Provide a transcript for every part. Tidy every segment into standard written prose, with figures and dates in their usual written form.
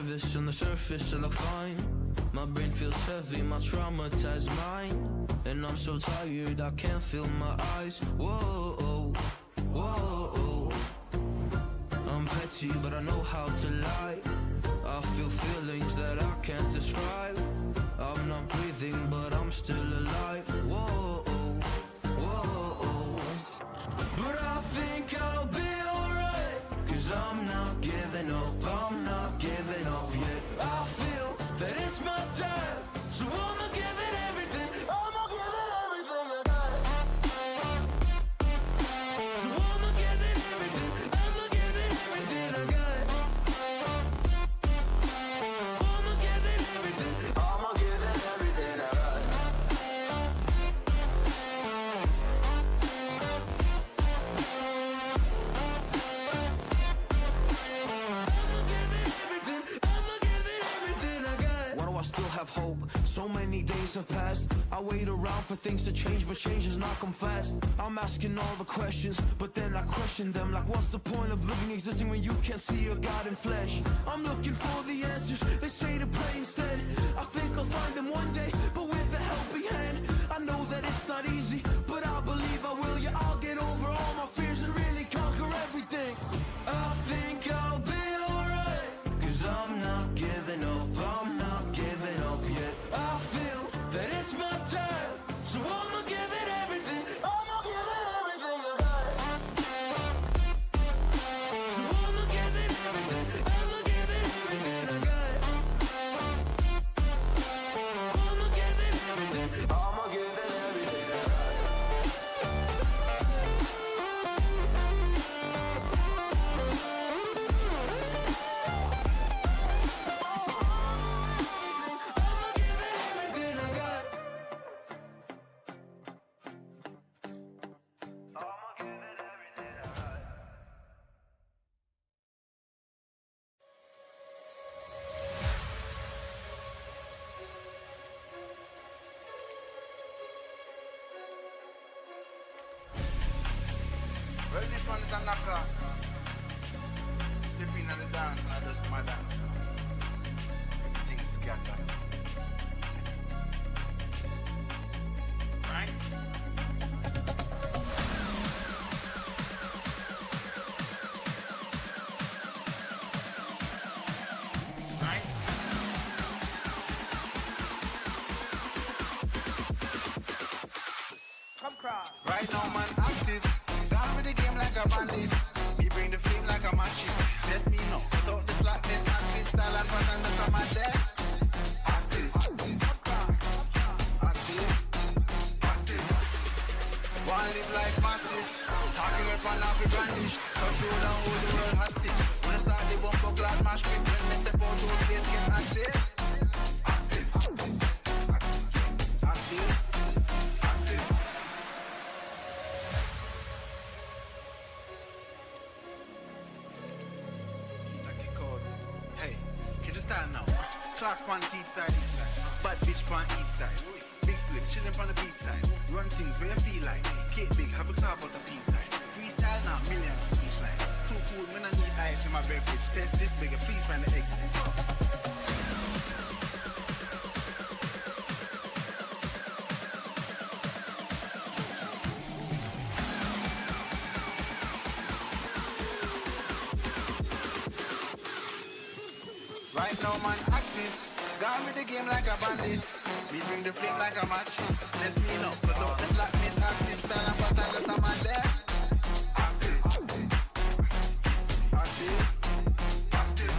nervous, on the surface I look fine. My brain feels heavy, my traumatized mind. And I'm so tired, I can't feel my eyes. Whoa, whoa. I'm petty, but I know how to lie. I feel feelings that I can't describe. I'm not breathing, but I'm still alive. Whoa, whoa. But I think I'll be alright, 'cause I'm not giving up, I'm not giving up yet. I feel that it's my time, so I'ma give it everything. I'ma give it everything I got. So I'ma give it everything. I'ma give it everything I got. I'ma give it everything. I'ma give it everything I got. I still have hope. So many days have passed. I wait around for things to change, but change has not come fast. I'm asking all the questions, but then I question them. Like, what's the point of living, existing when you can't see your God in flesh? I'm looking for the answers, they say to pray instead. I think I'll find them one day, but with a helping hand. I know that it's not easy, but I believe I will. Yeah, I'll get over all my fears and really conquer everything. I think I'll be alright, 'cause I'm not giving up, I'm not giving up yet. I feel that it's my time, so I'ma give it everything. I'ma give it everything I got. So I'ma give it everything. I'ma give it everything I got. I'ma give it everything. I'ma give it everything I got. Well, this one is a knocker. Step in on the dance and I just my dance. Everything scattered. Right? Right? Come cross. Right now, man, active. Down with the game like a bandit. Me bring the flame like a matches. That's me no. Without the slackness, active style and pattern, that's on my deck. Active. Active. One live like massive. Talking up and off with brandish. Control and hold the world hostage. When I start the bumper clad mash pit. When they step out to the place, get active. Active. Active. Now. Clocks on the each side, bad bitch on each side. Big splits chilling on the beach side. Run things where you feel like. Cake big, have a carve out the piece like. Freestyle now, millions for each line. Too cool when I need ice in my beverage. Test this bigger, please find the exit. Right now, man, active. Gone with the game like a bandit. Me bring the flame like a mattress. Let's me know. But don't this like Miss Active. Stand up and tell us I'm on there. Active. Active. Active.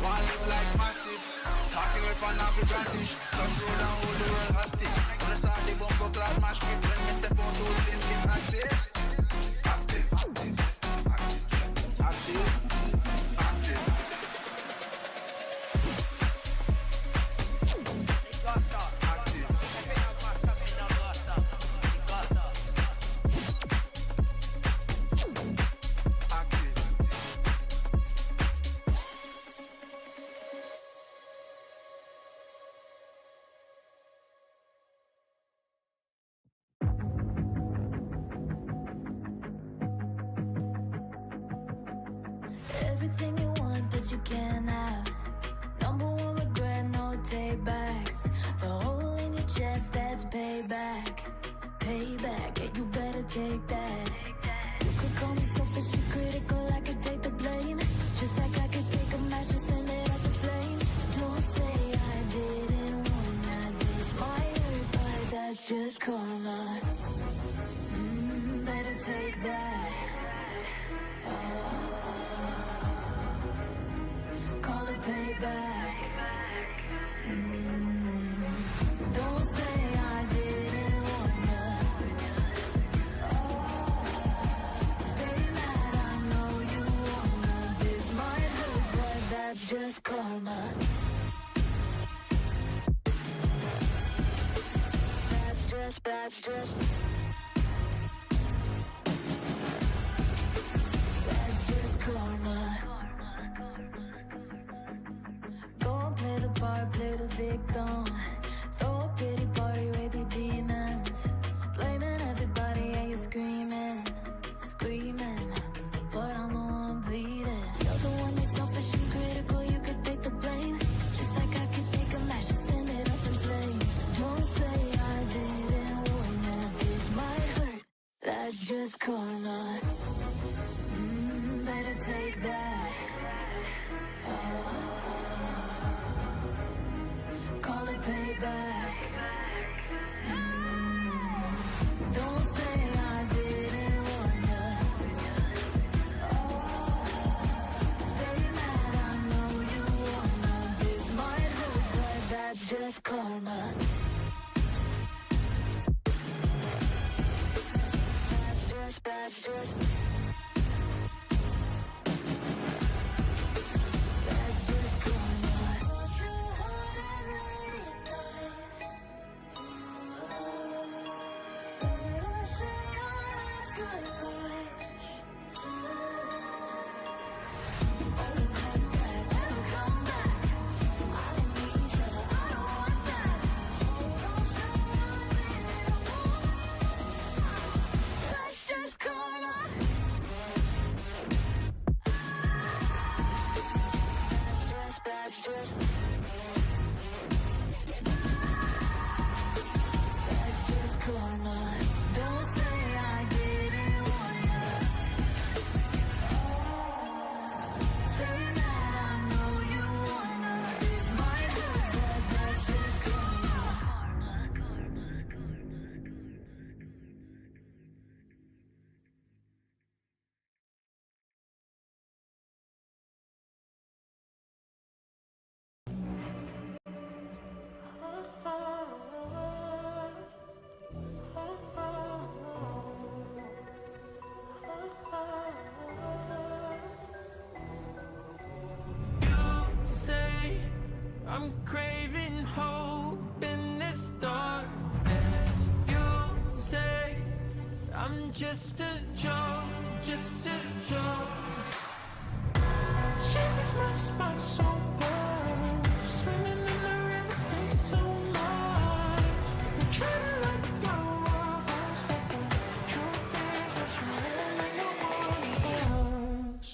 One live like massive. Talking with an happy brandish. Control and hold the world hostage. When I start the bumper clad mash pit. When we step out to the place, get active. Active. Active. Active. Everything you want, but you can't have. Just that's payback, payback. Yeah, you better take that. You could call me selfish and critical, I could take the blame. Just like I could take a match and send it up the flame. Don't say I didn't want that. This might hurt, but that's just karma. Better take that. Call it payback. Don't say I didn't want ya. Stay mad, I know you wanna. This might hurt, but that's just karma. That's just That's just karma. Go and play the part, play the victim. Throw a pity party with your demons. Blaming everybody and you're screaming, screaming. But I'm the one bleeding. You're the one that's selfish and critical, you could take the blame. Just like I could take a match and send it up in flames. Don't say I didn't warn ya. This might hurt, that's just karma. Better take that. Call it payback. Don't say I didn't warn ya. Stay mad, I know you wanna. This might hurt, but that's just karma. That's just I'm craving hope in this darkness. You say I'm just a joke, just a joke. Shivers my spine so cold. Swimming in the river takes too much. I'm trying to let go of us, but the truth is what you really don't want us.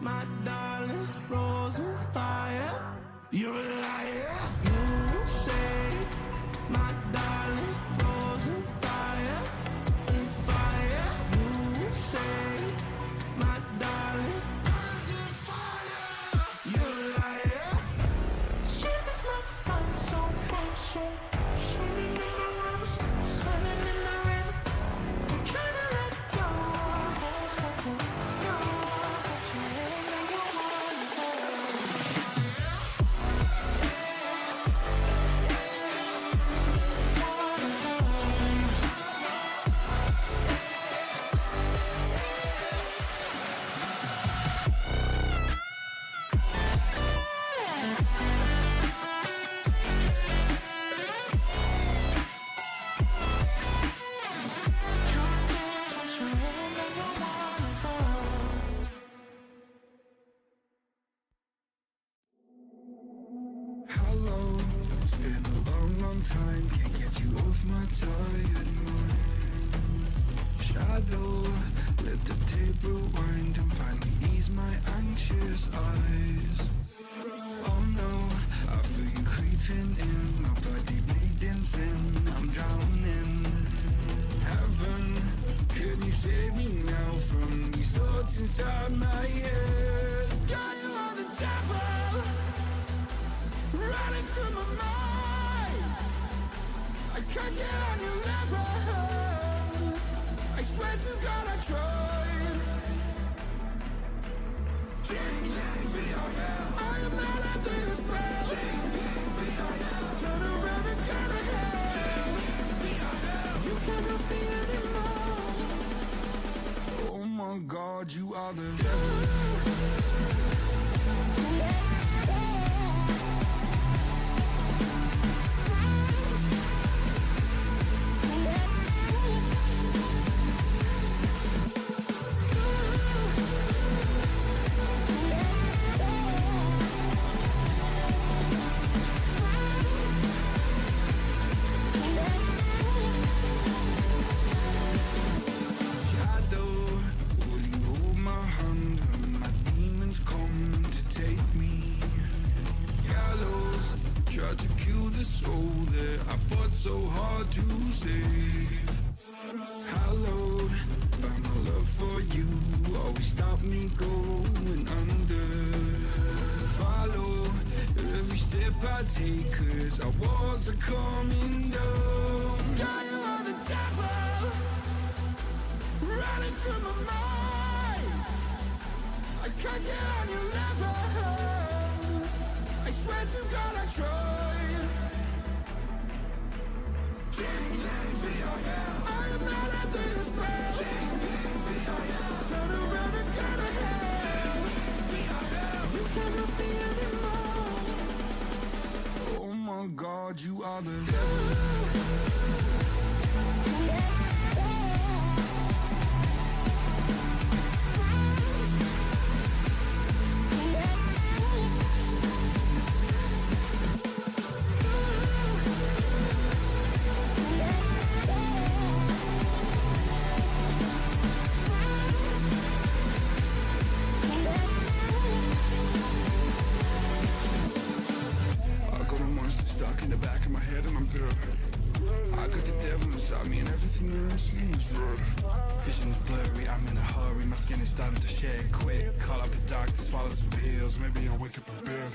My darling, rose and fire. You're a liar. You say, my darling, rose and fire. In fire. You say, my darling, rose and fire. You're a liar. Shivers my spine so cold, so swimming in the rivers, swimming in the rivers. I'm trying to let go of us, but go. long time, can't get you off my tired mind. Shadow, let the tape rewind and finally ease my anxious eyes. Oh no, I feel you creeping in, my body bleeding sin, I'm drowning. Heaven, can you save me now from these thoughts inside my head? God, you are the devil, running through my mind. I can't get on your level, I swear to God I tried. I am not under your spell. Turn around and turn ahead. You cannot be anymore. Oh my God, you are the devil. So hard to save. Hallowed by my love for you, always stop me going under. Follow every step I take, cause our walls are coming down. God, you are the devil, running through my mind. I can't get on your level, I swear to God I tried. I am not under your spell. Turn around and turn ahead. You cannot be anymore. Oh my God, you are the devil. Stuck in the back of my head and I'm dead. I got the devil inside me and everything that I'm seeing is red. Vision's blurry, I'm in a hurry, my skin is starting to shed quick. Call up the doctor, swallow some pills, maybe I'll wake up in bed.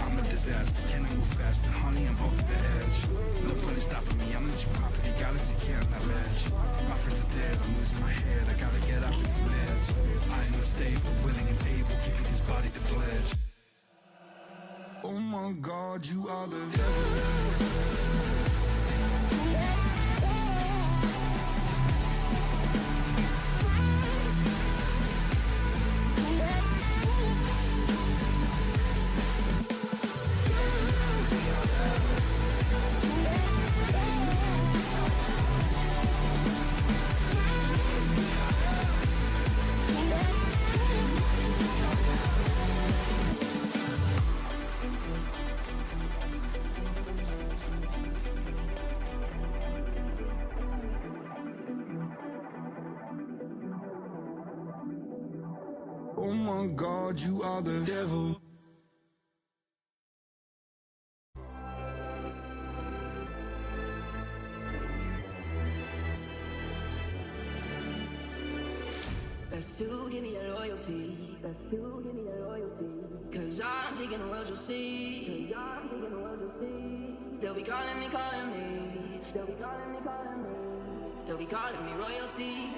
I'm a disaster, can I move faster? Honey, I'm off the edge. No fun is stopping me, I'm not your property, gotta take care of my ledge. My friends are dead, I'm losing my head, I gotta get off of these meds. I am unstable, willing and able, give you this body to pledge. Oh my God, you are the devil. Oh my God, you are the devil. Best to give me your loyalty. Best to give me your loyalty. Cause I'm taking the world, you'll see. Cause I'm taking the world, you'll see. They'll be calling me, calling me. They'll be calling me, calling me. They'll be calling me royalty.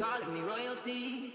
calling me royalty.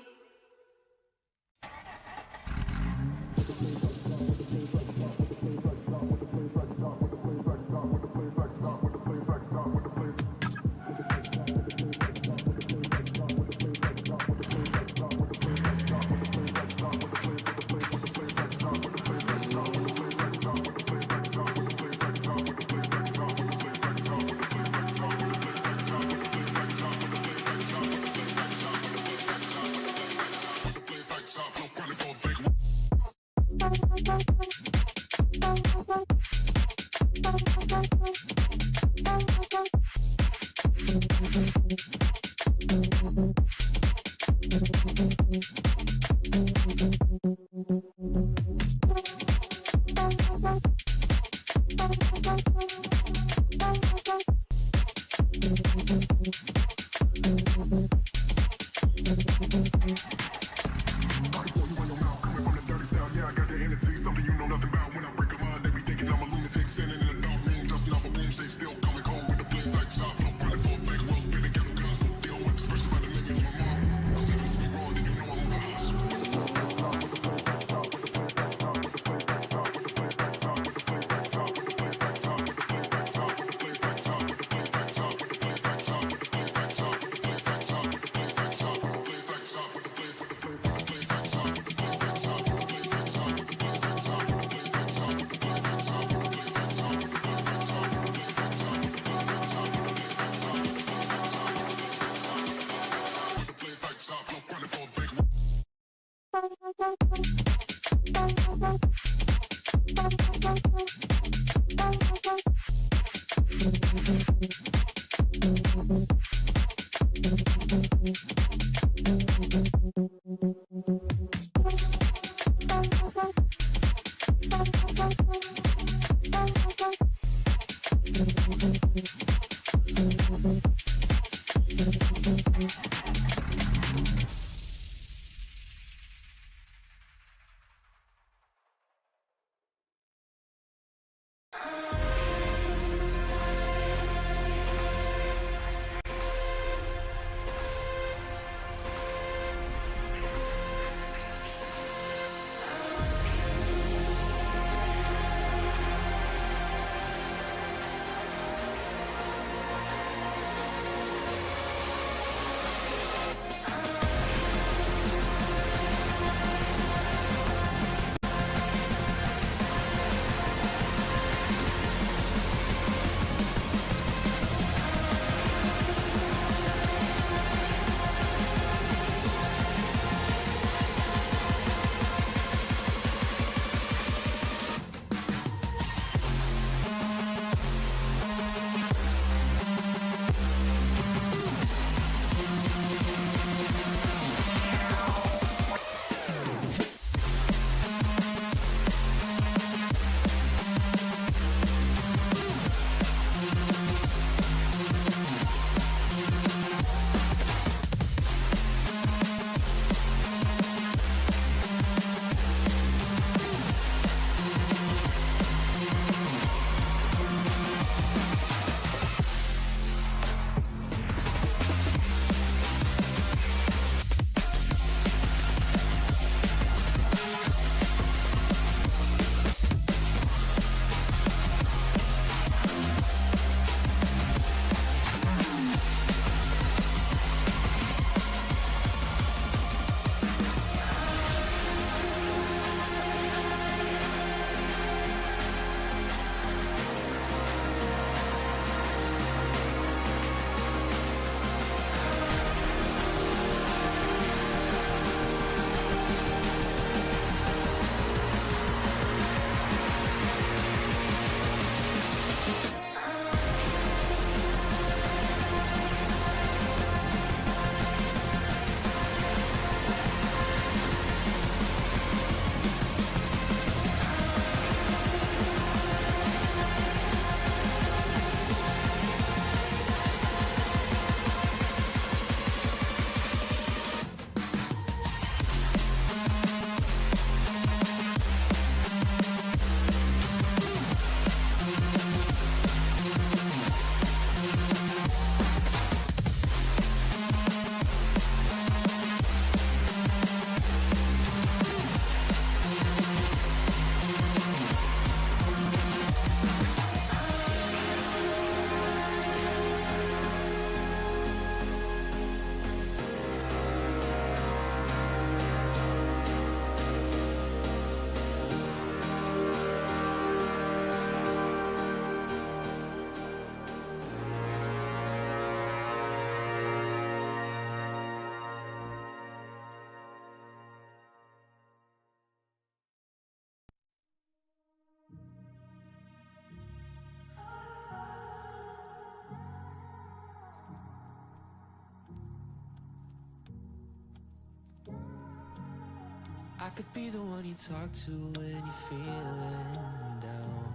I could be the one you talk to when you're feeling down.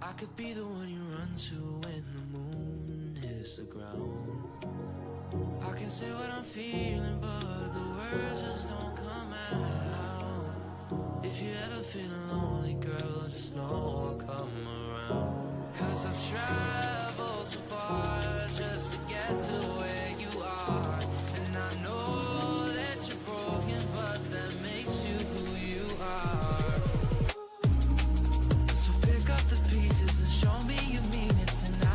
I could be the one you run to when the moon hits the ground. I can say what I'm feeling, but the words just don't come out. If you ever feel lonely, girl, just know I'll come around. 'Cause I've traveled so far just to get to where you are. And I know that you're broken, but that makes you who you are. So pick up the pieces and show me you mean it tonight.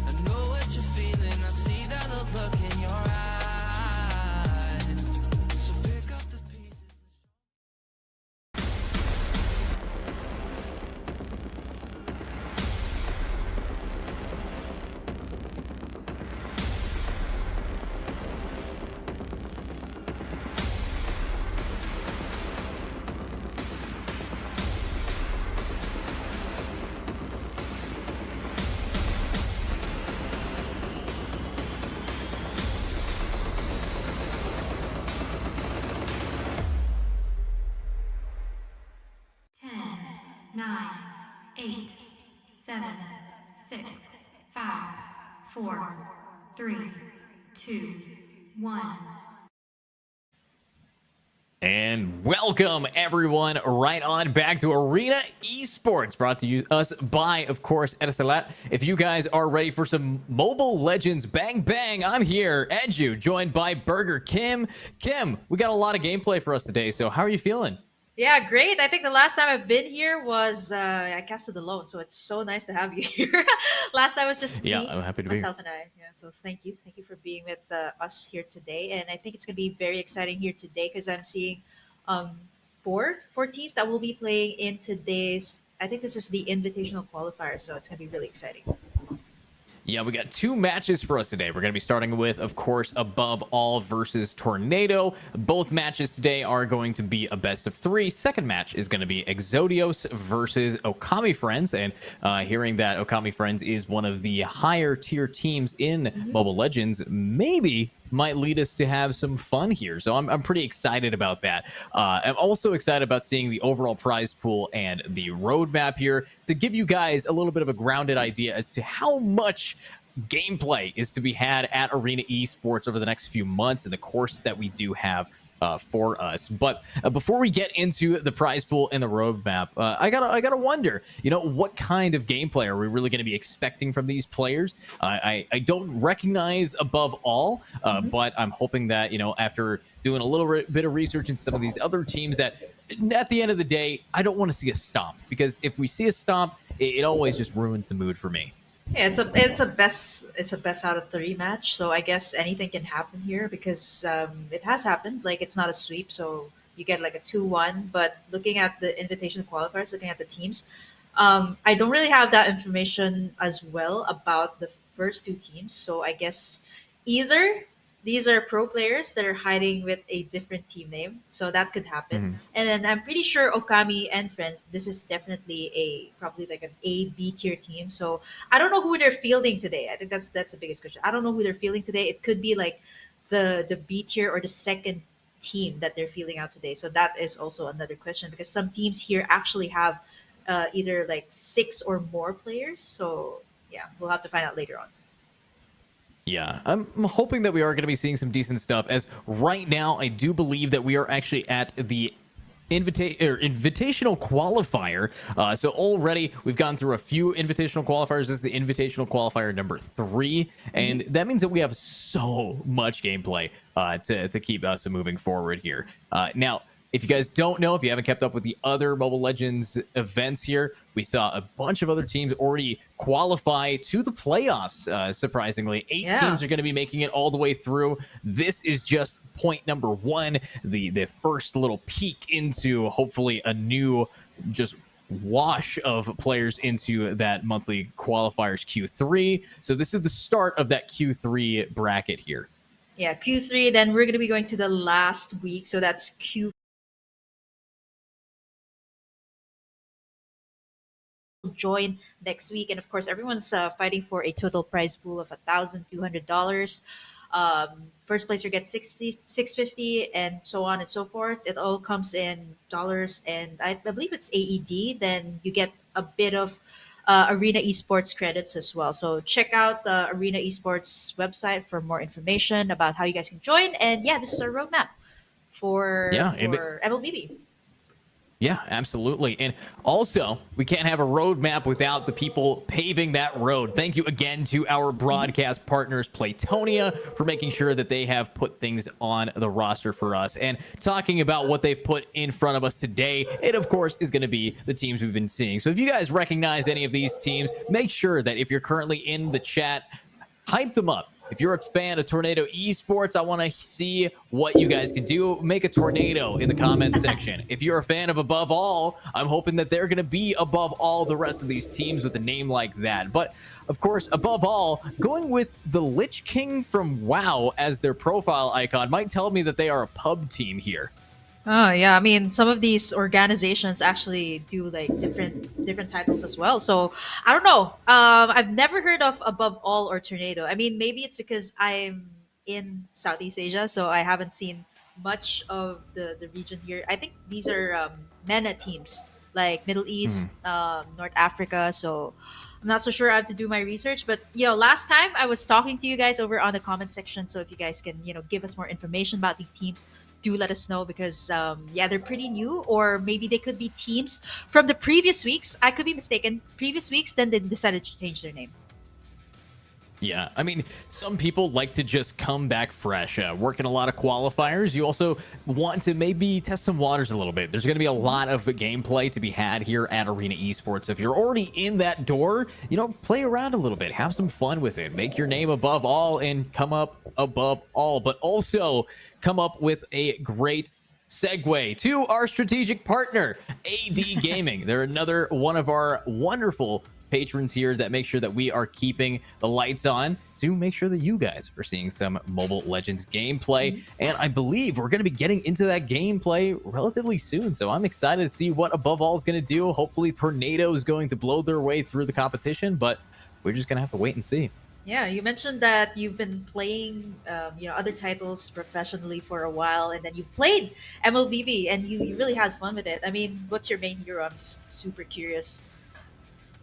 I know what you're feeling, I see that look in your eyes. So pick up the pieces. 9, 8, 7, 6, 5, 4, 3, 2, 1. And welcome everyone right on back to Arena Esports, brought to us by, of course, Etisalat. If you guys are ready for some Mobile Legends bang bang, I'm here, Edu, joined by Burger Kim. Kim, we got a lot of gameplay for us today, so how are you feeling? Yeah, great. I think the last time I've been here was I casted alone, so it's so nice to have you here. Last time was just Yeah, me, I'm happy to be here. myself, and I. Yeah, so thank you for being with us here today. And I think it's going to be very exciting here today because I'm seeing um, four teams that will be playing in today's. I think this is the invitational qualifier, so it's going to be really exciting. Yeah, we got two matches for us today. We're going to be starting with, of course, Above All versus Tornado. Both matches today are going to be a best of three. Second match is going to be Exodios versus Okami Friends. And hearing that Okami Friends is one of the higher tier teams in Mobile Legends, maybe might lead us to have some fun here. So I'm pretty excited about that. I'm also excited about seeing the overall prize pool and the roadmap here to give you guys a little bit of a grounded idea as to how much gameplay is to be had at Arena Esports over the next few months and the course that we do have for us. But before we get into the prize pool and the roadmap, I gotta wonder, what kind of gameplay are we really going to be expecting from these players? I don't recognize Above All, but I'm hoping that after doing a little bit of research in some of these other teams, that at the end of the day, I don't want to see a stomp, because if we see a stomp, it always just ruins the mood for me. Yeah, it's a best out of three match. So I guess anything can happen here because it has happened. Like it's not a sweep, so you get like a 2-1. But looking at the invitation qualifiers, looking at the teams, I don't really have that information as well about the first two teams. So I guess either these are pro players that are hiding with a different team name, so that could happen. And then I'm pretty sure Okami and Friends, this is definitely probably like an A B tier team. So I don't know who they're fielding today. I think that's the biggest question. I don't know who they're fielding today. It could be like the B tier or the second team that they're feeling out today. So that is also another question because some teams here actually have either like 6 or more players. So yeah, we'll have to find out later on. Yeah, I'm hoping that we are going to be seeing some decent stuff, as right now I do believe that we are actually at the invitational qualifier. So already we've gone through a few invitational qualifiers. This is the invitational qualifier number 3, and that means that we have so much gameplay to keep us moving forward here. Now, if you guys don't know, if you haven't kept up with the other Mobile Legends events here, we saw a bunch of other teams already qualify to the playoffs, surprisingly. 8 teams are going to be making it all the way through. This is just point number 1, the first little peek into hopefully a new just wash of players into that monthly qualifiers Q3. So this is the start of that Q3 bracket here. Yeah, Q3, then we're going to be going to the last week. So that's Q join next week, and of course everyone's fighting for a total prize pool of $1,200. First placer gets 650, and so on and so forth. It all comes in dollars, and I believe it's AED. Then you get a bit of Arena Esports credits as well. So check out the Arena Esports website for more information about how you guys can join. And yeah, this is our roadmap Yeah, for MLBB. Yeah, absolutely. And also, we can't have a roadmap without the people paving that road. Thank you again to our broadcast partners, Playtonia, for making sure that they have put things on the roster for us. And talking about what they've put in front of us today, it, of course, is going to be the teams we've been seeing. So if you guys recognize any of these teams, make sure that if you're currently in the chat, hype them up. If you're a fan of Tornado Esports, I want to see what you guys can do. Make a tornado in the comment section. If you're a fan of Above All, I'm hoping that they're going to be above all the rest of these teams with a name like that. But, of course, above all, going with the Lich King from WoW as their profile icon might tell me that they are a pub team here. Oh yeah, I mean some of these organizations actually do like different titles as well. So I don't know. I've never heard of Above All or Tornado. I mean maybe it's because I'm in Southeast Asia, so I haven't seen much of the region here. I think these are MENA teams like Middle East, North Africa. So I'm not so sure. I have to do my research. But last time I was talking to you guys over on the comment section. So if you guys can give us more information about these teams, do let us know because they're pretty new, or maybe they could be teams from the previous weeks. I could be mistaken. Previous weeks, then they decided to change their name. Yeah, I mean, some people like to just come back fresh, working a lot of qualifiers. You also want to maybe test some waters a little bit. There's going to be a lot of gameplay to be had here at Arena Esports. So if you're already in that door, play around a little bit, have some fun with it, make your name above all and come up above all, but also come up with a great segue to our strategic partner, AD Gaming. They're another one of our wonderful patrons here that make sure that we are keeping the lights on to make sure that you guys are seeing some Mobile Legends gameplay. And I believe we're going to be getting into that gameplay relatively soon. So I'm excited to see what Above All is going to do. Hopefully Tornado is going to blow their way through the competition, but we're just going to have to wait and see. Yeah, you mentioned that you've been playing, other titles professionally for a while, and then you played MLBB, and you really had fun with it. I mean, what's your main hero? I'm just super curious.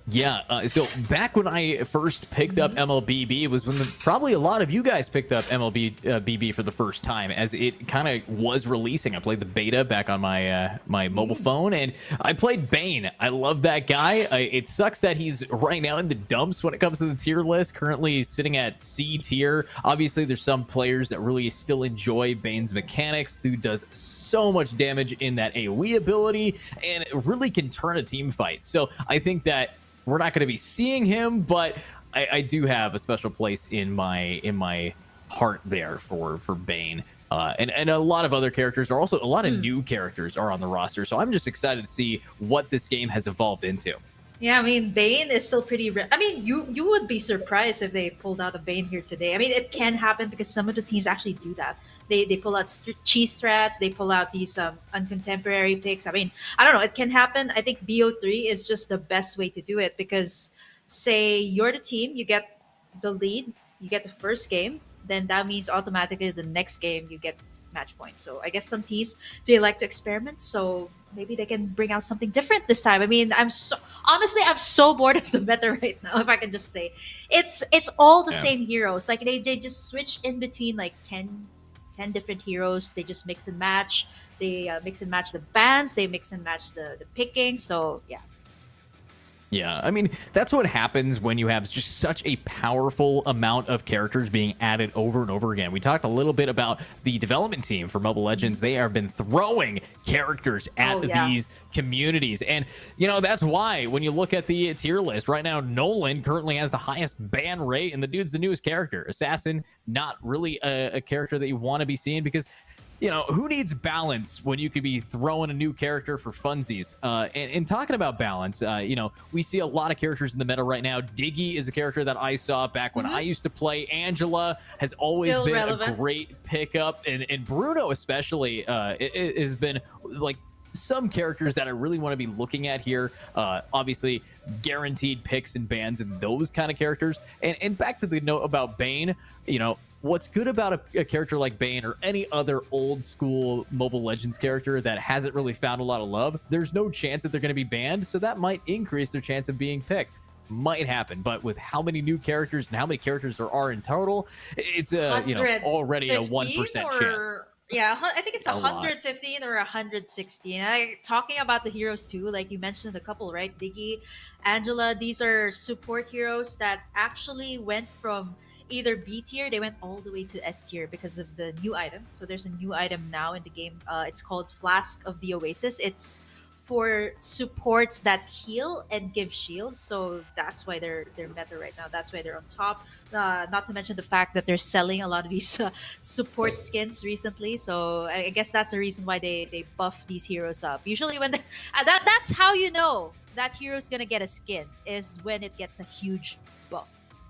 Yeah, so back when I first picked up MLBB, it was when probably a lot of you guys picked up MLBB for the first time, as it kind of was releasing. I played the beta back on my my mobile phone, and I played Bane. I love that guy. It sucks that he's right now in the dumps when it comes to the tier list, currently sitting at C tier. Obviously, there's some players that really still enjoy Bane's mechanics. Dude does so much damage in that AoE ability, and it really can turn a team fight. So I think that we're not going to be seeing him, but I do have a special place in my heart there for Bane. And a lot of other characters are also, a lot of new characters are on the roster. So I'm just excited to see what this game has evolved into. Yeah, I mean, Bane is still pretty I mean, you would be surprised if they pulled out a Bane here today. I mean, it can happen because some of the teams actually do that. They pull out cheese threats. They pull out these uncontemporary picks. I mean, I don't know. It can happen. I think BO3 is just the best way to do it because, say, you're the team, you get the lead, you get the first game, then that means automatically the next game you get match points. So I guess some teams, they like to experiment. So maybe they can bring out something different this time. I mean, I'm so bored of the meta right now. If I can just say, it's all the same heroes. Like they just switch in between like 10 different heroes. They just mix and match. They mix and match the bans. They mix and match the picking. So Yeah, I mean, that's what happens when you have just such a powerful amount of characters being added over and over again. We talked a little bit about the development team for Mobile Legends. They have been throwing characters at these communities. And, that's why when you look at the tier list right now, Nolan currently has the highest ban rate, and the dude's the newest character. Assassin, not really a character that you want to be seeing because who needs balance when you could be throwing a new character for funsies? And talking about balance, we see a lot of characters in the meta right now. Diggy is a character that I saw back when I used to play. Angela has always been a great pickup. And Bruno especially it has been like some characters that I really want to be looking at here. Obviously, guaranteed picks and bans and those kind of characters. And back to the note about Bane, you know, what's good about a character like Bane or any other old school Mobile Legends character that hasn't really found a lot of love, there's no chance that they're going to be banned. So that might increase their chance of being picked. Might happen, but with how many new characters and how many characters there are in total, it's already a 1% chance. Yeah, I think it's A lot. 115 or 116. Talking about the heroes too, like you mentioned a couple, right? Diggy, Angela, these are support heroes that actually went from either B tier, they went all the way to S tier because of the new item. So there's a new item now in the game. It's called Flask of the Oasis. It's for supports that heal and give shield, so that's why they're meta right now. That's why they're on top. Not to mention the fact that they're selling a lot of these support skins recently. So I guess that's the reason why they buff these heroes up. Usually when that's how you know that hero's gonna get a skin is when it gets a huge buff.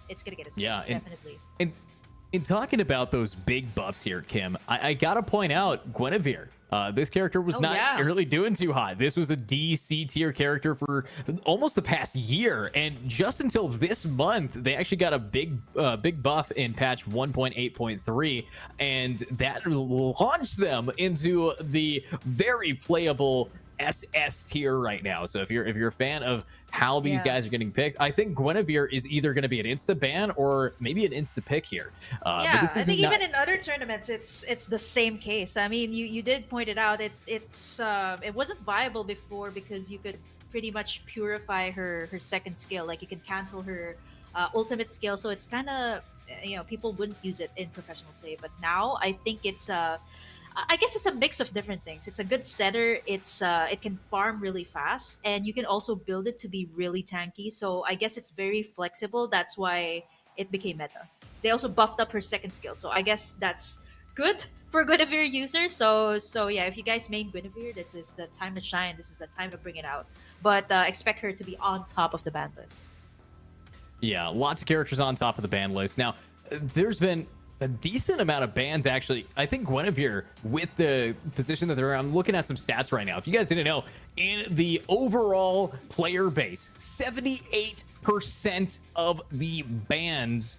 It's gonna get a skin, Yeah, definitely. And in talking about those big buffs here, Kim, I gotta point out Guinevere. This character was not really doing too hot. This was a DC tier character for almost the past year, and just until this month, they actually got a big buff in patch 1.8.3, and that launched them into the very playable SS tier right now. So if you're a fan of how these guys are getting picked, I think Guinevere is either going to be an insta ban or maybe an insta pick here. I think even in other tournaments, it's the same case. I mean, you did point it out. It wasn't viable before because you could pretty much purify her second skill. Like you can cancel her ultimate skill. So it's kind of, people wouldn't use it in professional play. But now I think I guess it's a mix of different things. It's a good setter. It can farm really fast, and you can also build it to be really tanky. So I guess it's very flexible. That's why it became meta. They also buffed up her second skill, so I guess that's good for Guinevere users. So yeah, if you guys main Guinevere, this is the time to shine. This is the time to bring it out. But expect her to be on top of the ban list. Yeah, lots of characters on top of the ban list. Now, there's been a decent amount of bans, actually. I think Guinevere, with the position that they're in, I'm looking at some stats right now. If you guys didn't know, in the overall player base, 78% of the bans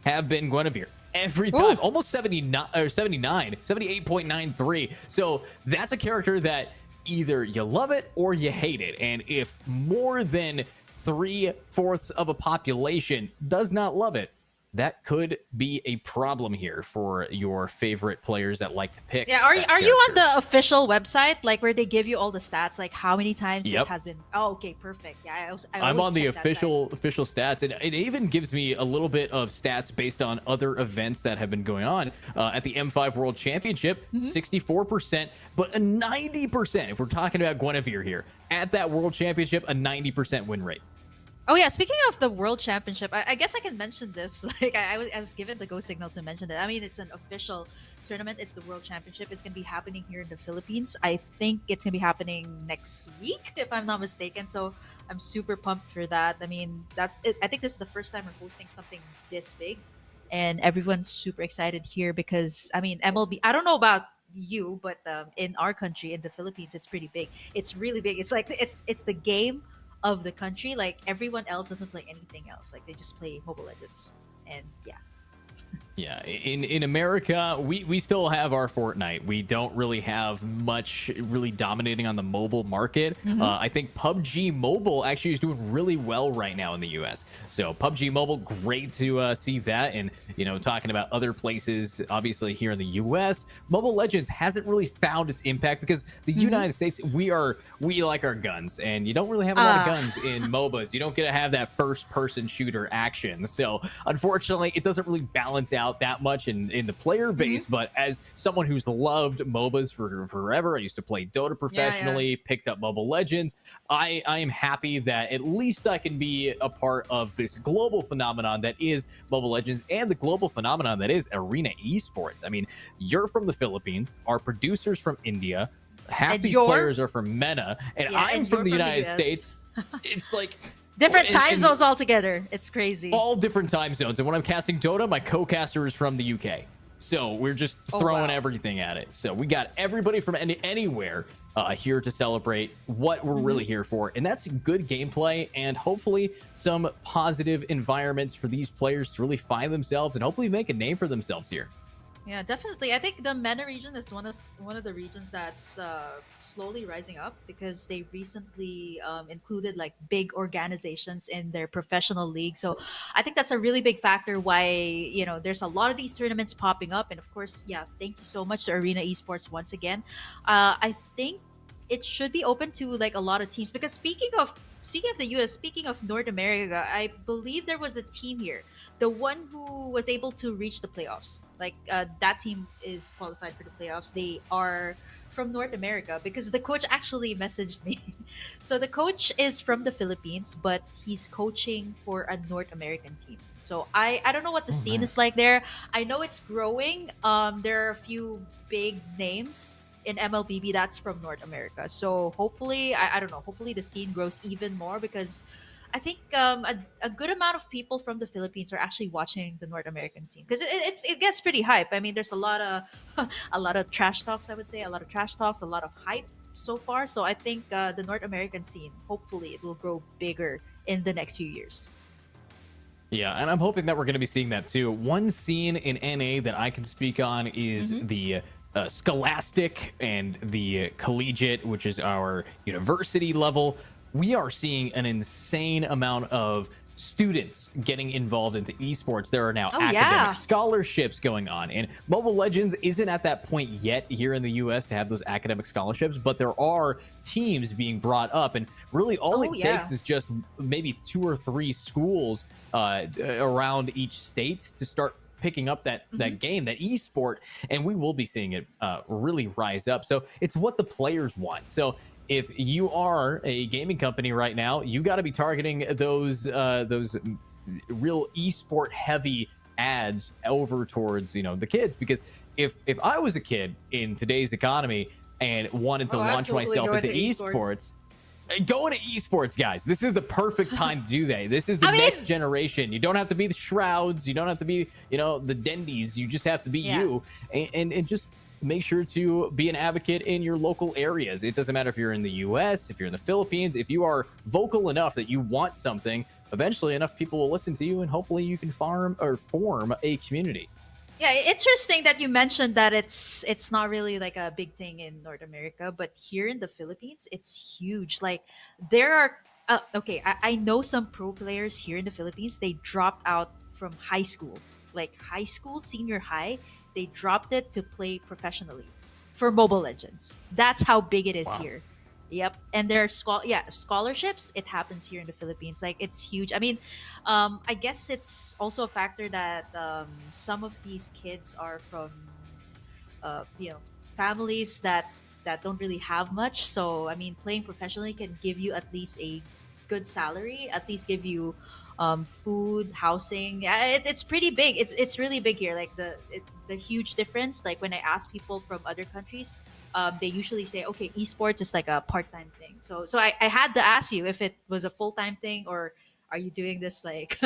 have been Guinevere. Every time. Almost 79 or 79, 78.93. So that's a character that either you love it or you hate it. And if more than 3/4 of a population does not love it, that could be a problem here for your favorite players that like to pick. Yeah, are you on the official website, like where they give you all the stats, like how many times it has been? Oh, okay, perfect. Yeah, I'm on the official stats, and it even gives me a little bit of stats based on other events that have been going on. At the M5 World Championship, 64%, but a 90%. If we're talking about Guinevere here, at that World Championship, a 90% win rate. Oh yeah, speaking of the World Championship, I guess I can mention this. Like I was given the go signal to mention that. I mean, it's an official tournament. It's the World Championship. It's gonna be happening here in the Philippines. I think it's gonna be happening next week, if I'm not mistaken. So I'm super pumped for that. I mean, that's it. I think this is the first time we're hosting something this big, and everyone's super excited here because I mean, MLB. I don't know about you, but in our country, in the Philippines, it's pretty big. It's really big. It's like it's the game of the country. Like everyone else doesn't play anything else. Like they just play Mobile Legends, and yeah, in America, we still have our Fortnite. We don't really have much really dominating on the mobile market. I think PUBG Mobile actually is doing really well right now in the US. So PUBG Mobile, great to see that. And talking about other places, obviously here in the US, Mobile Legends hasn't really found its impact because the United States, we like our guns, and you don't really have a lot of guns in MOBAs. You don't get to have that first-person shooter action. So unfortunately, it doesn't really balance out that much in the player base. But as someone who's loved MOBAs for forever, I used to play Dota professionally, picked up Mobile Legends. I am happy that at least I can be a part of this global phenomenon that is Mobile Legends and the global phenomenon that is Arena Esports. I mean, you're from the Philippines, our producer's from India, half these players are from MENA, and I'm from the United States. It's like different time zones altogether. It's crazy. All different time zones. And when I'm casting Dota, my co-caster is from the UK. So we're just Oh, throwing wow. everything at it. So we got everybody from anywhere here to celebrate what we're really here for. And that's good gameplay and hopefully some positive environments for these players to really find themselves and hopefully make a name for themselves here. Yeah, definitely. I think the MENA region is one of the regions that's slowly rising up because they recently included like big organizations in their professional league. So I think that's a really big factor why there's a lot of these tournaments popping up. And of course, yeah, thank you so much to Arena Esports once again. I think it should be open to like a lot of teams because speaking of the US, speaking of North America, I believe there was a team here, the one who was able to reach the playoffs. Like that team is qualified for the playoffs. They are from North America because the coach actually messaged me. So the coach is from the Philippines, but he's coaching for a North American team. So I don't know what the scene nice. is like there. I know it's growing. There are a few big names in MLBB that's from North America. So hopefully, I don't know, hopefully the scene grows even more because I think a good amount of people from the Philippines are actually watching the North American scene because it gets pretty hype. I mean, there's a lot of a lot of trash talks. I would say a lot of trash talks, a lot of hype so far. So I think the North American scene, hopefully, it will grow bigger in the next few years. Yeah, and I'm hoping that we're going to be seeing that too. One scene in NA that I can speak on is the scholastic and the collegiate, which is our university level. We are seeing an insane amount of students getting involved into esports. There are now academic Yeah. scholarships going on, and Mobile Legends isn't at that point yet here in the US to have those academic scholarships, but there are teams being brought up, and really all it Yeah. takes is just maybe 2 or 3 schools around each state to start picking up that game, that esport, and we will be seeing it really rise up. So it's what the players want. So if you are a gaming company right now, you got to be targeting those real esport heavy ads over towards the kids, because if I was a kid in today's economy and wanted to launch absolutely myself go into into esports, go into esports, guys. This is the perfect time to do that. This is the I mean- next generation. You don't have to be the Shrouds. You don't have to be, the Dendies. You just have to be you, and just make sure to be an advocate in your local areas. It doesn't matter if you're in the US, if you're in the Philippines. If you are vocal enough that you want something, eventually enough people will listen to you, and hopefully you can form a community. Yeah, interesting that you mentioned that it's not really like a big thing in North America, but here in the Philippines, it's huge. Like there are okay, I know some pro players here in the Philippines. They dropped out from high school, like high school, senior high. They dropped it to play professionally for Mobile Legends. That's how big it is here. Yep, and there are scholarships. It happens here in the Philippines. Like it's huge. I mean, I guess it's also a factor that some of these kids are from, families that don't really have much. So I mean, playing professionally can give you at least a good salary. At least give you food, housing. Yeah, it's pretty big. It's really big here. Like the huge difference. Like when I ask people from other countries, they usually say, okay, esports is like a part-time thing. So I had to ask you if it was a full-time thing, or are you doing this like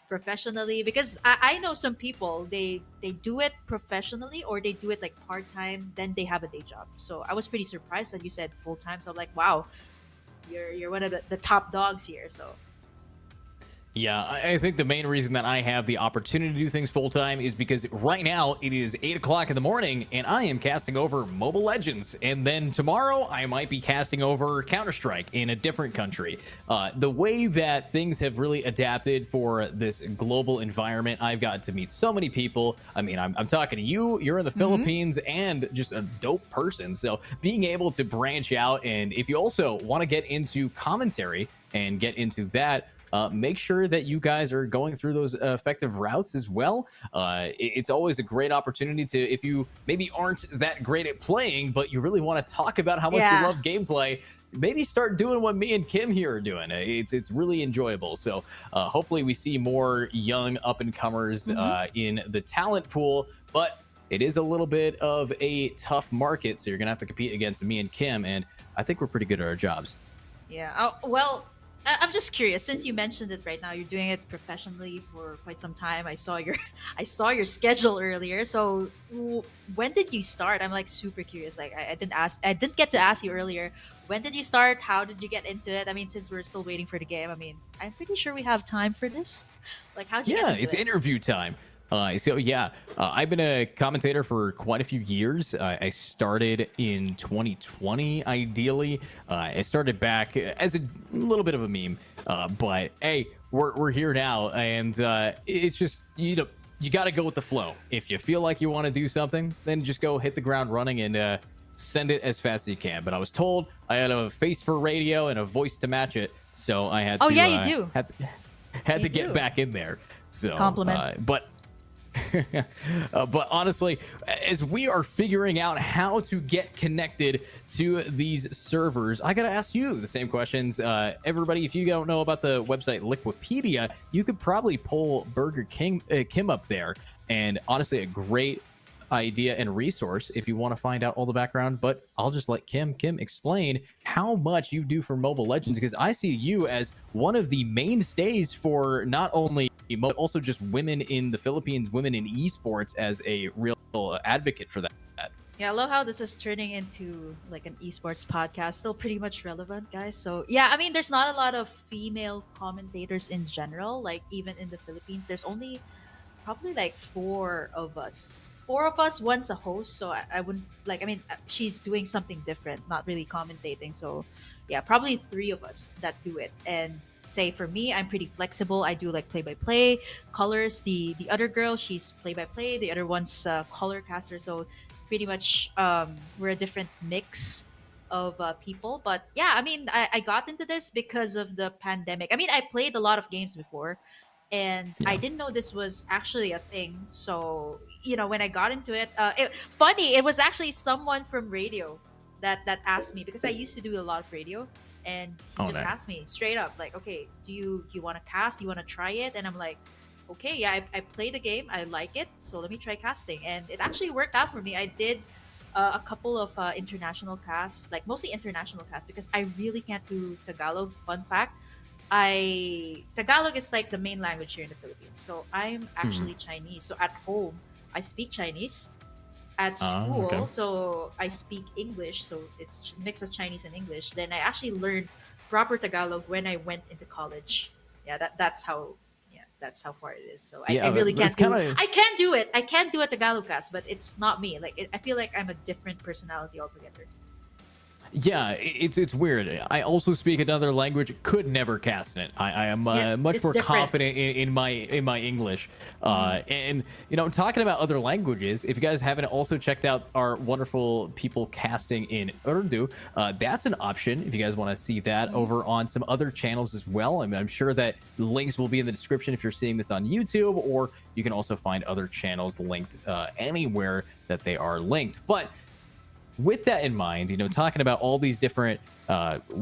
professionally? Because I know some people, they do it professionally or they do it like part-time, then they have a day job. So I was pretty surprised that you said full-time. So I'm like, wow, you're one of the top dogs here. So Yeah, I think the main reason that I have the opportunity to do things full time is because right now it is 8 o'clock in the morning and I am casting over Mobile Legends. And then tomorrow I might be casting over Counter-Strike in a different country. The way that things have really adapted for this global environment, I've got to meet so many people. I mean, I'm talking to you, you're in the Philippines, and just a dope person. So being able to branch out, and if you also want to get into commentary and get into that, make sure that you guys are going through those effective routes as well. It's always a great opportunity to, if you maybe aren't that great at playing, but you really want to talk about how much you love gameplay, maybe start doing what me and Kim here are doing. It's really enjoyable. So hopefully we see more young up-and-comers in the talent pool, but it is a little bit of a tough market, so you're going to have to compete against me and Kim, and I think we're pretty good at our jobs. yeah. Oh, well, I'm just curious. Since you mentioned it right now, you're doing it professionally for quite some time. I saw your, I saw your schedule earlier. So when did you start? I'm like super curious. Like I didn't ask, I didn't get to ask you earlier. When did you start? How did you get into it? I mean, since we're still waiting for the game, I mean, I'm pretty sure we have time for this. Like, how'd you get Yeah, into it's it? interview time. So yeah, I've been a commentator for quite a few years. I started in 2020, ideally. I started back as a little bit of a meme, but hey, we're here now, and it's just you got to go with the flow. If you feel like you want to do something, then just go hit the ground running and send it as fast as you can. But I was told I had a face for radio and a voice to match it, so I had Oh, to. yeah, you do. Had You to get do. back in there. So Compliment. but but honestly, as we are figuring out how to get connected to these servers, I gotta ask you the same questions. Everybody, if you don't know about the website Liquipedia, you could probably pull Burger King Kim up there, and honestly, a great idea and resource if you want to find out all the background. But I'll just let Kim explain how much you do for Mobile Legends, because I see you as one of the mainstays for not only but also just women in the Philippines, women in esports, as a real advocate for that. Yeah, I love how this is turning into like an esports podcast. Still pretty much relevant, guys. So yeah, I mean, there's not a lot of female commentators in general. Like even in the Philippines, there's only probably like four of us. Four of us, one's a host. So I wouldn't like. I mean, she's doing something different, not really commentating. So yeah, probably three of us that do it. And say for me, I'm pretty flexible. I do like play by play, colors. The other girl, she's play by play. The other one's color caster. So pretty much we're a different mix of people. But yeah, I mean, I got into this because of the pandemic. I mean, I played a lot of games before, and I Yeah. didn't know this was actually a thing. So when I got into it, funny, it was actually someone from radio that asked me, because I used to do a lot of radio, and he Oh, just nice. asked me straight up, like, okay, do you want to cast? Do you want to try it? And I'm like, okay, yeah, I play the game, I like it, so let me try casting, and it actually worked out for me. I did a couple of international casts, like mostly international casts, because I really can't do Tagalog. Fun fact, I Tagalog is like the main language here in the Philippines. So I'm actually Chinese. So at home, I speak Chinese. At Oh, school, okay. so I speak English. So it's a mix of Chinese and English. Then I actually learned proper Tagalog when I went into college. Yeah, that's how. Yeah, that's how far it is. So I Yeah, really but it's can't do. kinda- I can't do it. I can't do a Tagalog cast, but it's not me. Like I feel like I'm a different personality altogether. Yeah, it's weird. I also speak another language. Could never cast in it. I am Yeah, much it's more different. confident in my English. And talking about other languages, if you guys haven't also checked out our wonderful people casting in Urdu, that's an option. If you guys want to see that over on some other channels as well, I'm sure that links will be in the description if you're seeing this on YouTube, or you can also find other channels linked anywhere that they are linked. But with that in mind, talking about all these different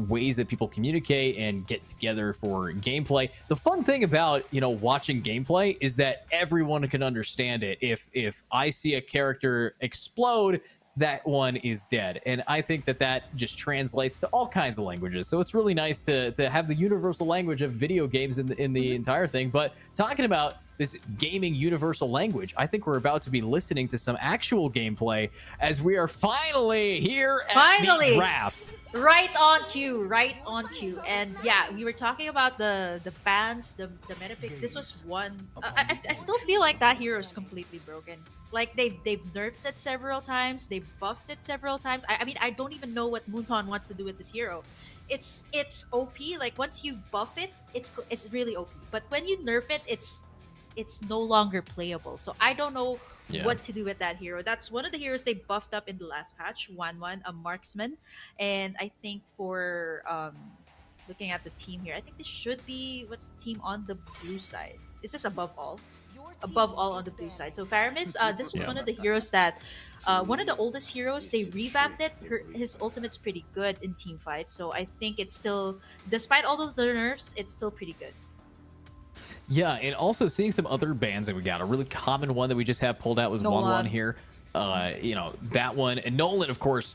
ways that people communicate and get together for gameplay, the fun thing about watching gameplay is that everyone can understand it. If I see a character explode, that one is dead, and I think that just translates to all kinds of languages. So it's really nice to have the universal language of video games in the entire thing. But talking about this gaming universal language, I think we're about to be listening to some actual gameplay as we are finally here at Finally! the draft. Right on cue, right on cue. And yeah, we were talking about the bans, the meta picks. This was one. I still feel like that hero is completely broken. Like they've nerfed it several times, they buffed it several times. I mean, I don't even know what Moonton wants to do with this hero. It's OP. Like once you buff it, it's really OP. But when you nerf it, it's no longer playable. So I don't know Yeah. what to do with that hero. That's one of the heroes they buffed up in the last patch, 1-1, a marksman. And I think for looking at the team here, I think this should be, what's the team on the blue side? Is this above all? Above all on the blue side. So Faramis, this was Yeah. one of the heroes that, one of the oldest heroes, they revamped it. His ultimate's pretty good in team fights. So I think it's still, despite all of the nerfs, it's still pretty good. Yeah, and also seeing some other bands that we got. A really common one that we just have pulled out was Nolan. 1-1 here. That one. And Nolan, of course,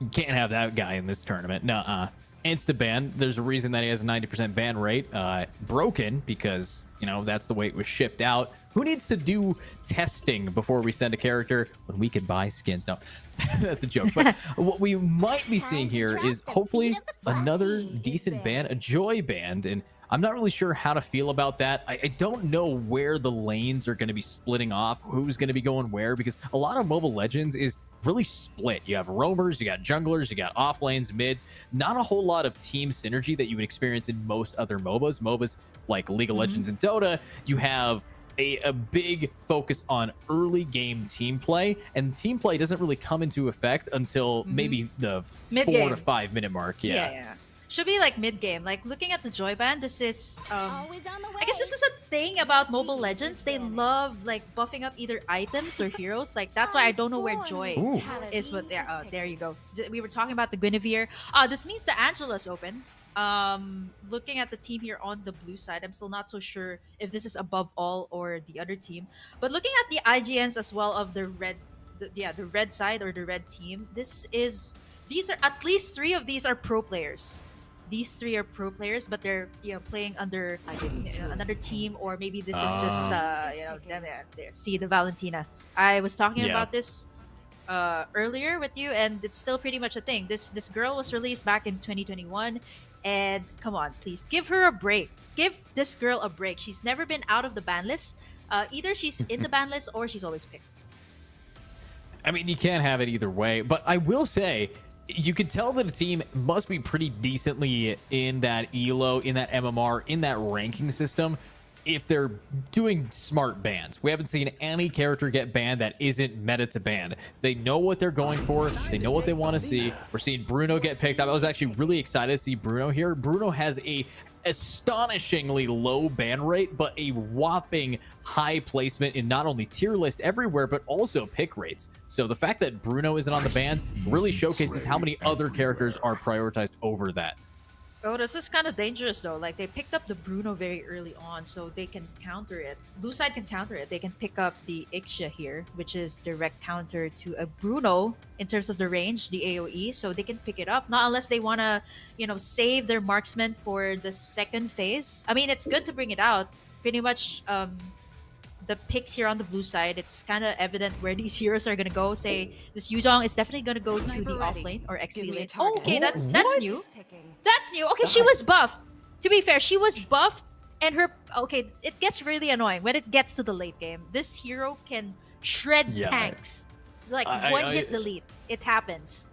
you can't have that guy in this tournament. Nuh-uh. insta-ban. There's a reason that he has a 90% ban rate. Broken because, you know, that's the way it was shipped out. Who needs to do testing before we send a character when we can buy skins? No, that's a joke. But what we might be seeing here is hopefully another decent ban, a Joy band. And I'm not really sure how to feel about that. I don't know where the lanes are going to be splitting off, who's going to be going where, because a lot of Mobile Legends is really split. You have roamers, you got junglers, you got off lanes, mids. Not a whole lot of team synergy that you would experience in most other MOBAs. MOBAs like League of Legends and Dota, you have a big focus on early game team play, and team play doesn't really come into effect until maybe the Mid-game. 4 to 5 minute mark. Yeah. Should be like mid-game. Like looking at the Joy Band, this is I guess this is a thing about Mobile Legends. They love like buffing up either items or heroes. Like that's why I don't know where Joy Ooh. is. But there you go. We were talking about the Guinevere. This means the Angela's open. Looking at the team here on the blue side, I'm still not so sure if this is above all or the other team. But looking at the IGNs as well of the red, the red side or the red team, these are at least 3 of these are pro players. These 3 are pro players, but they're playing under another team, or maybe this is just there. See the Valentina. I was talking about this earlier with you, and it's still pretty much a thing. This girl was released back in 2021, and come on, please give her a break. Give this girl a break. She's never been out of the ban list. Either she's in the ban list or she's always picked. I mean, you can't have it either way, but I will say, you could tell that a team must be pretty decently in that ELO, in that MMR, in that ranking system if they're doing smart bans. We haven't seen any character get banned that isn't meta to ban. They know what they're going for. They know what they want to see. We're seeing Bruno get picked up. I was actually really excited to see Bruno here. Bruno has a astonishingly low ban rate, but a whopping high placement in not only tier lists everywhere, but also pick rates. So the fact that Bruno isn't on the bans really showcases how many other characters are prioritized over that. Oh, this is kind of dangerous though. Like they picked up the Bruno very early on, so they can counter it. Blue side can counter it. They can pick up the Ixia here, which is direct counter to a Bruno in terms of the range, the AoE. So they can pick it up, not unless they want to, save their marksman for the second phase. I mean, it's good to bring it out. Pretty much, the picks here on the blue side, it's kind of evident where these heroes are gonna go. Say this Yuzhong is definitely gonna go to the off lane or XP lane. Okay, that's new. That's new. Okay, she was buffed. To be fair, she was buffed, and it gets really annoying when it gets to the late game. This hero can shred tanks, like one hit delete. It happens.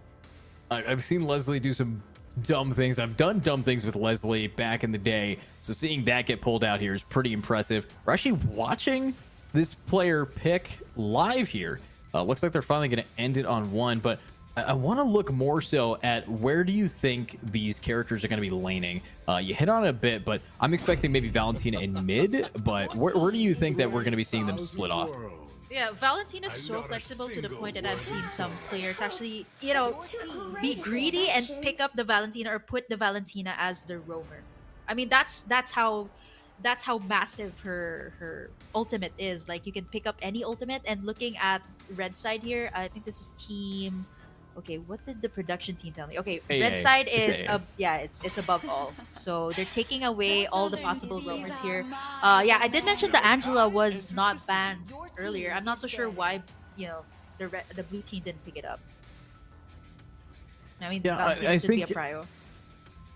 I've seen Leslie do some dumb things. I've done dumb things with Leslie back in the day. So seeing that get pulled out here is pretty impressive. We're actually watching this player pick live here. Looks like they're finally going to end it on 1, but I want to look more so at where do you think these characters are going to be laning? You hit on it a bit, but I'm expecting maybe Valentina in mid, but where do you think that we're going to be seeing them split off? Yeah, Valentina's so flexible to the point that I've seen some players actually, be greedy and pick up the Valentina or put the Valentina as the roamer. I mean, that's how massive her ultimate is. Like you can pick up any ultimate, and looking at red side here, I think this is team. Okay, what did the production team tell me? Okay, red side is it's above all. So they're taking away all the possible roamers here. I did mention that Angela was not banned earlier. I'm not so sure why the blue team didn't pick it up. I mean, I should be think a prio.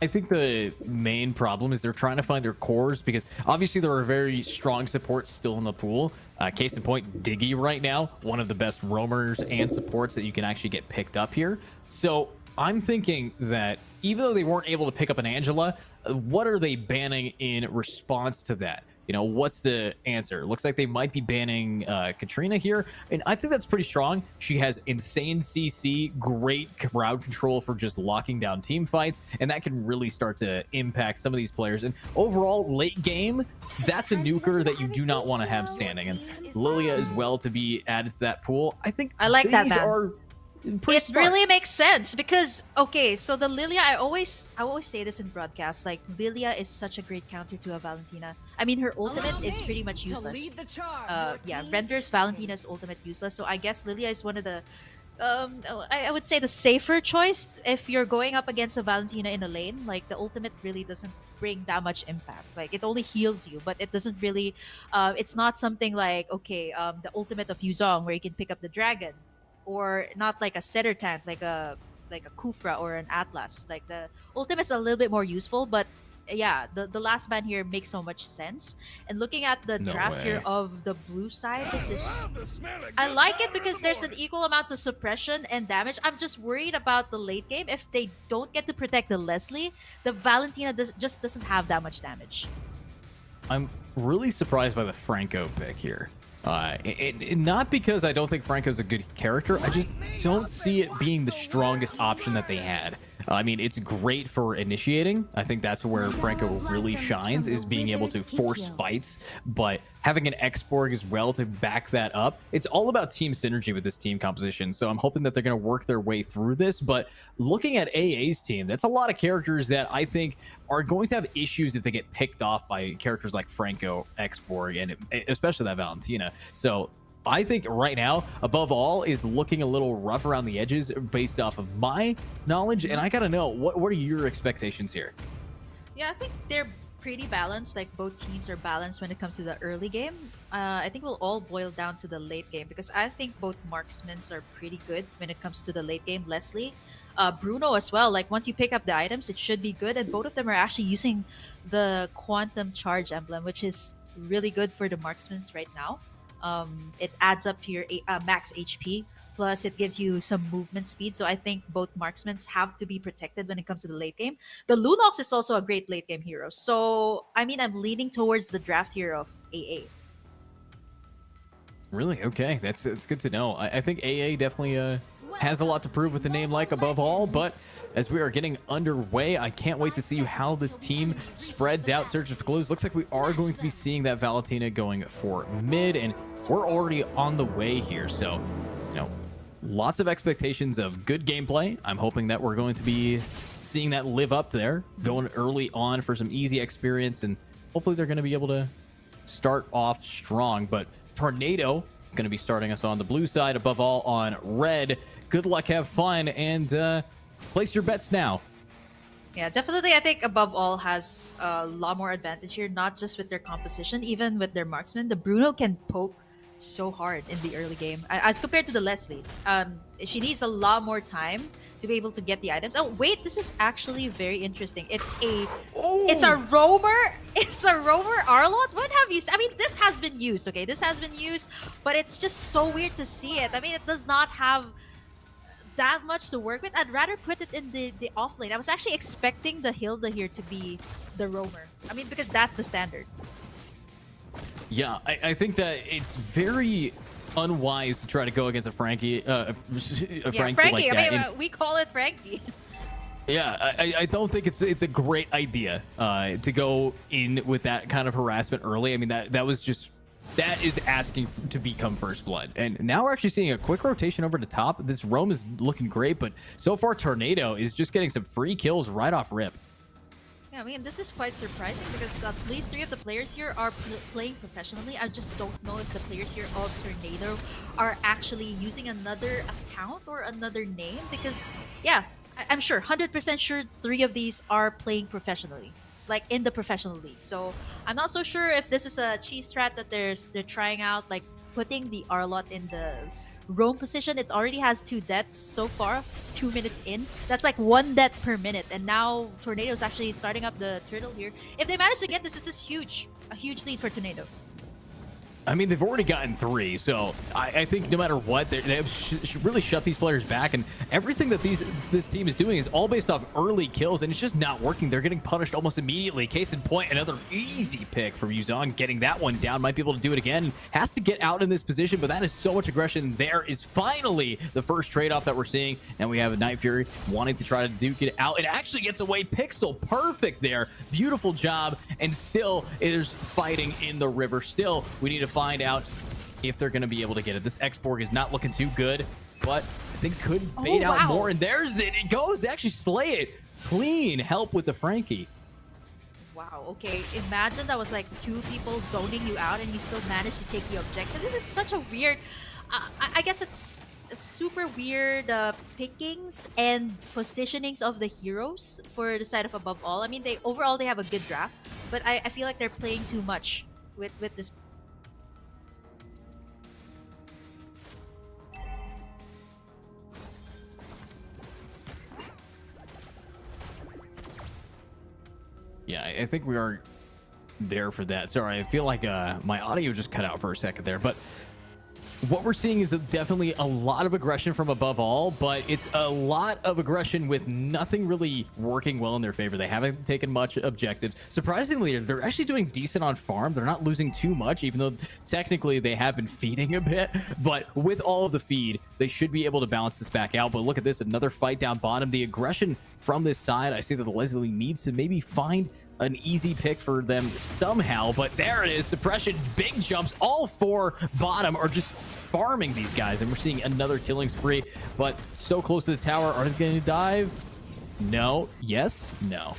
I think the main problem is they're trying to find their cores, because obviously there are very strong supports still in the pool. Case in point, Diggy right now, one of the best roamers and supports that you can actually get picked up here. So I'm thinking that even though they weren't able to pick up an Angela, what are they banning in response to that? What's the answer? Looks like they might be banning Katrina here, and I think that's pretty strong. She has insane CC, great crowd control for just locking down team fights, and that can really start to impact some of these players. And overall, late game, that's a nuker that you do not want to have standing. And Lilia as well to be added to that pool. I think I like that, man. Are it smart. Really makes sense because so the Lilia, I always say this in broadcast, like Lilia is such a great counter to a Valentina. I mean, her ultimate is pretty much useless. Renders Valentina's ultimate useless. So I guess Lilia is one of the I would say the safer choice if you're going up against a Valentina in a lane. Like the ultimate really doesn't bring that much impact. Like it only heals you, but it doesn't really. It's not something like okay, the ultimate of Yuzong where you can pick up the dragon, or not like a setter tank like a Kufra or an Atlas. Like the ultimate's a little bit more useful, but yeah, the last ban here makes so much sense. And looking at the No draft here way. of the blue side, this is I like it because there's an equal amount of suppression and damage. I'm just worried about the late game. If they don't get to protect the Leslie, the Valentina just doesn't have that much damage. I'm really surprised by the Franco pick here. Not because I don't think Franco's a good character. I just don't see it being the strongest option that they had. I mean, it's great for initiating. I think that's where Franco really shines, is being able to force fights. But having an X-Borg as well to back that up, it's all about team synergy with this team composition. So I'm hoping that they're going to work their way through this. But looking at AA's team, that's a lot of characters that I think are going to have issues if they get picked off by characters like Franco, X-Borg, and especially that Valentina. So I think right now, above all, is looking a little rough around the edges based off of my knowledge. And I got to know, what are your expectations here? Yeah, I think they're pretty balanced. Like both teams are balanced when it comes to the early game. I think we'll all boil down to the late game because I think both marksmen are pretty good when it comes to the late game. Leslie, Bruno as well. Like once you pick up the items, it should be good. And both of them are actually using the Quantum Charge emblem, which is really good for the marksmen right now. It adds up to your max HP. Plus, it gives you some movement speed. So I think both marksmen have to be protected when it comes to the late game. The Lunox is also a great late game hero. So, I mean, I'm leaning towards the draft here of AA. Really? Okay. It's good to know. I think AA definitely has a lot to prove with the name like above all, but as we are getting underway, I can't wait to see how this team spreads out, searches for clues. Looks like we are going to be seeing that Valentina going for mid, and we're already on the way here. So, you know, lots of expectations of good gameplay. I'm hoping that we're going to be seeing that live up there, going early on for some easy experience, and hopefully they're going to be able to start off strong. But Tornado going to be starting us on the blue side, above all on red. Good luck, have fun, and place your bets now. Yeah, definitely. I think above all has a lot more advantage here, not just with their composition, even with their marksman. The Bruno can poke so hard in the early game as compared to the Leslie. She needs a lot more time to be able to get the items. Oh wait, this is actually very interesting. It's a roamer. It's a roamer Arlot. What have you? I mean, this has been used. Okay, this has been used, but it's just so weird to see it. I mean, it does not have that much to work with. I'd rather put it in the off lane. I was actually expecting the Hilda here to be the roamer. I mean, because that's the standard. Yeah, I think that it's very unwise to try to go against a Frankie. Frankie Frankie. like that. I mean, we call it Frankie. Yeah, I don't think it's a great idea to go in with that kind of harassment early. I mean, that is asking to become first blood. And now we're actually seeing a quick rotation over to top. This roam is looking great, but so far Tornado is just getting some free kills right off rip. Yeah, I mean, this is quite surprising because at least 3 of the players here are playing professionally. I just don't know if the players here of Tornado are actually using another account or another name because, yeah, I'm sure, 100% sure 3 of these are playing professionally, like in the professional league. So I'm not so sure if this is a cheese strat that they're trying out, like putting the Arlot in the roam position. It already has 2 deaths so far, 2 minutes in. That's like 1 death per minute. And now Tornado's actually starting up the turtle here. If they manage to get this is huge. A huge lead for Tornado. I mean, they've already gotten 3, so I think no matter what, they have really shut these players back, and everything that this team is doing is all based off early kills, and it's just not working. They're getting punished almost immediately. Case in point, another easy pick from Yuzong, getting that one down. Might be able to do it again. Has to get out in this position, but that is so much aggression. There is finally the first trade-off that we're seeing, and we have a Night Fury wanting to try to duke it out. It actually gets away. Pixel, perfect there. Beautiful job, and still there's fighting in the river. Still, we need to find out if they're going to be able to get it. This X-Borg is not looking too good, but I think could fade out more. And there's it. It goes to actually slay it. Clean help with the Frankie. Wow, okay. Imagine that was like 2 people zoning you out and you still managed to take the objective. This is such a weird... I guess it's super weird pickings and positionings of the heroes for the side of Above All. I mean, they overall they have a good draft, but I feel like they're playing too much with this. Yeah, I think we are there for that. Sorry, I feel like my audio just cut out for a second there, but what we're seeing is definitely a lot of aggression from Above All, but it's a lot of aggression with nothing really working well in their favor. They haven't taken much objectives. Surprisingly, they're actually doing decent on farm. They're not losing too much, even though technically they have been feeding a bit. But with all of the feed, they should be able to balance this back out. But look at this, another fight down bottom. The aggression from this side, I see that the Leslie needs to maybe find an easy pick for them somehow, but there it is. Suppression, big jumps. All four bottom are just farming these guys, and we're seeing another killing spree, but so close to the tower. Are they going to dive? No. Yes. No.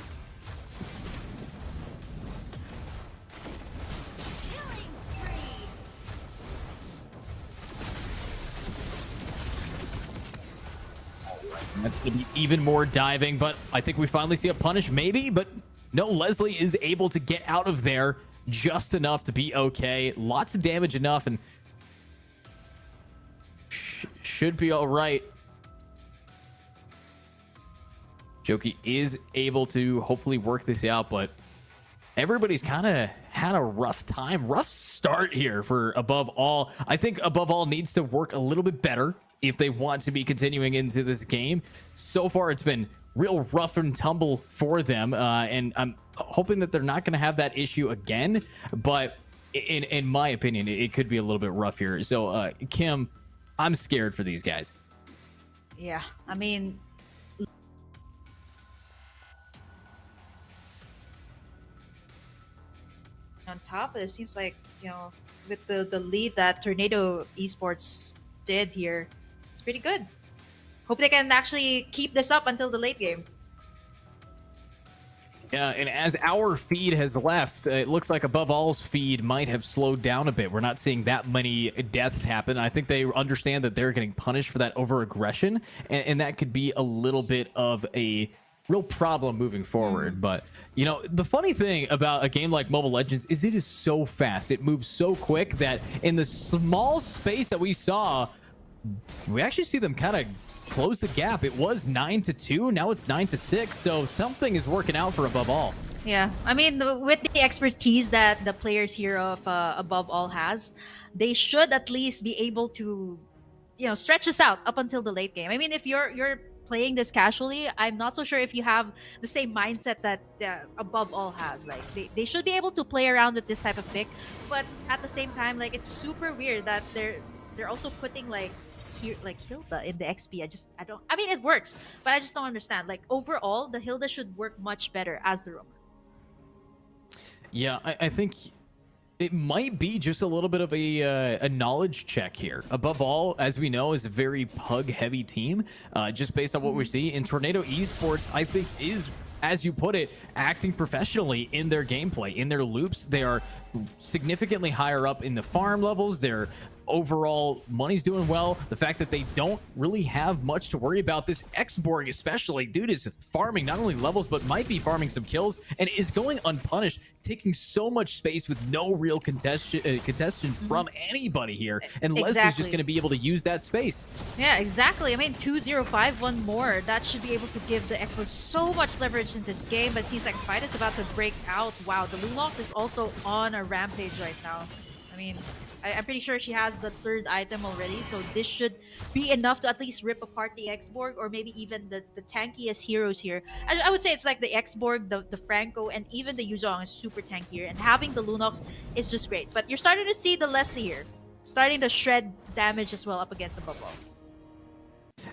That's going to be even more diving, but I think we finally see a punish, maybe, but no, Leslie is able to get out of there just enough to be okay. Lots of damage enough, and should be all right. Joki is able to hopefully work this out, but everybody's kind of had a rough time. Rough start here for Above All. I think Above All needs to work a little bit better if they want to be continuing into this game. So far, it's been real rough and tumble for them, and I'm hoping that they're not going to have that issue again, but in my opinion, it could be a little bit rough here. So Kim, I'm scared for these guys. Yeah, I mean, on top, it seems like, you know, with the lead that Tornado Esports did here, it's pretty good. Hope they can actually keep this up until the late game. Yeah, and as our feed has left, it looks like Above All's feed might have slowed down a bit. We're not seeing that many deaths happen. I think they understand that they're getting punished for that over-aggression, and that could be a little bit of a real problem moving forward. But, you know, the funny thing about a game like Mobile Legends is it is so fast. It moves so quick that in the small space that we saw, we actually see them kind of close the gap. It was 9-2, now it's 9-6, so something is working out for Above All. Yeah, I mean, with the expertise that the players here of Above All has, they should at least be able to, you know, stretch this out up until the late game. I mean, if you're playing this casually, I'm not so sure if you have the same mindset that Above All has. Like, they should be able to play around with this type of pick, but at the same time, like, it's super weird that they're also putting like Hilda in the XP. I mean, it works, but I just don't understand. Like, overall, the Hilda should work much better as the roamer. Yeah, I think it might be just a little bit of a knowledge check here. Above All, as we know, is a very pug-heavy team, just based on what we see. In Tornado Esports, I think, is, as you put it, acting professionally in their gameplay, in their loops. They are significantly higher up in the farm levels. They're overall money's doing well. The fact that they don't really have much to worry about, this Xborg especially, dude is farming not only levels but might be farming some kills and is going unpunished, taking so much space with no real contestation from anybody here, and Leslie's just going to be able to use that space. Yeah, exactly. I mean, 2-0-5-1 more, that should be able to give the Xborg so much leverage in this game, but it seems like a fight is about to break out. Wow, the Lunox is also on a rampage right now. I mean, I'm pretty sure she has the third item already, so this should be enough to at least rip apart the Xborg, or maybe even the tankiest heroes here. I would say it's like the Xborg, the Franco, and even the Yuzong is super tanky here, and having the Lunox is just great. But you're starting to see the Leslie here, starting to shred damage as well up against Above All.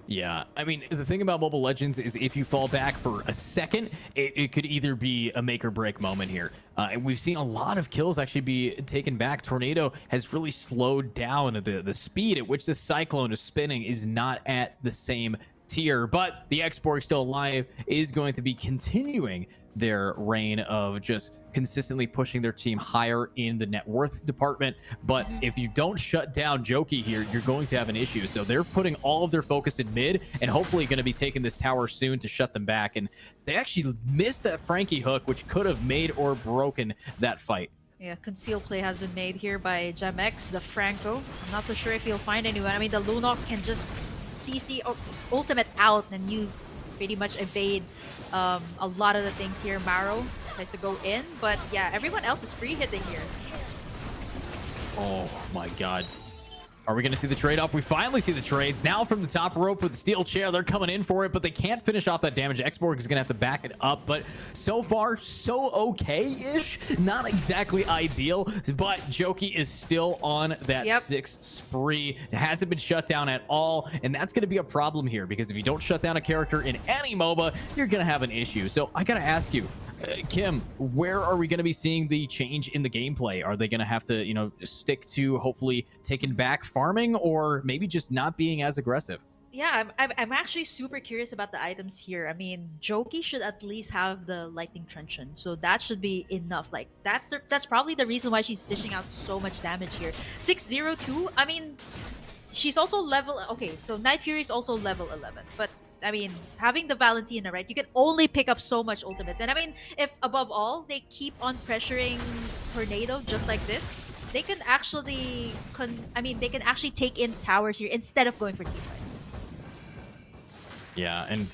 Yeah, I mean, the thing about Mobile Legends is if you fall back for a second, it could either be a make or break moment here. And we've seen a lot of kills actually be taken back. Tornado has really slowed down. The speed at which the Cyclone is spinning is not at the same tier, but the Xborg still alive is going to be continuing their reign of just consistently pushing their team higher in the net worth department. But if you don't shut down Joki here, you're going to have an issue. So they're putting all of their focus in mid and hopefully going to be taking this tower soon to shut them back. And they actually missed that Frankie hook, which could have made or broken that fight. Yeah, concealed play has been made here by Jamex, the Franco. I'm not so sure if he'll find anyone. I mean, the Lunox can just CC ultimate out and you pretty much evade a lot of the things here. Maro tries to go in, but yeah, everyone else is free hitting here. Oh my god. Are we going to see the trade-off? We finally see the trades. Now from the top rope with the steel chair, they're coming in for it, but they can't finish off that damage. Xborg is going to have to back it up, but so far, so okay-ish. Not exactly ideal, but Joki is still on that 6 spree. It hasn't been shut down at all, and that's going to be a problem here, because if you don't shut down a character in any MOBA, you're going to have an issue. So I got to ask you, Kim, where are we going to be seeing the change in the gameplay? Are they going to have to, stick to hopefully taking back farming, or maybe just not being as aggressive? Yeah, I'm actually super curious about the items here. I mean, Joki should at least have the lightning truncheon, so that should be enough. Like that's probably the reason why she's dishing out so much damage here. 602. I mean, she's also level. Okay, so Night Fury is also level 11, but I mean, having the Valentina, right? You can only pick up so much ultimates. And I mean, if above all, they keep on pressuring Tornado just like this, they can actually, they can actually take in towers here instead of going for team fights. Yeah, and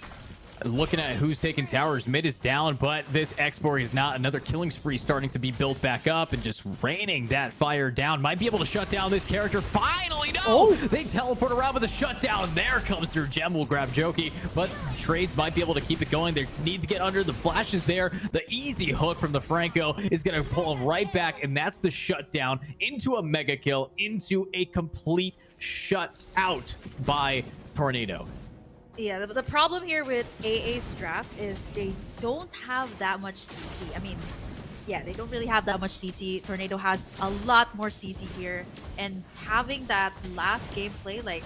looking at who's taking towers, mid is down, but this Xborg is not. Another killing spree starting to be built back up and just raining that fire down. Might be able to shut down this character. Finally, no! Oh. They teleport around with a shutdown. There comes their gem. Will grab Joki, but the trades might be able to keep it going. They need to get under. The flash is there. The easy hook from the Franco is going to pull him right back, and that's the shutdown into a mega kill, into a complete shut out by Tornado. Yeah, the problem here with AA's draft is they don't have that much CC. I mean, yeah, they don't really have that much CC. Tornado has a lot more CC here, and having that last gameplay, like,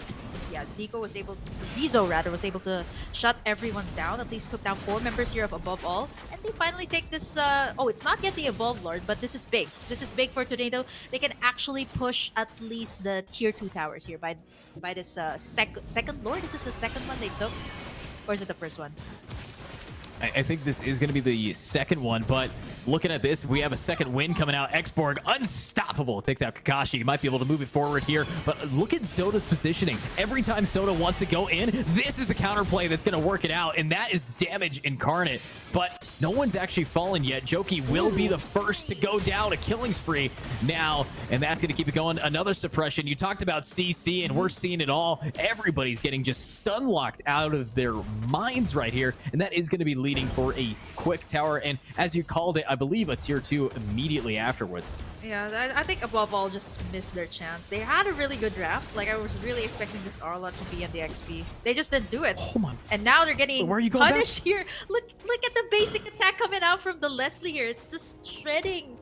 yeah, Zizo was able to shut everyone down. At least took down 4 members here of Above All, and they finally take this. Oh, it's not yet the Evolve Lord, but this is big. This is big for Tornado. They can actually push at least the tier 2 towers here by this second Lord. Is this the second one they took, or is it the first one? I think this is going to be the second one, but looking at this, we have a second win coming out. Xborg, unstoppable. Takes out Kakashi. Might be able to move it forward here, but look at Soda's positioning. Every time Soda wants to go in, this is the counterplay that's going to work it out, and that is damage incarnate. But no one's actually fallen yet. Joki will be the first to go down a killing spree now, and that's going to keep it going. Another suppression. You talked about CC, and we're seeing it all. Everybody's getting just stun locked out of their minds right here, and that is going to be leading for a quick tower, and as you called it, I believe a tier 2 immediately afterwards. Yeah, I think Above All just missed their chance. They had a really good draft. Like, I was really expecting this Arla to be in the XP. They just didn't do it. Oh my. And now they're getting Where are you going punished here. Look at the basic attack coming out from the Leslie here. It's just shredding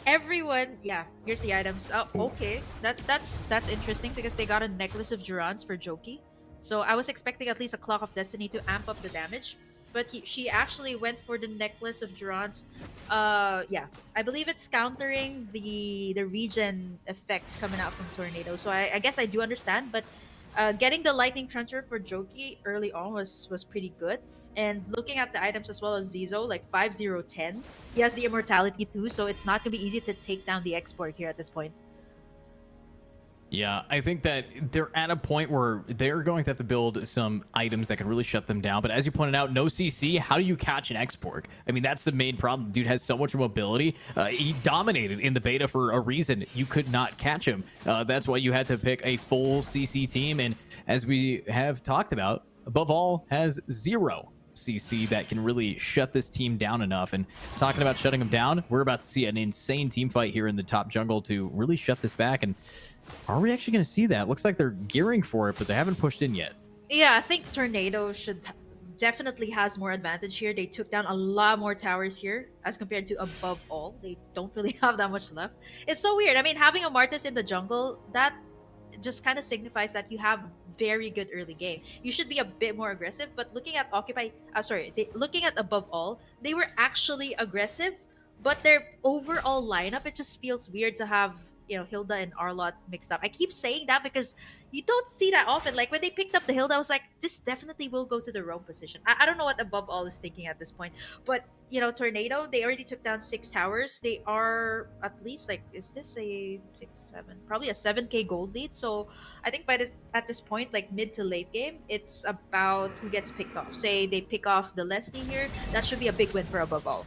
everyone. Yeah, here's the items. Oh, okay. That's interesting because they got a Necklace of Durans for Joki. So I was expecting at least a Clock of Destiny to amp up the damage. But she actually went for the Necklace of Durans. Yeah, I believe it's countering the regen effects coming out from Tornado. So I guess I do understand. But getting the Lightning Truncher for Joki early on was pretty good. And looking at the items as well as Zizo, like 5-0-10. He has the Immortality too, so it's not going to be easy to take down the Xborg here at this point. Yeah, I think that they're at a point where they're going to have to build some items that can really shut them down. But as you pointed out, no CC, how do you catch an Xborg? I mean, that's the main problem. Dude has so much mobility. He dominated in the beta for a reason. You could not catch him. That's why you had to pick a full CC team. And as we have talked about, Above All has 0 CC that can really shut this team down enough. And talking about shutting them down, we're about to see an insane team fight here in the top jungle to really shut this back. And are we actually going to see that? Looks like they're gearing for it, but they haven't pushed in yet. Yeah, I think Tornado definitely has more advantage here. They took down a lot more towers here as compared to Above All. They don't really have that much left. It's so weird. I mean, having a Martis in the jungle, that just kind of signifies that you have very good early game. You should be a bit more aggressive. But looking at looking at above all, they were actually aggressive, but their overall lineup, it just feels weird to have, Hilda and Arlott mixed up. I keep saying that because you don't see that often. Like when they picked up the Hilda, I was like, this definitely will go to the roam position. I don't know what above all is thinking at this point, but Tornado, they already took down 6 towers. They are at least like, is this a 6-7? Probably a 7K gold lead. So I think at this point, like mid to late game, it's about who gets picked off. Say they pick off the Leslie here, that should be a big win for above all.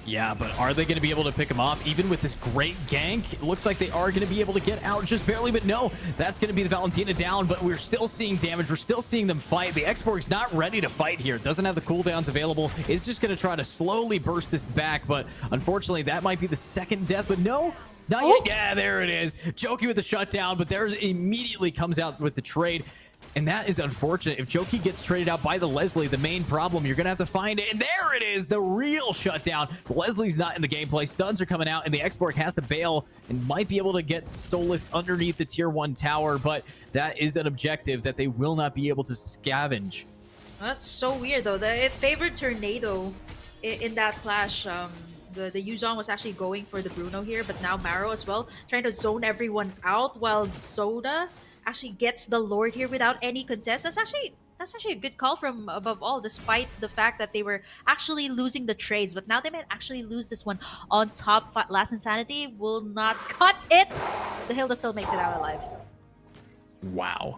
Yeah, but are they going to be able to pick him off even with this great gank? It looks like they are going to be able to get out just barely, but no, that's going to be the Valentina down, but we're still seeing damage. We're still seeing them fight. The Exborg's not ready to fight here. Doesn't have the cooldowns available. It's just going to try to slowly burst this back, but unfortunately, that might be the second death, but no. Not yet. Yeah, there it is. Jokey with the shutdown, but there immediately comes out with the trade. And that is unfortunate. If Jokey gets traded out by the Leslie, the main problem, you're going to have to find it. And there it is, the real shutdown. The Leslie's not in the gameplay. Stuns are coming out, and the Exborg has to bail and might be able to get Solus underneath the tier 1 tower. But that is an objective that they will not be able to scavenge. That's so weird, though. It favored Tornado in that clash. The Yuzong was actually going for the Bruno here, but now Maro as well, trying to zone everyone out while Zoda actually gets the Lord here without any contest. That's actually a good call from above all, despite the fact that they were actually losing the trades. But now they might actually lose this one on top. Last Insanity will not cut it. The Hilda still makes it out alive. Wow.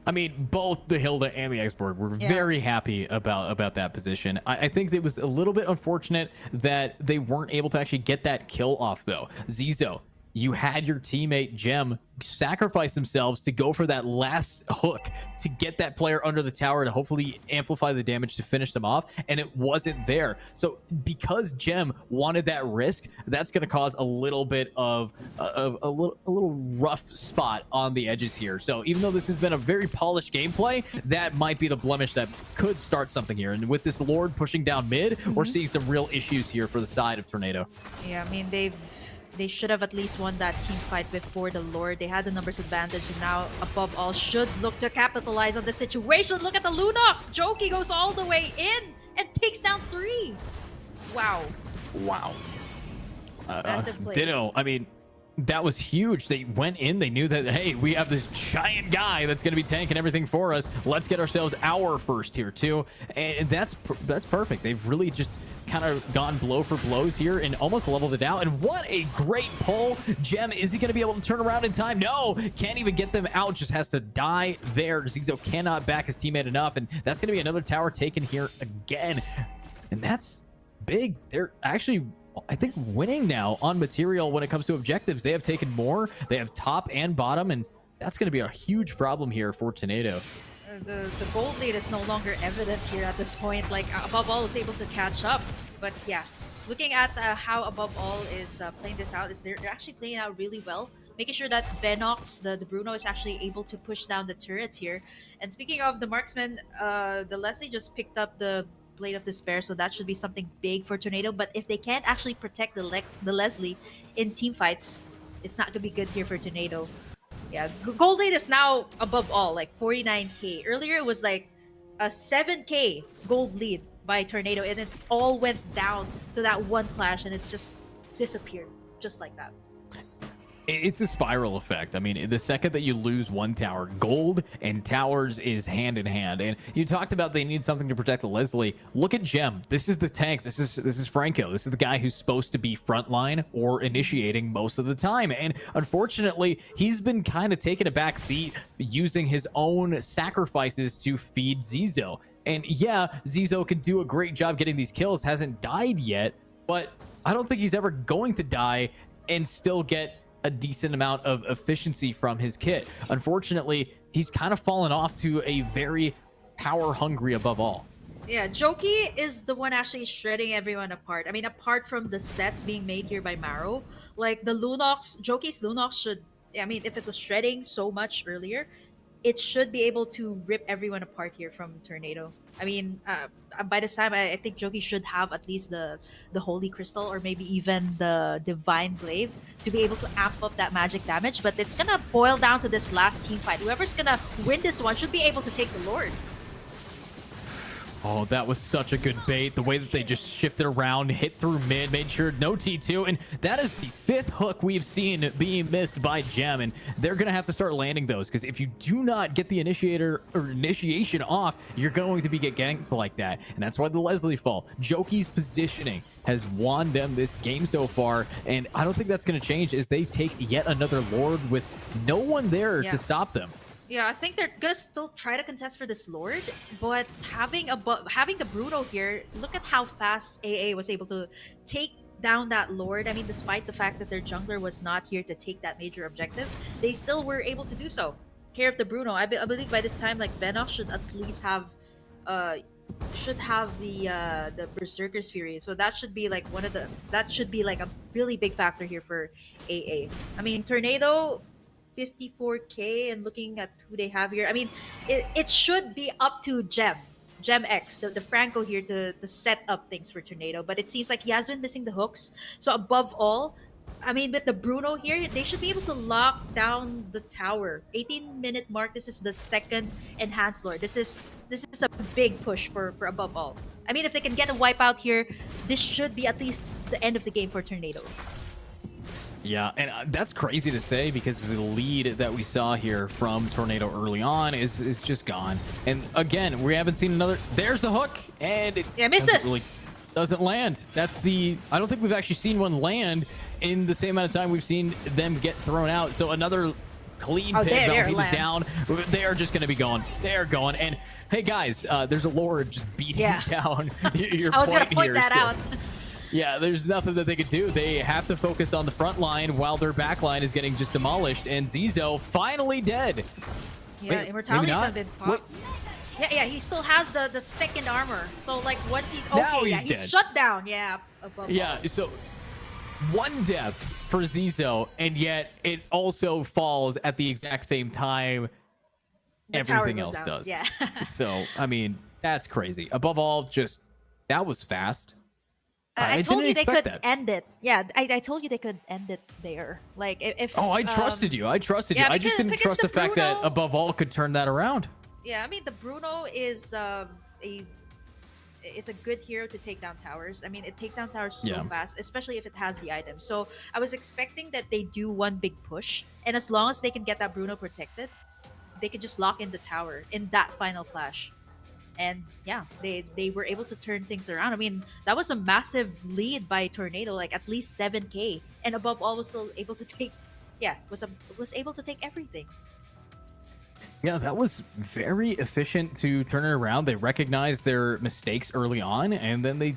I mean, both the Hilda and the Exborg were very happy about that position. I think it was a little bit unfortunate that they weren't able to actually get that kill off, though. Zizo, you had your teammate Gem sacrifice themselves to go for that last hook to get that player under the tower to hopefully amplify the damage to finish them off, and it wasn't there. So because Gem wanted that risk, that's going to cause a little bit of a little rough spot on the edges here. So even though this has been a very polished gameplay, that might be the blemish that could start something here. And with this Lord pushing down mid, we're seeing some real issues here for the side of Tornado. Yeah, I mean, they should have at least won that team fight before the Lord. They had the numbers advantage, and now, above all, should look to capitalize on the situation. Look at the Lunox! Jokey goes all the way in and takes down 3. Wow. Wow. Massive play. Ditto. I mean, that was huge. They went in. They knew that, hey, we have this giant guy that's going to be tanking everything for us. Let's get ourselves our first here, too. And that's perfect. They've really just kind of gone blow for blows here and almost leveled it out. And what a great pull. Gem, is he going to be able to turn around in time? No, can't even get them out. Just has to die there. Zizo cannot back his teammate enough, and that's going to be another tower taken here again. And that's big. They're actually, I think, winning now on material when it comes to objectives. They have taken more. They have top and bottom, and that's going to be a huge problem here for Tornado. The gold lead is no longer evident here at this point. Like, above all was able to catch up. But yeah, looking at how above all is playing this out, they're actually playing out really well, making sure that Venox, the Bruno, is actually able to push down the turrets here. And speaking of the marksman, the Leslie just picked up the Blade of Despair, so that should be something big for Tornado. But if they can't actually protect the Leslie in team fights, it's not gonna be good here for Tornado. Yeah, gold lead is now above all, like 49k. Earlier it was like a 7k gold lead by Tornado, and it all went down to that one clash, and it just disappeared just like that. It's a spiral effect. I mean, the second that you lose one tower, gold and towers is hand in hand. And you talked about they need something to protect the Leslie. Look at Gem. This is the tank. This is Franco. This is the guy who's supposed to be frontline or initiating most of the time. And unfortunately, he's been kind of taking a back seat, using his own sacrifices to feed Zizo. And yeah, Zizo can do a great job getting these kills, hasn't died yet, but I don't think he's ever going to die and still get a decent amount of efficiency from his kit. Unfortunately, he's kind of fallen off to a very power hungry above all. Yeah, Jokey is the one actually shredding everyone apart. I mean, apart from the sets being made here by Maro, like the Lunox, Jokey's Lunox should, I mean, if it was shredding so much earlier, it should be able to rip everyone apart here from Tornado. I mean, by this time, I think Joki should have at least the Holy Crystal or maybe even the Divine Glaive to be able to amp up that magic damage. But it's gonna boil down to this last team fight. Whoever's gonna win this one should be able to take the Lord. Oh, that was such a good bait. The way that they just shifted around, hit through mid, made sure no T2. And that is the 5th hook we've seen being missed by Gem. And they're going to have to start landing those, because if you do not get the initiation off, you're going to be get ganked like that. And that's why the Leslie fall. Joki's positioning has won them this game so far. And I don't think that's going to change as they take yet another Lord with no one there to stop them. Yeah, I think they're gonna still try to contest for this Lord, but having the Bruno here, look at how fast AA was able to take down that Lord. I mean, despite the fact that their jungler was not here to take that major objective, they still were able to do so. Care of the Bruno. I believe by this time, like Venox should at least have, the Berserker's Fury. So that should be like a really big factor here for AA. I mean, Tornado. 54k, and looking at who they have here, I mean, it should be up to Gem X, the Franco here to set up things for Tornado, but it seems like he has been missing the hooks. So above all, I mean, with the Bruno here, they should be able to lock down the tower. 18-minute mark. This is the second enhanced Lord. This is a big push for above all. I mean, if they can get a wipeout here, this should be at least the end of the game for Tornado. Yeah, and that's crazy to say, because the lead that we saw here from Tornado early on is just gone. And again, we haven't seen another. There's the hook, and it doesn't land. That's the. I don't think we've actually seen one land in the same amount of time we've seen them get thrown out. So another clean pick. Valhe's down. They are just going to be going. They are going. And hey guys, there's a Lord just beating down your I was going to point here, that out. Yeah, there's nothing that they could do. They have to focus on the front line while their back line is getting just demolished. And Zizo finally dead. Yeah, Immortalities have been popped. Yeah, he still has the second armor. So like once he's he's shut down. Yeah, above all. So one death for Zizo, and yet it also falls at the exact same time everything else does. Yeah. So I mean, that's crazy. Above all, just that was fast. I told you they could end it. Yeah, I told you they could end it there. Like if I trusted you. I trusted you. I just didn't trust the fact that above all could turn that around. Yeah, I mean the Bruno is a good hero to take down towers. I mean it takes down towers so fast, especially if it has the item. So I was expecting that they do one big push, and as long as they can get that Bruno protected, they could just lock in the tower in that final clash. And yeah, they were able to turn things around. I mean, that was a massive lead by Tornado, like at least 7k, and above all was still able to take, was able to take everything. Yeah, that was very efficient to turn it around. They recognized their mistakes early on, and then they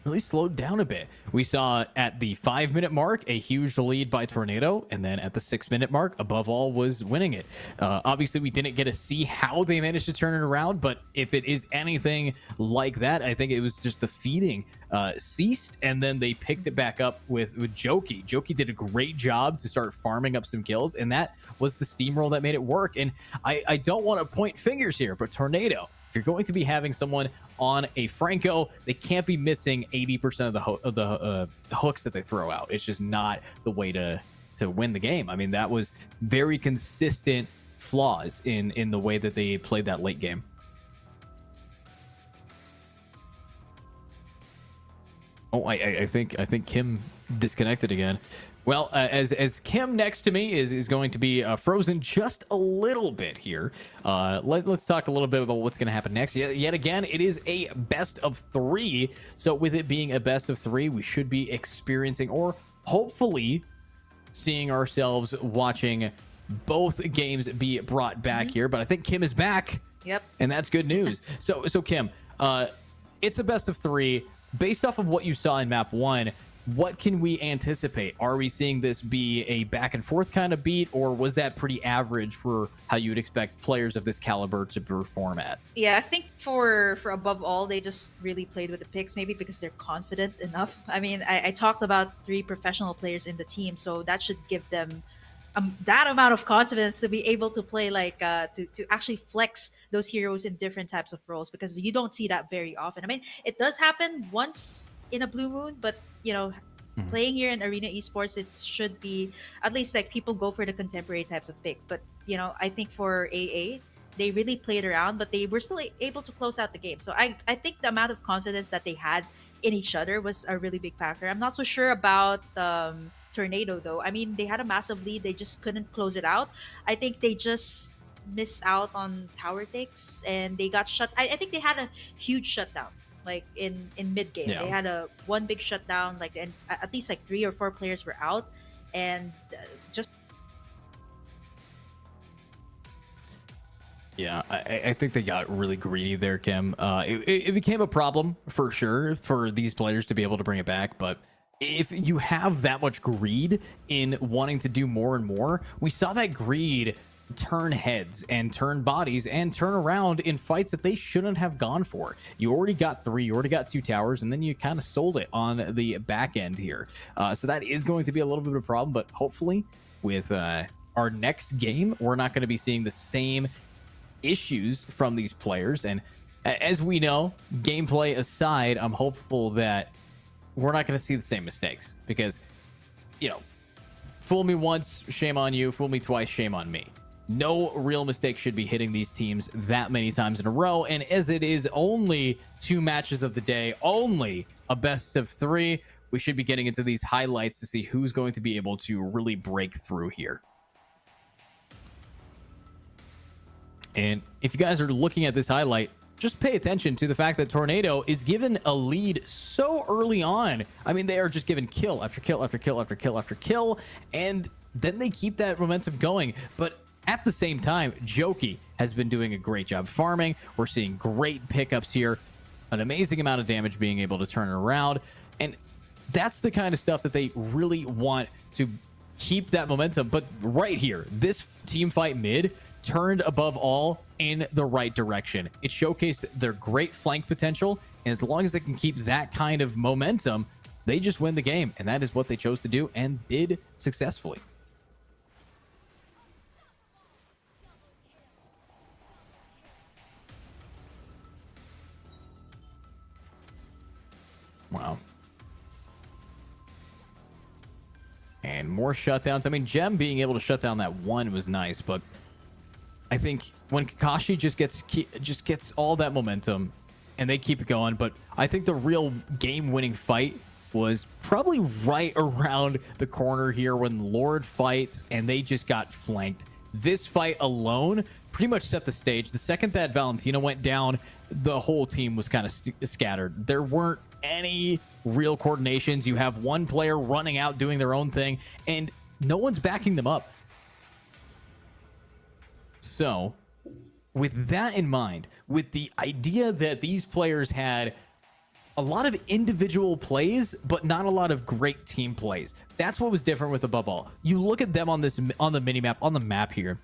really slowed down a bit. We saw at the 5-minute mark a huge lead by Tornado, and then at the 6-minute mark, above all was winning it. Obviously, we didn't get to see how they managed to turn it around, but if it is anything like that, I think it was just the feeding ceased, and then they picked it back up with Joki. Joki did a great job to start farming up some kills, and that was the steamroll that made it work. And I don't want to point fingers here, but Tornado, if you're going to be having someone on a Franco, they can't be missing 80% of the hooks that they throw out. It's just not the way to win the game. I mean, that was very consistent flaws in the way that they played that late game. Oh, I think Kim disconnected again. Well, as Kim next to me is going to be frozen just a little bit here. Let's talk a little bit about what's going to happen next. Yet again, it is a best of 3. So with it being a best of 3, we should be experiencing, or hopefully seeing ourselves watching both games be brought back here. But I think Kim is back. Yep. And that's good news. So Kim, it's a best of 3. Based off of what you saw in map 1, what can we anticipate? Are we seeing this be a back and forth kind of beat, or was that pretty average for how you would expect players of this caliber to perform at? Yeah, I think for above all, they just really played with the picks, maybe because they're confident enough. I mean, I talked about 3 professional players in the team, so that should give them that amount of confidence to be able to play like to actually flex those heroes in different types of roles, because you don't see that very often. I mean, it does happen once in a blue moon, but playing here in Arena Esports, it should be at least like people go for the contemporary types of picks. But I think for AA, they really played around, but they were still able to close out the game. So I think the amount of confidence that they had in each other was a really big factor. I'm not so sure about Tornado though. I mean, they had a massive lead, they just couldn't close it out. I think they just missed out on tower takes and they got shut. I think they had a huge shutdown like in mid game. Yeah. They had a one big shutdown, like, and at least like 3 or 4 players were out, and just Yeah, I think they got really greedy there, Kim. It became a problem for sure for these players to be able to bring it back. But if you have that much greed in wanting to do more and more, we saw that greed turn heads and turn bodies and turn around in fights that they shouldn't have gone for. You already got 3, you already got 2 towers, and then you kind of sold it on the back end here. So that is going to be a little bit of a problem, but hopefully with our next game, we're not going to be seeing the same issues from these players. And as we know, gameplay aside, I'm hopeful that we're not going to see the same mistakes, because fool me once, shame on you. Fool me twice, shame on me. No real mistake should be hitting these teams that many times in a row. And as it is only 2 matches of the day, only a best of 3, we should be getting into these highlights to see who's going to be able to really break through here. And if you guys are looking at this highlight, just pay attention to the fact that Tornado is given a lead so early on. I mean, they are just given kill after kill after kill after kill after kill, and then they keep that momentum going. But at the same time, Joki has been doing a great job farming. We're seeing great pickups here, an amazing amount of damage being able to turn it around. And that's the kind of stuff that they really want to keep that momentum. But right here, this team fight mid turned above all in the right direction. It showcased their great flank potential, and as long as they can keep that kind of momentum, they just win the game. And that is what they chose to do and did successfully. Wow. And more shutdowns. I mean, Gem being able to shut down that one was nice, but I think when Kakashi just gets all that momentum and they keep it going. But I think the real game-winning fight was probably right around the corner here when Lord fight and they just got flanked. This fight alone pretty much set the stage. The second that Valentina went down, the whole team was kind of scattered. There weren't any real coordinations. You have one player running out doing their own thing, and no one's backing them up. So, with that in mind, with the idea that these players had a lot of individual plays, but not a lot of great team plays, that's what was different with Above All. You look at them on the minimap, on the map here,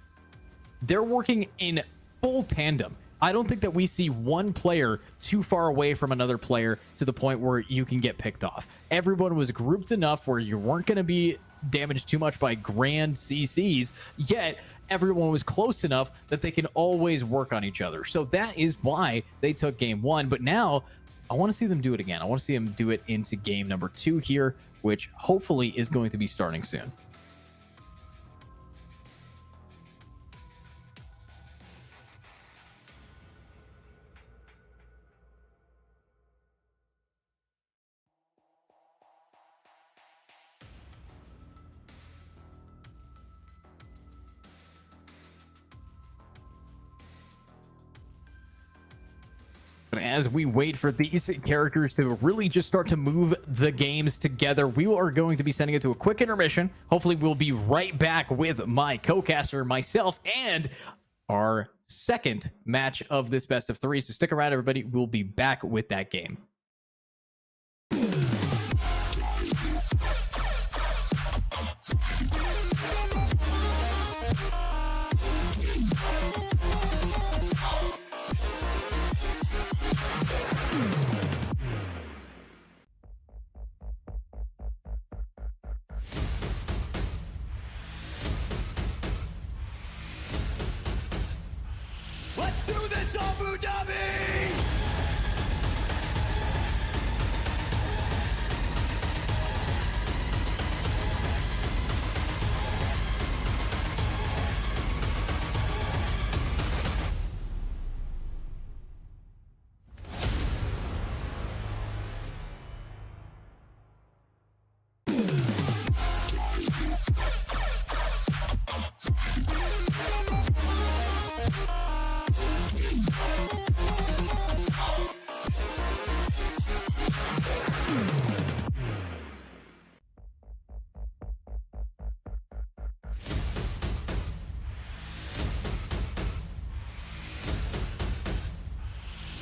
they're working in full tandem. I don't think that we see one player too far away from another player to the point where you can get picked off. Everyone was grouped enough where you weren't going to be damaged too much by grand CCs, yet everyone was close enough that they can always work on each other. So that is why they took game 1. But now I want to see them do it again. I want to see them do it into game number 2 here, which hopefully is going to be starting soon. As we wait for these characters to really just start to move the games together, we are going to be sending it to a quick intermission. Hopefully we'll be right back with my co-caster, myself, and our second match of this best of 3. So stick around, everybody. We'll be back with that game. this Abu Dhabi!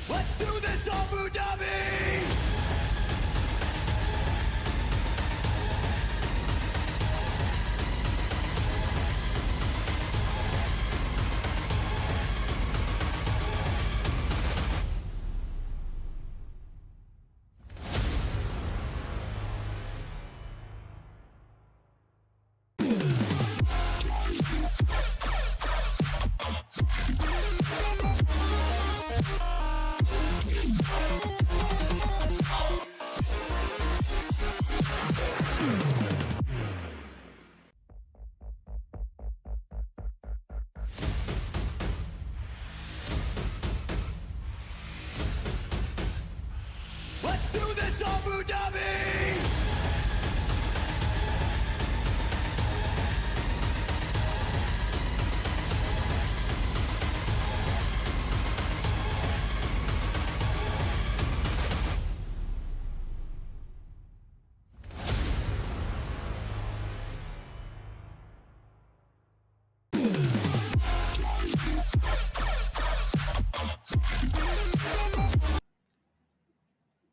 Let's do this, Abu Dhabi! Let's do this, Abu Dhabi!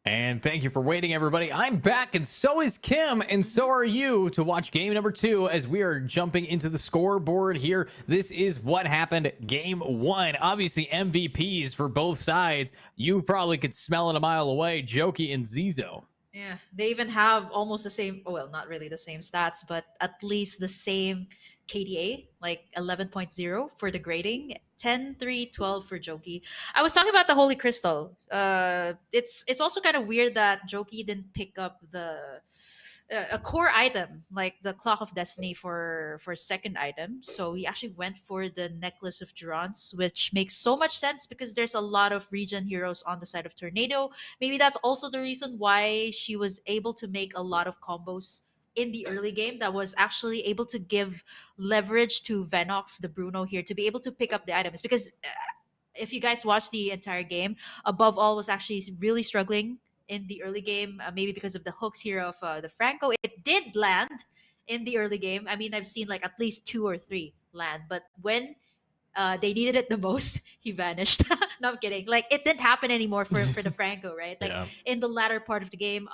And thank you for waiting, everybody. I'm back, and so is Kim, and so are you, to watch game number 2 as we are jumping into the scoreboard here. This is what happened game 1. Obviously, MVPs for both sides. You probably could smell it a mile away, Joki and Zizo. Yeah, they even have almost the same, well, not really the same stats, but at least the same KDA, like 11.0 for the grading, 10, 3, 12 for Joki. I was talking about the Holy Crystal. It's also kind of weird that Joki didn't pick up a core item like the Clock of Destiny for second item. So he actually went for the Necklace of Durance, which makes so much sense because there's a lot of regen heroes on the side of Tornado. Maybe that's also the reason why she was able to make a lot of combos in the early game that was actually able to give leverage to Venox, the Bruno here, to be able to pick up the items. Because if you guys watch the entire game, Above All was actually really struggling in the early game, maybe because of the hooks here of the Franco. It did land in the early game. I mean, I've seen like at least 2 or 3 land, but when they needed it the most, he vanished. No, I'm kidding. Like, it didn't happen anymore for the Franco, right? Like, Yeah. in the latter part of the game,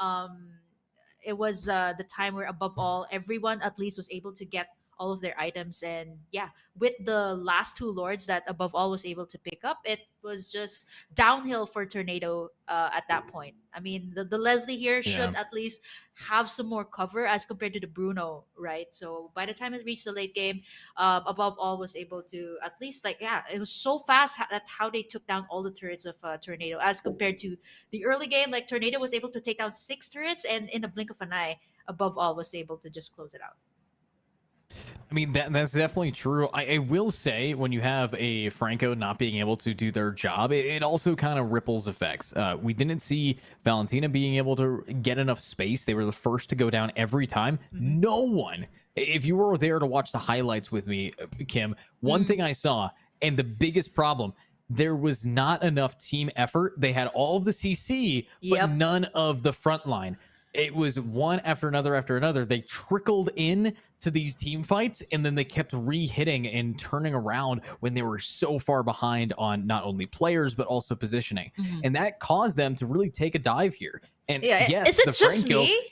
it was the time where Above All, everyone at least was able to get all of their items. And yeah, with the last 2 lords that Above All was able to pick up, it was just downhill for Tornado at that point. I mean, the Leslie here should Yeah. at least have some more cover as compared to the Bruno, right? So by the time it reached the late game, Above All was able to at least, like, yeah, it was so fast at how they took down all the turrets of Tornado as compared to the early game. Like, Tornado was able to take down 6 turrets, and in a blink of an eye, Above All was able to just close it out. I mean, that's definitely true. I will say, when you have a Franco not being able to do their job, it also kind of ripples effects. We didn't see Valentina being able to get enough space. They were the first to go down every time. No one, if you were there to watch the highlights with me, Kim, one thing I saw, and the biggest problem, there was not enough team effort. They had all of the CC, but Yep. none of the front line. It was one after another after another. They trickled in to these team fights, and then they kept re-hitting and turning around when they were so far behind on not only players but also positioning. And that caused them to really take a dive here. And Yeah, yes, is it the just Franco, me?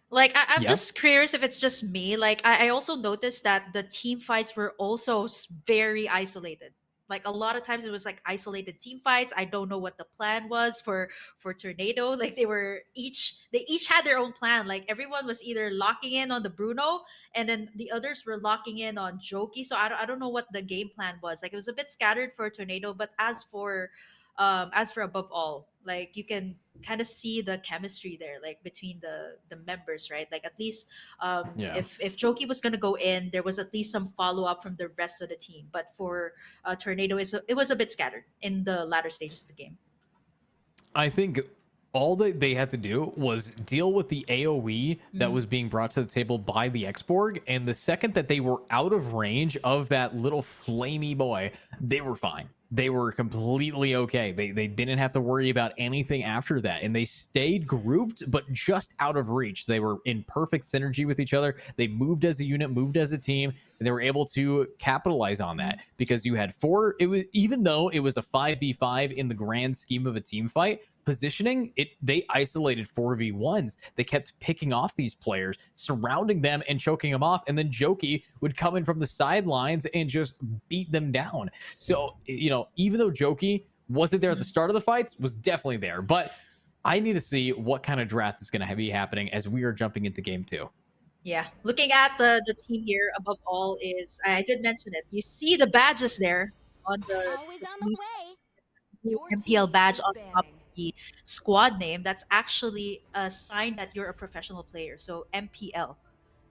Like, I'm Yeah. just curious if it's just me. Like, I also noticed that the team fights were also very isolated. Like a lot of times it was like isolated team fights. I don't know what the plan was for Tornado. Like they each had their own plan. Like everyone was either locking in on the Bruno, and then the others were locking in on Jokey. So I don't know what the game plan was. Like it was a bit scattered for Tornado, but as for above all, like you can kind of see the chemistry there, like between the members, right? Like at least Yeah. if Jokey was gonna go in, there was at least some follow up from the rest of the team. But for Tornado, it was a bit scattered in the latter stages of the game. I think all that they had to do was deal with the AoE that was being brought to the table by the Xborg. And the second that they were out of range of that little flamey boy, they were fine. They were completely okay. They didn't have to worry about anything after that. And they stayed grouped, but just out of reach. They were in perfect synergy with each other. They moved as a unit, moved as a team, and they were able to capitalize on that because you had four. It was, even though it was a 5v5 in the grand scheme of a team fight, positioning it, they isolated 4v1s. They kept picking off these players, surrounding them and choking them off, and then Jokey would come in from the sidelines and just beat them down. So, you know, even though Jokey wasn't there at the start of the fights, was definitely there. But I need to see what kind of draft is going to be happening as we are jumping into game 2. Yeah, looking at the team here, above all is, I did mention it. You see the badges there on Always the on the way. blue Your MPL team badge is on top of banning. the squad name. That's actually a sign that you're a professional player. So MPL.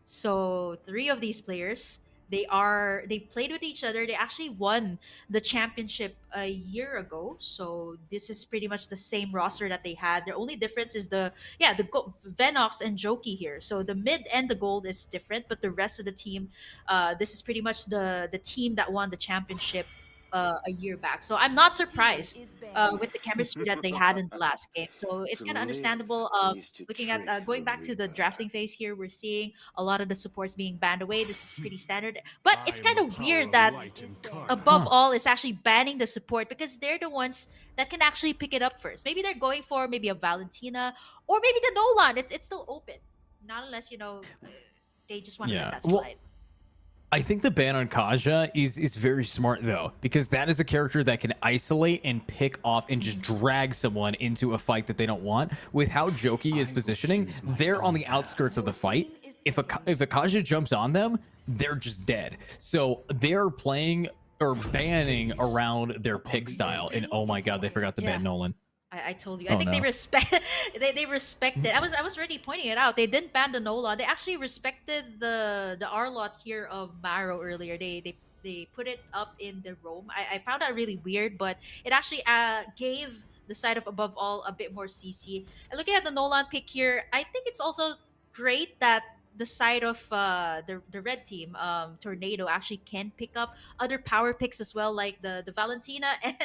So three of these players, they played with each other. They actually won the championship a year ago. So this is pretty much the same roster that they had. Their only difference is Venox and Jokey here. So the mid and the gold is different, but the rest of the team, this is pretty much the team that won the championship a year back. So I'm not surprised with the chemistry that they had in the last game. So it's To kind of live, understandable. one needs to Looking at trick going the back to the reaper. drafting phase here, we're seeing a lot of the supports being banned away. This is pretty standard, but it's kind of weird that above all is actually banning the support because they're the ones that can actually pick it up first. Maybe they're going for maybe a Valentina or maybe the Nolan. It's still open, not unless they just want to let Yeah. that Well, slide. I think the ban on Kaja is very smart though, because that is a character that can isolate and pick off and just drag someone into a fight that they don't want. With how Jokey is positioning, they're on the outskirts of the fight. If a Kaja jumps on them, they're just dead. So they're playing or banning around their pick style. And oh my god, they forgot to ban Yeah. Nolan. I told you. Oh, I think they no. respect. They respected. I was already pointing it out. They didn't ban the Nola. They actually respected the Arlot here of Maro earlier. They put it up in the roam. I found that really weird, but it actually gave the side of above all a bit more CC. And looking at the Nolan pick here, I think it's also great that the side of the red team, Tornado, actually can pick up other power picks as well, like the Valentina and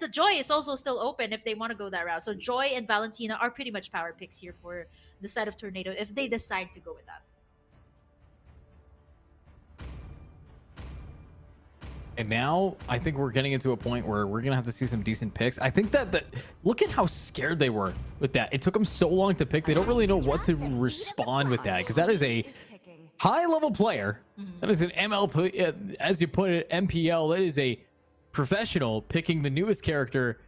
the Joy is also still open if they want to go that route. So Joy and Valentina are pretty much power picks here for the side of Tornado if they decide to go with that. And now I think we're getting into a point where we're gonna have to see some decent picks. I think that look at how scared they were with that. It took them so long to pick. They don't really know what to respond with that because that is a high level player. That is an MLP, as you put it, MPL. That is a professional picking the newest character.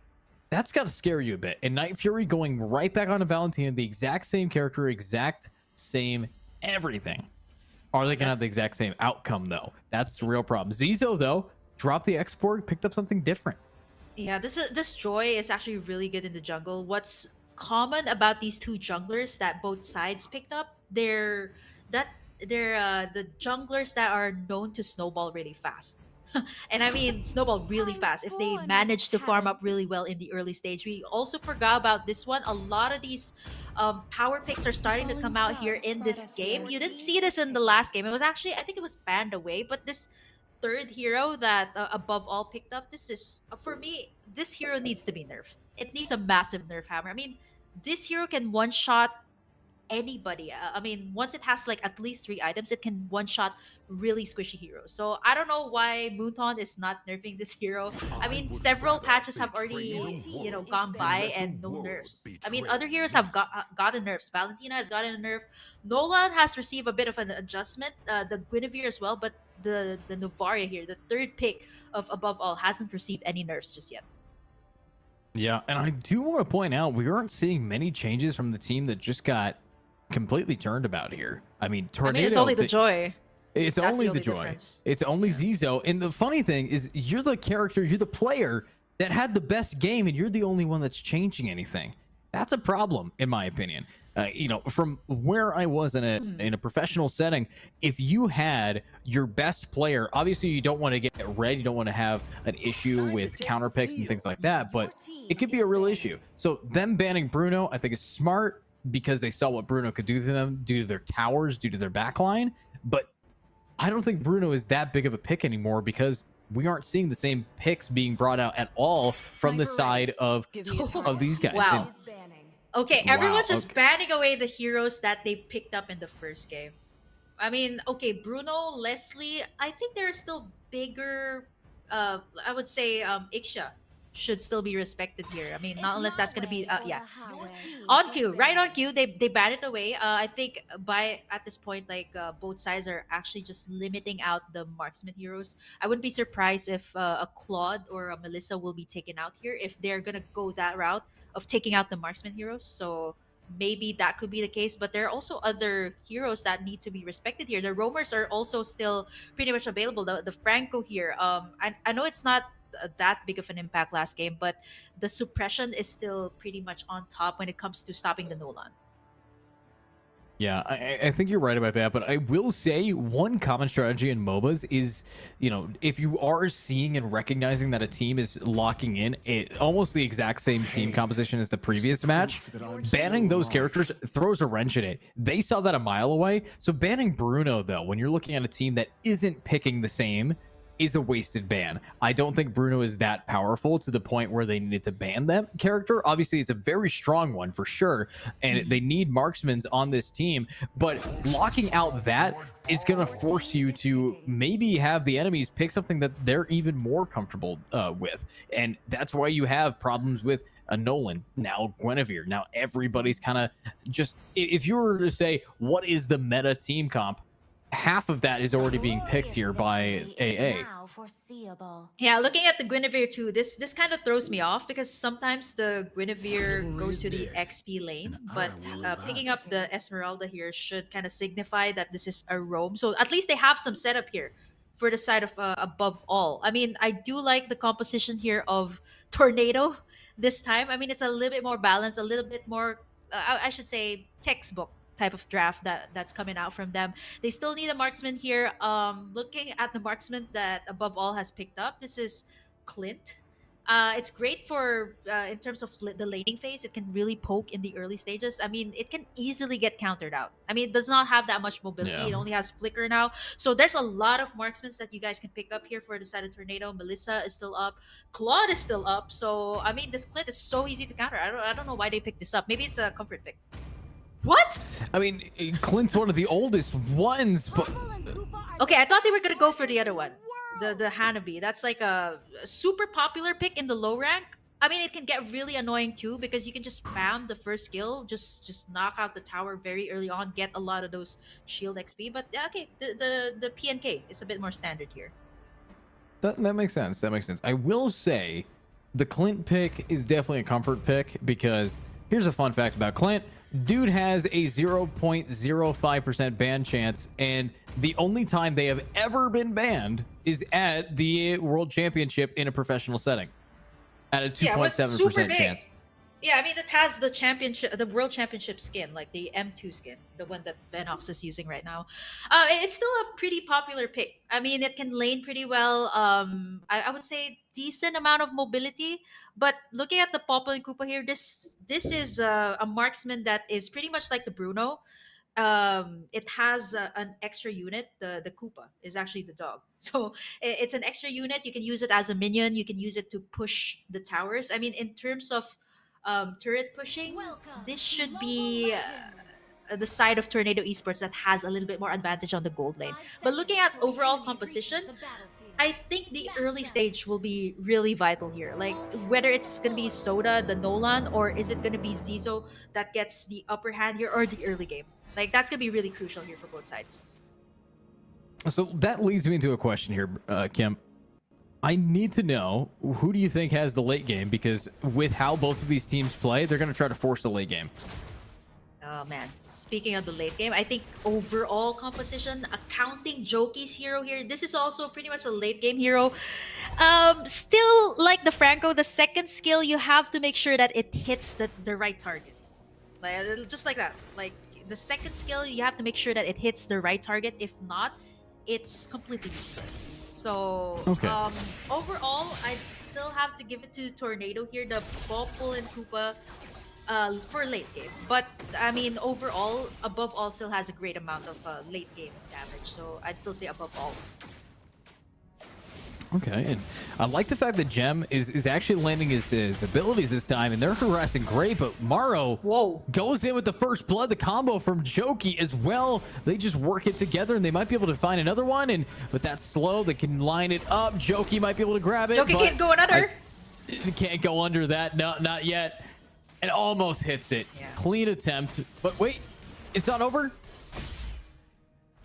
That's got to scare you a bit. And Night Fury going right back onto Valentina, the exact same character, exact same everything. Are they gonna have the exact same outcome though? That's the real problem. Zizo though dropped the export, picked up something different. Yeah, this Joy is actually really good in the jungle. What's common about these two junglers that both sides picked up? They're the junglers that are known to snowball really fast. And I mean snowball really I'm fast if they born manage to with farm up talent. really well in the early stage. We also forgot about this one. A lot of these power picks are starting to Falling come out here stars in brought this us game. here. You didn't see this in the last game. It was actually, I think it was banned away, but this third hero that above all picked up, this is for me, this hero needs to be nerfed. It needs a massive nerf hammer. I mean, this hero can one shot anybody. I mean, once it has like at least 3 items, it can one shot really squishy heroes. So I don't know why Muton is not nerfing this hero. I mean, several patches have already, gone by and no nerfs. I mean, other heroes have gotten nerfs. Valentina has gotten a nerf. Nolan has received a bit of an adjustment. The Guinevere as well, but the Novaria here, the third pick of above all, hasn't received any nerfs just yet. Yeah, and I do want to point out we aren't seeing many changes from the team that just got completely turned about here. I mean, Tornado. I mean, it's only the joy. It's That's only the the only joy. difference. It's only Zizo. And the funny thing is, you're the character, you're the player that had the best game, and you're the only one that's changing anything. That's a problem, in my opinion. From where I was in a professional setting, if you had your best player, obviously you don't want to get red, you don't want to have an issue with counter picks and things like that, but it could be a real issue. So them banning Bruno, I think is smart because they saw what Bruno could do to them due to their towers, due to their backline. But I don't think Bruno is that big of a pick anymore because we aren't seeing the same picks being brought out at all from the side of these guys. Wow. Okay, Wow, everyone's just okay. banning away the heroes that they picked up in the first game. I mean, okay, Bruno, Leslie, I think there are still bigger, I would say Iksha should still be respected here. I mean, not unless that's going to be, on cue, right on cue, they banned it away. I think at this point, like both sides are actually just limiting out the marksman heroes. I wouldn't be surprised if a Claude or a Melissa will be taken out here if they're gonna go that route of taking out the marksman heroes. So maybe that could be the case. But there are also other heroes that need to be respected here. The roamers are also still pretty much available. The Franco here, I know it's not that big of an impact last game, but the suppression is still pretty much on top when it comes to stopping the Nolan. Yeah, I think you're right about that, but I will say one common strategy in MOBAs is, if you are seeing and recognizing that a team is locking in almost the exact same team composition as the previous match, banning those characters throws a wrench in it. They saw that a mile away, so banning Bruno, though, when you're looking at a team that isn't picking the same, is a wasted ban. I don't think Bruno is that powerful to the point where they needed to ban that character. Obviously, it's a very strong one for sure, and they need marksmen on this team, but locking out that is going to force you to maybe have the enemies pick something that they're even more comfortable with, and that's why you have problems with a Nolan, now Guinevere. Now everybody's kind of just, if you were to say, what is the meta team comp, half of that is already being picked here by AA. Yeah, looking at the Guinevere too, this kind of throws me off because sometimes the Guinevere goes to the XP lane, but picking up the Esmeralda here should kind of signify that this is a roam. So at least they have some setup here for the side of above all. I mean, I do like the composition here of Tornado this time. I mean, it's a little bit more balanced, a little bit more, I should say, textbook type of draft that's coming out from them. They still need a marksman here. Looking at the marksman that above all has picked up, this is Clint. It's great for in terms of the laning phase. It can really poke in the early stages. I mean, it can easily get countered out. I mean, it does not have that much mobility. Yeah. It only has flicker now. So there's a lot of marksmen that you guys can pick up here for the side of Tornado. Melissa is still up. Claude is still up. So I mean, this Clint is so easy to counter. I don't know why they picked this up. Maybe it's a comfort pick. What? I mean, Clint's one of the oldest ones, but Okay, I thought they were gonna go for the other one, the Hanabi. That's like a super popular pick in the low rank. I mean, it can get really annoying too because you can just spam the first skill, just knock out the tower very early on, get a lot of those shield XP. But okay, the PNK is a bit more standard here. that makes sense. That makes sense. I will say the Clint pick is definitely a comfort pick because here's a fun fact about Clint. Dude has a 0.05% ban chance, and the only time they have ever been banned is at the World Championship in a professional setting at a 2.7% chance. Yeah, I mean, it has the championship, the world championship skin, like the M2 skin, the one that Venox is using right now. It's still a pretty popular pick. I mean, it can lane pretty well. I would say decent amount of mobility. But looking at the Popple and Koopa here, this is a marksman that is pretty much like the Bruno. It has an extra unit. The Koopa is actually the dog, so it's an extra unit. You can use it as a minion. You can use it to push the towers. I mean, in terms of turret pushing, this should be the side of Tornado Esports that has a little bit more advantage on the gold lane. But looking at overall composition, I think the early stage will be really vital here. Like whether it's gonna be Soda, the Nolan, or is it gonna be Zizo that gets the upper hand here, or the early game. Like that's gonna be really crucial here for both sides. So that leads me into a question here, Kim. I need to know, who do you think has the late game? Because with how both of these teams play, they're going to try to force the late game. Oh man, speaking of the late game, I think overall composition, accounting Joki's hero here, this is also pretty much a late game hero. Still like the Franco, the second skill, you have to make sure that it hits the right target. Like, just like that. Like the second skill, you have to make sure that it hits the right target. If not, it's completely useless. So Okay. overall, I'd still have to give it to Tornado here, the ball pull and Koopa for late game. But I mean, overall, above all, still has a great amount of late game damage. So I'd still say above all. Okay, and I like the fact that Gem is actually landing his abilities this time, and they're harassing great, but Maro goes in with the first blood, the combo from Joki as well. They just work it together, and they might be able to find another one, and with that slow, they can line it up. Joki might be able to grab it. Joki can't go another. Can't go under that. No, not yet. And almost hits it. Yeah. Clean attempt, but wait, it's not over?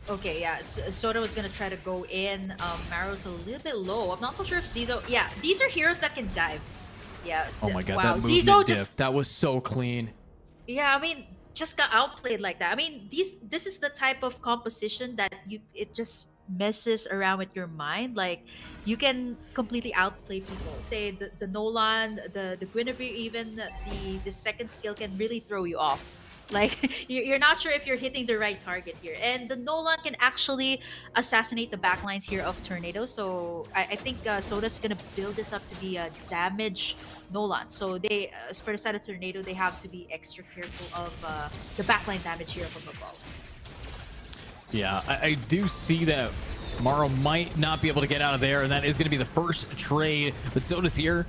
Okay, yeah, Soda was gonna try to go in. Maro's a little bit low. I'm not so sure if Zizo... Yeah, these are heroes that can dive. Yeah. Oh my god, wow. that Zizo movement just... diff, that was so clean. Yeah, I mean, just got outplayed like that. I mean, this is the type of composition that it just messes around with your mind. Like, you can completely outplay people. Say the Nolan, the Guinevere, even the second skill can really throw you off. Like you're not sure if you're hitting the right target here, and the Nolan can actually assassinate the backlines here of Tornado. So I think Soda's gonna build this up to be a damage Nolan. So they, for the side of Tornado, they have to be extra careful of the backline damage here from above. Yeah, I do see that Maro might not be able to get out of there, and that is going to be the first trade. But Soda's here.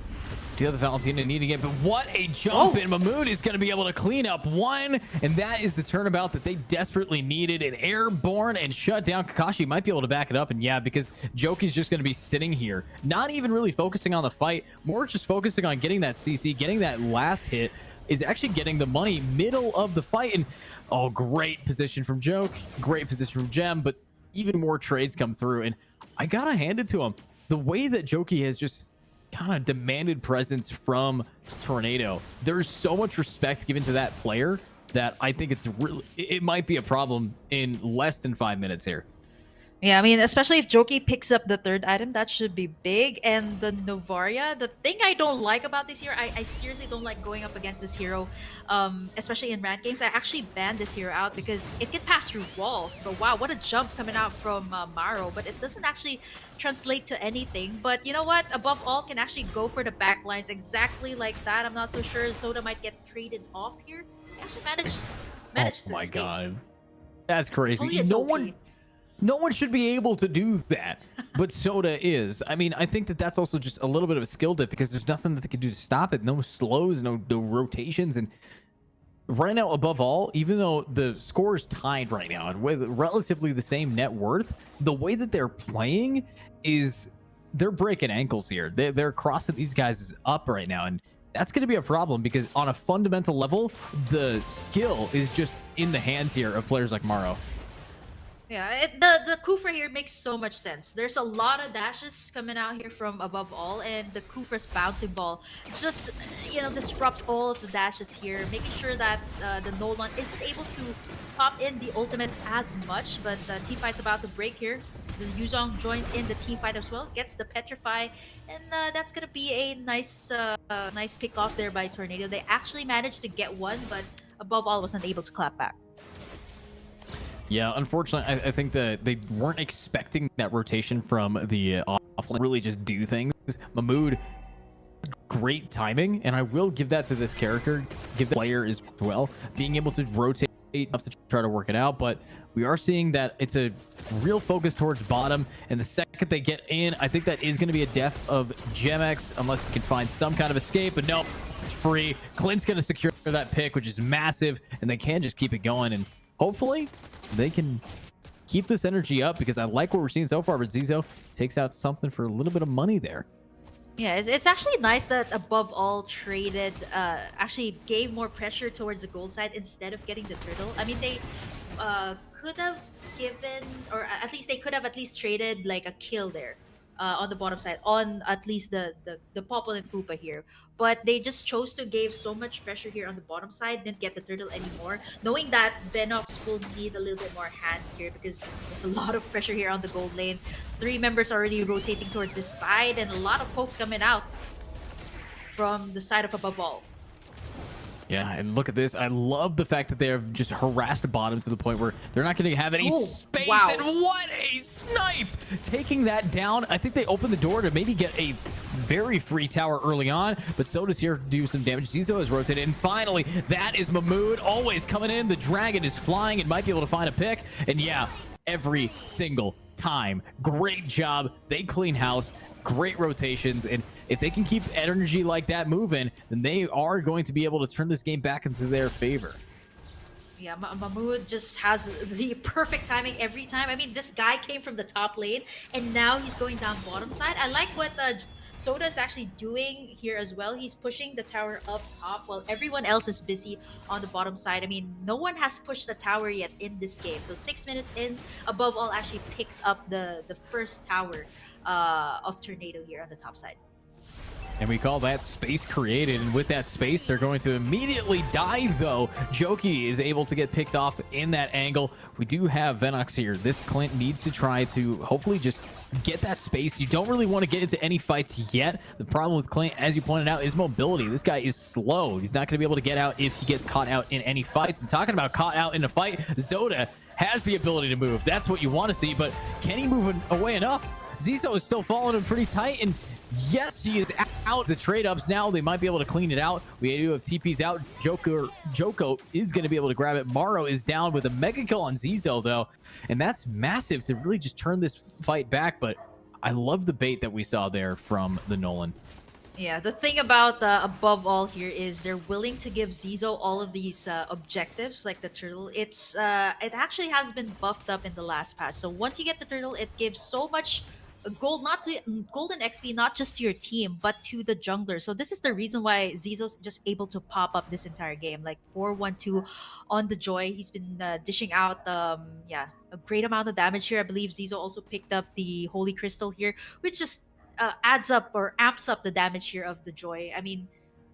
The other Valentina needing it, but what a jump in. Mahmood is going to be able to clean up one, and that is the turnabout that they desperately needed. An airborne and shut down. Kakashi might be able to back it up, and yeah, because Joki's just going to be sitting here, not even really focusing on the fight, more just focusing on getting that CC, getting that last hit, is actually getting the money middle of the fight. And oh, great position from Joke, great position from Gem, but even more trades come through, and I gotta hand it to him. The way that Joki has just kind of demanded presence from Tornado, there's so much respect given to that player that I think it might be a problem in less than 5 minutes here. Yeah, I mean, especially if Joki picks up the third item, that should be big. And the Novaria, the thing I don't like about this hero, I seriously don't like going up against this hero, especially in ranked games. I actually banned this hero out because it can pass through walls. But wow, what a jump coming out from Maro. But it doesn't actually translate to anything. But you know what? Above all, can actually go for the backlines exactly like that. I'm not so sure Soda might get traded off here. He actually managed to Oh my escape. god. That's crazy. Totally it's OP. No one should be able to do that, but Soda is. I mean, I think that's also just a little bit of a skill dip because there's nothing that they can do to stop it. No slows, no rotations. And right now, above all, even though the score is tied right now and with relatively the same net worth, the way that they're playing is they're breaking ankles here. They're crossing these guys up right now. And that's going to be a problem because on a fundamental level, the skill is just in the hands here of players like Maro. Yeah, the Kufra here makes so much sense. There's a lot of dashes coming out here from above all, and the Kufra's bouncing ball just, disrupts all of the dashes here, making sure that the Nolan isn't able to pop in the ultimate as much, but the teamfight's about to break here. The Yuzong joins in the teamfight as well, gets the Petrify, and that's going to be a nice pick off there by Tornado. They actually managed to get one, but above all wasn't able to clap back. Yeah, unfortunately, I think that they weren't expecting that rotation from the offline really just do things. Mahmood, great timing, and I will give that to this character, give the player as well, being able to rotate enough to try to work it out. But we are seeing that it's a real focus towards bottom, and the second they get in, I think that is going to be a death of Gemex, unless he can find some kind of escape. But nope, it's free. Clint's going to secure that pick, which is massive, and they can just keep it going. And hopefully they can keep this energy up, because I like what we're seeing so far. But Zizo takes out something for a little bit of money there. Yeah, it's actually nice that above all traded actually gave more pressure towards the gold side instead of getting the turtle. I mean, they could have given, or at least they could have at least traded like a kill there on the bottom side on at least the Popple and Koopa here. But they just chose to give so much pressure here on the bottom side, didn't get the turtle anymore, knowing that Venox will need a little bit more hand here because there's a lot of pressure here on the gold lane. 3 members already rotating towards this side, and a lot of pokes coming out from the side of above all. Yeah, and look at this. I love the fact that they have just harassed bottom to the point where they're not going to have any space. Wow. And what a snipe! Taking that down, I think they opened the door to maybe get a very free tower early on, but Soda's here to do some damage. Zizo is rotated, and finally, that is Mahmood always coming in. The dragon is flying and might be able to find a pick. And yeah, every single time. Great job. They clean house. Great rotations. And if they can keep energy like that moving, then they are going to be able to turn this game back into their favor. Yeah, Mahmood just has the perfect timing every time. I mean, this guy came from the top lane, and now he's going down bottom side. I like what Soda is actually doing here as well. He's pushing the tower up top while everyone else is busy on the bottom side. I mean, no one has pushed the tower yet in this game. So 6 minutes in, above all actually picks up the first tower of Tornado here on the top side. And we call that space created. And with that space, they're going to immediately die, though. Joki is able to get picked off in that angle. We do have Venox here. This Clint needs to try to hopefully just get that space. You don't really want to get into any fights yet. The problem with Clint, as you pointed out, is mobility. This guy is slow. He's not going to be able to get out if he gets caught out in any fights. And talking about caught out in a fight, Zoda has the ability to move. That's what you want to see, but can he move away enough? Zizo is still following him pretty tight, and yes, he is out. The trade-ups now, they might be able to clean it out. We do have TPs out. Joko is going to be able to grab it. Maro is down with a mega kill on Zizo, though, and that's massive to really just turn this fight back. But I love the bait that we saw there from the Nolan. Yeah, the thing about above all here is they're willing to give Zizo all of these objectives, like the turtle. It actually has been buffed up in the last patch. So once you get the turtle, it gives so much gold, golden XP, not just to your team, but to the jungler. So this is the reason why Zizo's just able to pop up this entire game, like 4-1-2 on the Joy. He's been dishing out, yeah, a great amount of damage here. I believe Zizo also picked up the Holy Crystal here, which just adds up or amps up the damage here of the Joy. I mean,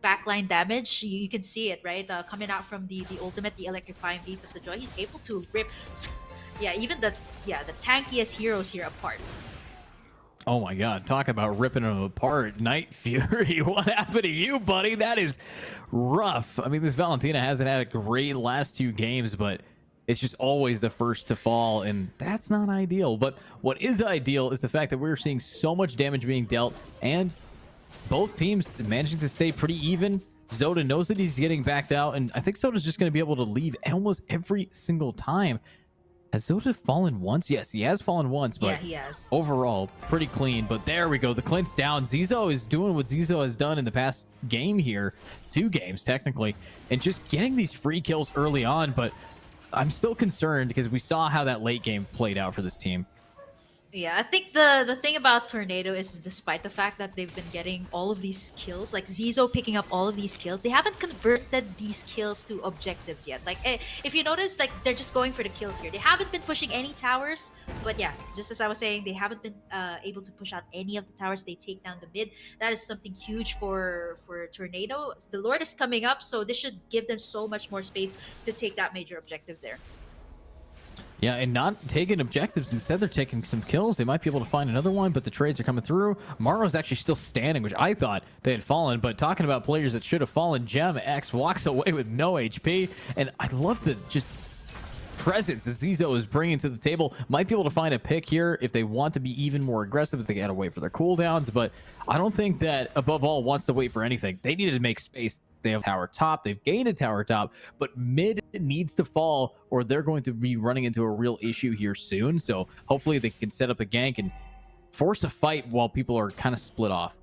backline damage, you can see it, right? Coming out from the ultimate, the electrifying beats of the Joy. He's able to rip, yeah, even the tankiest heroes here apart. Oh my god, talk about ripping them apart. Night Fury, what happened to you, buddy? That is rough. I mean, this Valentina hasn't had a great last 2 games, but it's just always the first to fall, and that's not ideal. But what is ideal is the fact that we're seeing so much damage being dealt, and both teams managing to stay pretty even. Zoda knows that he's getting backed out, and I think Zoda's just going to be able to leave almost every single time. Has Zoda fallen once? Yes, he has fallen once, but yeah, he has. Overall, pretty clean. But there we go. The Clint's down. Zizo is doing what Zizo has done in the past game here. 2 games, technically. And just getting these free kills early on. But I'm still concerned because we saw how that late game played out for this team. Yeah, I think the thing about Tornado is, despite the fact that they've been getting all of these kills, like Zizo picking up all of these kills, they haven't converted these kills to objectives yet. Like, if you notice, like, they're just going for the kills here. They haven't been pushing any towers, but yeah, just as I was saying, they haven't been able to push out any of the towers. They take down the mid. That is something huge for Tornado. The Lord is coming up, so this should give them so much more space to take that major objective there. Yeah, and not taking objectives. Instead, they're taking some kills. They might be able to find another one, but the trades are coming through. Maro's actually still standing, which I thought they had fallen. But talking about players that should have fallen, Gem X walks away with no HP. And I love the just presence that Zizo is bringing to the table. Might be able to find a pick here if they want to be even more aggressive, if they got to wait for their cooldowns. But I don't think that above all wants to wait for anything. They needed to make space. They have tower top. They've gained a tower top, but mid needs to fall or they're going to be running into a real issue here soon. So hopefully they can set up a gank and force a fight while people are kind of split off.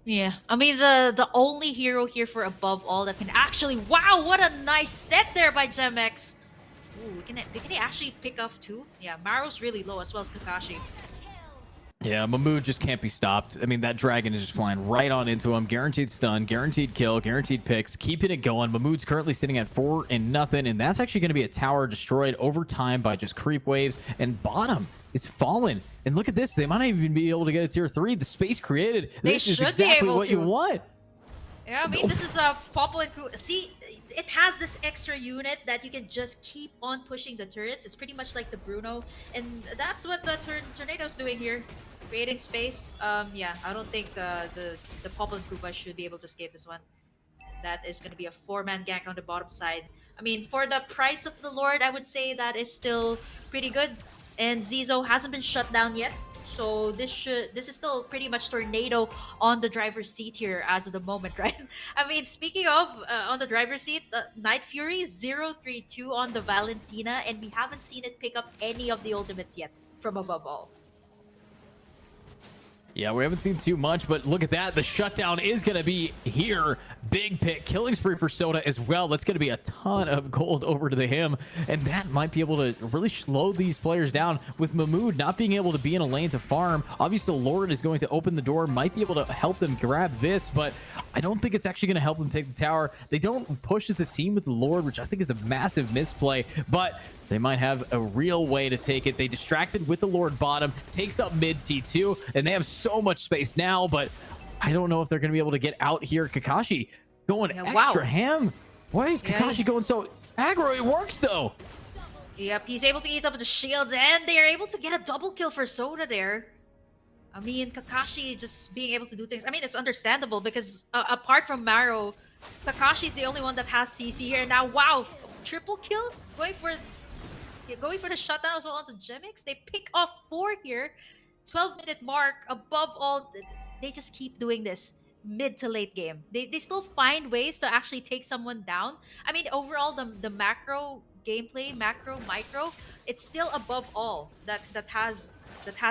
Yeah, I mean, the only hero here for above all that can actually... Wow, what a nice set there by Gemex. Ooh, can he actually pick off 2? Yeah, Maro's really low as well as Kakashi. Yeah, Mahmood just can't be stopped. I mean, that dragon is just flying right on into him. Guaranteed stun, guaranteed kill, guaranteed picks, keeping it going. Mahmood's currently sitting at 4-0, and that's actually going to be a tower destroyed over time by just creep waves. And bottom is fallen. And look at this. They might not even be able to get a tier 3. The space created. They This is should be exactly able what to. you want. Yeah, I mean, this is a Popple and Ku. See, it has this extra unit that you can just keep on pushing the turrets. It's pretty much like the Bruno, and that's what the Tornado's doing here, creating space. Yeah, I don't think the Popple and Koopa should be able to escape this one. That is going to be a 4-man gank on the bottom side. I mean, for the price of the Lord, I would say that is still pretty good. And Zizo hasn't been shut down yet. So this is still pretty much Tornado on the driver's seat here as of the moment, right? I mean, speaking of on the driver's seat, Night Fury 032 on the Valentina, and we haven't seen it pick up any of the ultimates yet from above all. Yeah, we haven't seen too much, but look at that. The shutdown is going to be here. Big pick. Killing spree for Soda as well. That's going to be a ton of gold over to the him. And that might be able to really slow these players down with Mahmood not being able to be in a lane to farm. Obviously, the Lord is going to open the door. Might be able to help them grab this, but I don't think it's actually going to help them take the tower. They don't push as a team with the Lord, which I think is a massive misplay, but they might have a real way to take it. They distracted with the Lord bottom, takes up mid T2, and they have so much space now, but I don't know if they're going to be able to get out here. Kakashi going extra ham. Why is Kakashi going so aggro? It works, though. Yep, he's able to eat up the shields, and they're able to get a double kill for Soda there. I mean, Kakashi just being able to do things. I mean, it's understandable because apart from Maro, Kakashi's the only one that has CC here. Now, wow, triple kill? Going for the shutdown as well onto Gemix. They pick off 4 here. 12-minute mark. Above all, they just keep doing this mid to late game. They still find ways to actually take someone down. I mean, overall, the macro gameplay, macro, micro, it's still above all that has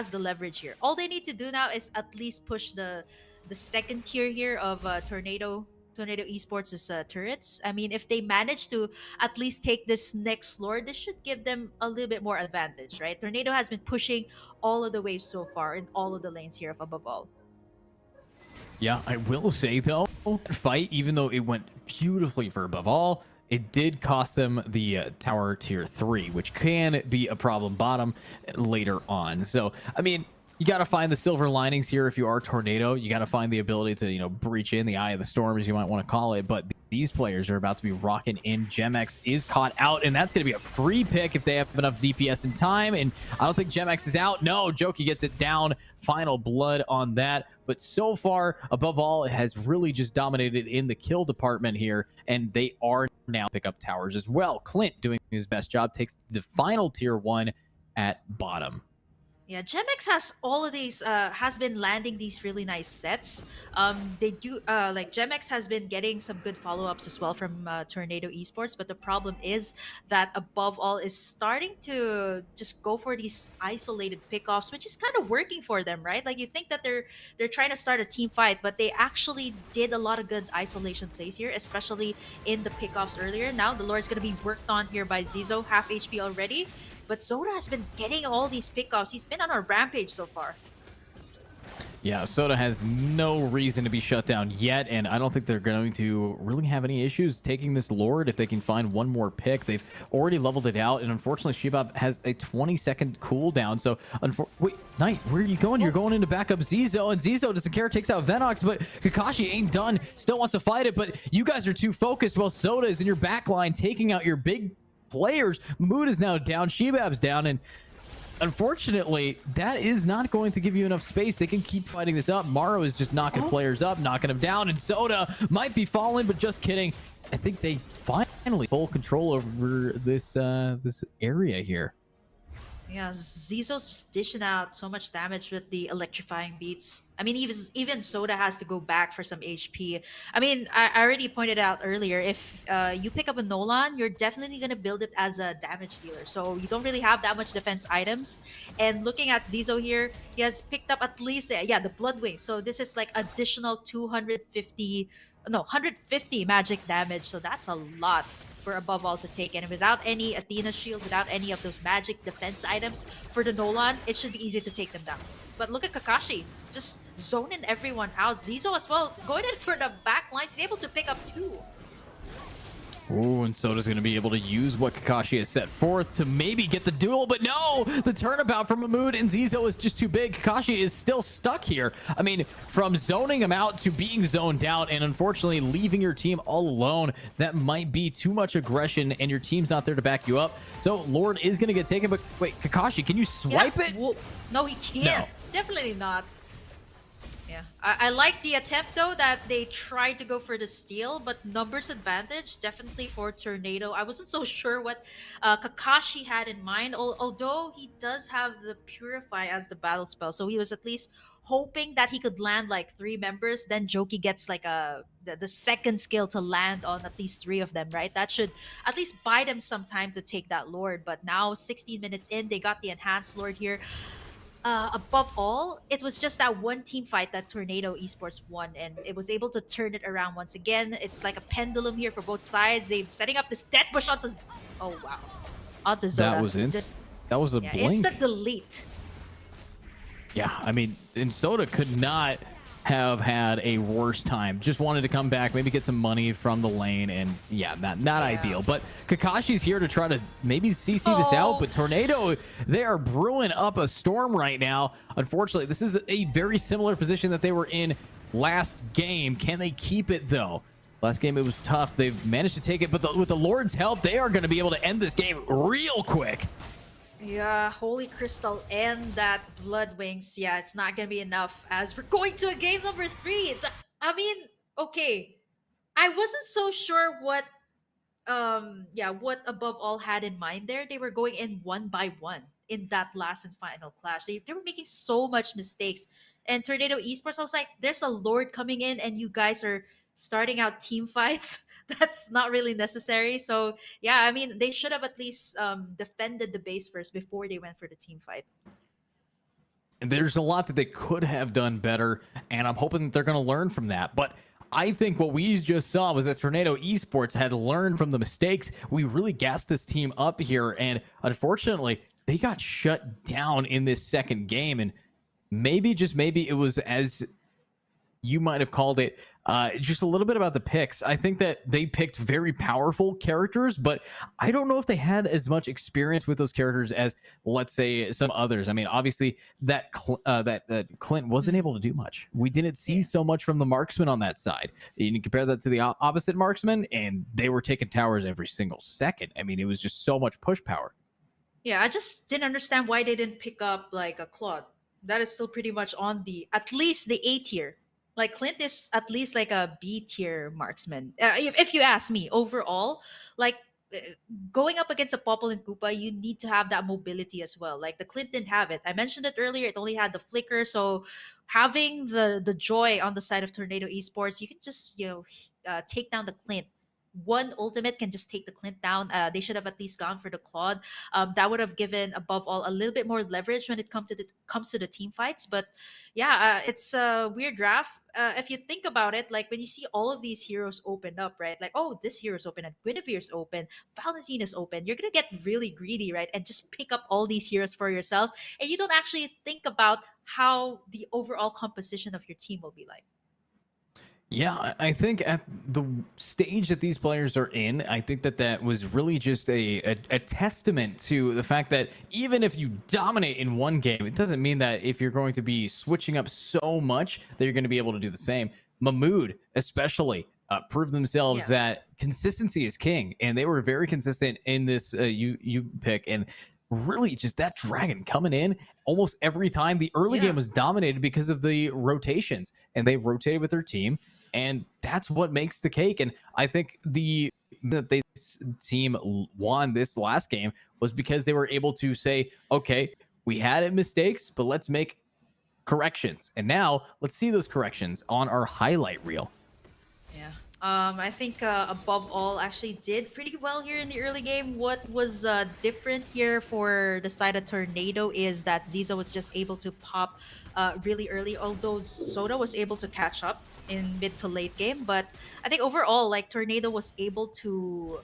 the leverage here. All they need to do now is at least push the second tier here of Tornado Esports' turrets. I mean, if they manage to at least take this next Lord, this should give them a little bit more advantage, right? Tornado has been pushing all of the waves so far in all of the lanes here of above all. Yeah, I will say, though, fight, even though it went beautifully for above all, it did cost them the tower tier 3, which can be a problem bottom later on. So, I mean, you got to find the silver linings here if you are Tornado. You got to find the ability to, you know, breach in the eye of the storm, as you might want to call it. But these players are about to be rocking in. Gemex is caught out, and that's going to be a free pick if they have enough DPS in time. And I don't think Gemex is out. No, Jokey gets it down. Final blood on that. But so far, above all, it has really just dominated in the kill department here, and they are now pick up towers as well. Clint doing his best job, takes the final tier 1 at bottom. Yeah, Gemex has all of these, has been landing these really nice sets. They do, like Gemex has been getting some good follow-ups as well from Tornado Esports, but the problem is that above all is starting to just go for these isolated pickoffs, which is kind of working for them, right? Like you think that they're trying to start a team fight, but they actually did a lot of good isolation plays here, especially in the pickoffs earlier. Now the lore is going to be worked on here by Zizo, half HP already. But Soda has been getting all these pickoffs. He's been on a rampage so far. Yeah, Soda has no reason to be shut down yet, and I don't think they're going to really have any issues taking this Lord if they can find one more pick. They've already leveled it out, and unfortunately, Shibab has a 20-second cooldown. So, wait, Knight, where are you going? You're going in to back up Zizo, and Zizo doesn't care, takes out Venox, but Kakashi ain't done, still wants to fight it, but you guys are too focused while Soda is in your back line taking out your big players. Mood is now down, Shibab's down, and unfortunately, that is not going to give you enough space. They can keep fighting this up. Maro is just knocking players up, knocking them down, and Soda might be falling, but just kidding. I think they finally full control over this this area here. Yeah, Zizo's just dishing out so much damage with the electrifying beats. I mean, even Soda has to go back for some HP. I mean, I already pointed out earlier, if you pick up a Nolan, you're definitely going to build it as a damage dealer. So you don't really have that much defense items. And looking at Zizo here, he has picked up at least, yeah, the Blood Wings. So this is like additional 250, no, 150 magic damage. So that's a lot for above all to take. And without any Athena shield, without any of those magic defense items for the Nolan, it should be easy to take them down. But look at Kakashi, just zoning everyone out. Zizo as well, going in for the back lines. He's able to pick up 2. Ooh, and Soda's going to be able to use what Kakashi has set forth to maybe get the duel, but no! The turnabout from Mahmood and Zizo is just too big. Kakashi is still stuck here. I mean, from zoning him out to being zoned out, and unfortunately leaving your team all alone, that might be too much aggression, and your team's not there to back you up. So Lord is going to get taken, but wait, Kakashi, can you swipe it? Whoa. No, he can't. No. Definitely not. Yeah, I like the attempt though that they tried to go for the steal, but numbers advantage definitely for Tornado. I wasn't so sure what Kakashi had in mind, although he does have the Purify as the battle spell, so he was at least hoping that he could land like 3 members. Then Joki gets like the second skill to land on at least 3 of them, right? That should at least buy them some time to take that Lord. But now 16 minutes in, they got the enhanced Lord here. Above all, it was just that one team fight that Tornado Esports won, and it was able to turn it around once again. It's like a pendulum here for both sides. They're setting up this death bush onto... Oh, wow. Onto Zoda. That was a yeah, blink. instant delete. Yeah, I mean, and Soda could not have had a worse time. Just wanted to come back, maybe get some money from the lane, and yeah, not ideal. But Kakashi's here to try to maybe CC this out, but Tornado, they are brewing up a storm right now. Unfortunately, this is a very similar position that they were in last game. Can they keep it, though? Last game, it was tough. They've managed to take it, but with the Lord's help, they are going to be able to end this game real quick. Yeah, Holy Crystal and that Blood Wings. Yeah, it's not going to be enough as we're going to game number 3. I mean, okay. I wasn't so sure what what above all had in mind there. They were going in 1 by 1 in that last and final clash. They were making so much mistakes. And Tornado Esports, I was like, there's a Lord coming in and you guys are starting out team fights. That's not really necessary. So yeah, I mean, they should have at least defended the base first before they went for the team fight. There's a lot that they could have done better, and I'm hoping that they're going to learn from that. But I think what we just saw was that Tornado Esports had learned from the mistakes. We really gassed this team up here, and unfortunately, they got shut down in this second game. And maybe, just maybe, it was, as you might have called it, just a little bit about the picks. I think that they picked very powerful characters, but I don't know if they had as much experience with those characters as, let's say, some others. I mean, obviously, that Clint wasn't able to do much. We didn't see so much from the marksman on that side. You can compare that to the opposite marksman, and they were taking towers every single second. I mean, it was just so much push power. Yeah, I just didn't understand why they didn't pick up like a Claude. That is still pretty much on at least the A tier. Like Clint is at least like a B tier marksman. If you ask me, overall, like going up against a Popple and Koopa, you need to have that mobility as well. Like the Clint didn't have it. I mentioned it earlier. It only had the flicker. So having the joy on the side of Tornado Esports, you can just take down the Clint. One ultimate can just take the Clint down. They should have at least gone for the Claude. That would have given, above all, a little bit more leverage when it comes to the team fights. But yeah, it's a weird draft. If you think about it, like when you see all of these heroes open up, right? Like, oh, this hero's open and Guinevere's open, Valentine is open. You're gonna get really greedy, right? And just pick up all these heroes for yourselves, and you don't actually think about how the overall composition of your team will be like. Yeah, I think at the stage that these players are in, I think that was really just a testament to the fact that even if you dominate in one game, it doesn't mean that if you're going to be switching up so much that you're going to be able to do the same. Mahmood, especially, proved themselves that consistency is king, and they were very consistent in this you pick. And really just that dragon coming in almost every time. The early game was dominated because of the rotations, and they rotated with their team. And that's what makes the cake. And I think that this team won this last game was because they were able to say, okay, we had mistakes, but let's make corrections. And now let's see those corrections on our highlight reel. Yeah. I think above all actually did pretty well here in the early game. What was different here for the side of Tornado is that Zizo was just able to pop really early, although Soda was able to catch up in mid to late game. But I think overall, like Tornado was able to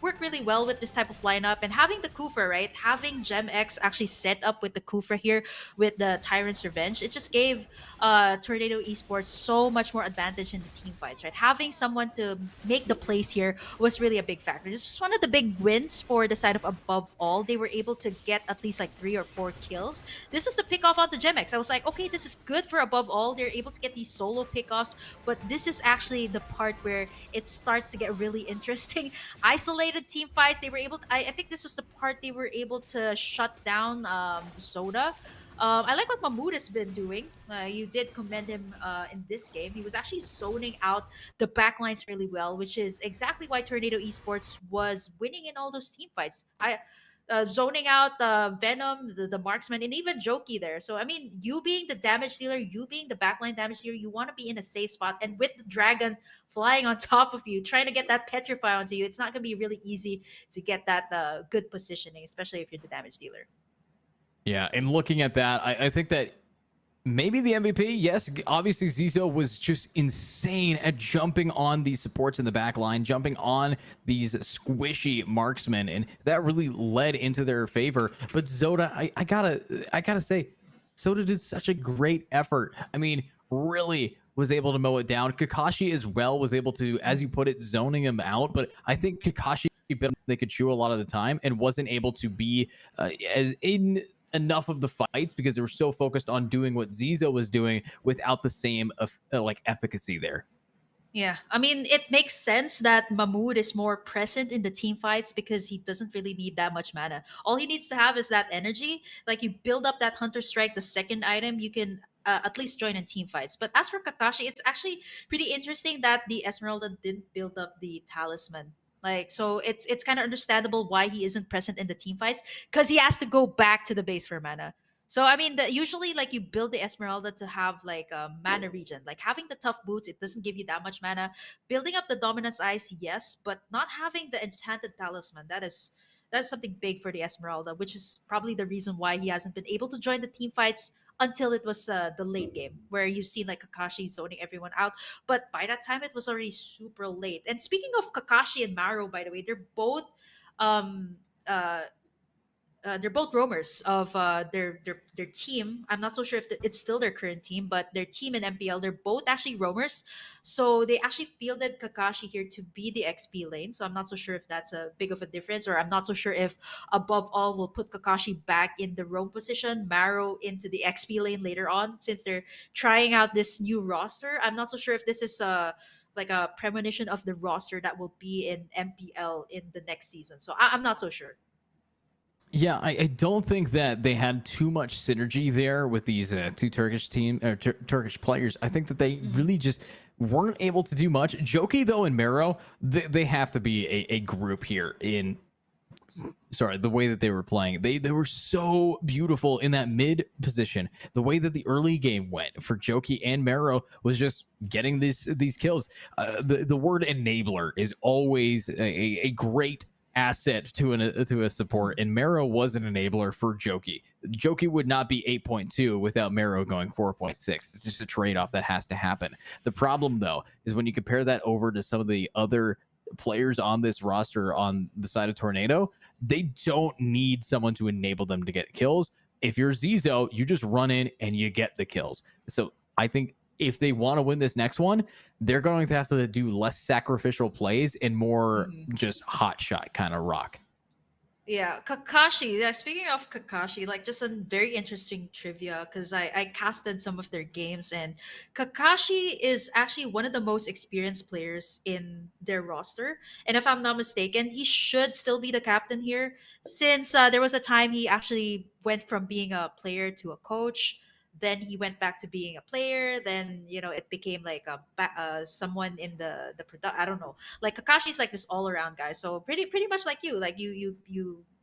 work really well with this type of lineup and having the Kufa, right? Having Gem X actually set up with the Kufa here with the Tyrant's Revenge, it just gave Tornado Esports so much more advantage in the team fights, right? Having someone to make the plays here was really a big factor. This was one of the big wins for the side of Above All. They were able to get at least like 3 or 4 kills. This was the pick off on the Gemex. I was like, okay, this is good for Above All. They're able to get these solo pickoffs, but this is actually the part where it starts to get really interesting. Isolated team fight, they were able to, I think this was the part they were able to shut down Soda. I like what Mahmood has been doing. You did commend him in this game. He was actually zoning out the backlines really well, which is exactly why Tornado Esports was winning in all those team fights. Zoning out Venom, the marksman, and even Jokey there. So I mean, you being the damage dealer, you being the backline damage dealer, you want to be in a safe spot. And with the dragon flying on top of you, trying to get that petrify onto you, it's not going to be really easy to get that good positioning, especially if you're the damage dealer. Yeah, and looking at that, I think that maybe the MVP, yes, obviously Zizo was just insane at jumping on these supports in the back line, jumping on these squishy marksmen, and that really led into their favor. But Zoda, I gotta say, Soda did such a great effort. I mean, really was able to mow it down. Kakashi as well was able to, as you put it, zoning him out. But I think Kakashi bit they could chew a lot of the time and wasn't able to be as in enough of the fights because they were so focused on doing what Zizo was doing without the same like efficacy there. Yeah, I mean, it makes sense that Mahmood is more present in the team fights because he doesn't really need that much mana. All he needs to have is that energy. Like, you build up that Hunter Strike, the second item, you can at least join in team fights. But as for Kakashi, it's actually pretty interesting that the Esmeralda didn't build up the talisman. Like, so it's kind of understandable why he isn't present in the team fights because he has to go back to the base for mana. So I mean, usually like you build the Esmeralda to have like a mana regen. Like having the tough boots, it doesn't give you that much mana. Building up the dominance ice, yes, but not having the enchanted talisman, that's something big for the Esmeralda, which is probably the reason why he hasn't been able to join the team fights until it was the late game, where you've seen like Kakashi zoning everyone out. But by that time, it was already super late. And speaking of Kakashi and Maro, by the way, um uh they're both roamers of their team. I'm not so sure if it's still their current team, but their team in MPL, they're both actually roamers. So they actually fielded Kakashi here to be the XP lane. So I'm not so sure if that's a big of a difference, or I'm not so sure if above all will put Kakashi back in the roam position, Maro into the XP lane later on, since they're trying out this new roster. I'm not so sure if this is like a premonition of the roster that will be in MPL in the next season. So I'm not so sure. Yeah, I don't think that they had too much synergy there with these two Turkish players. I think that they really just weren't able to do much. Joki though and Mero, they have to be a group here in. Sorry, the way that they were playing, they were so beautiful in that mid position. The way that the early game went for Joki and Mero was just getting these kills. The word enabler is always a great asset to a support, and Mero was an enabler for Joki. Joki would not be 8.2 without Mero going 4.6. It's just a trade-off that has to happen. The problem though is when you compare that over to some of the other players on this roster on the side of Tornado, they don't need someone to enable them to get kills. If you're Zizo, you just run in and you get the kills. So I think if they want to win this next one, they're going to have to do less sacrificial plays and more just hot shot kind of rock. Yeah, Kakashi. Yeah, speaking of Kakashi, like just a very interesting trivia because I casted some of their games, and Kakashi is actually one of the most experienced players in their roster. And if I'm not mistaken, he should still be the captain here, since there was a time he actually went from being a player to a coach. Then he went back to being a player. Then it became like someone in the product. I don't know, like Kakashi's like this all around guy. So pretty much like you, like you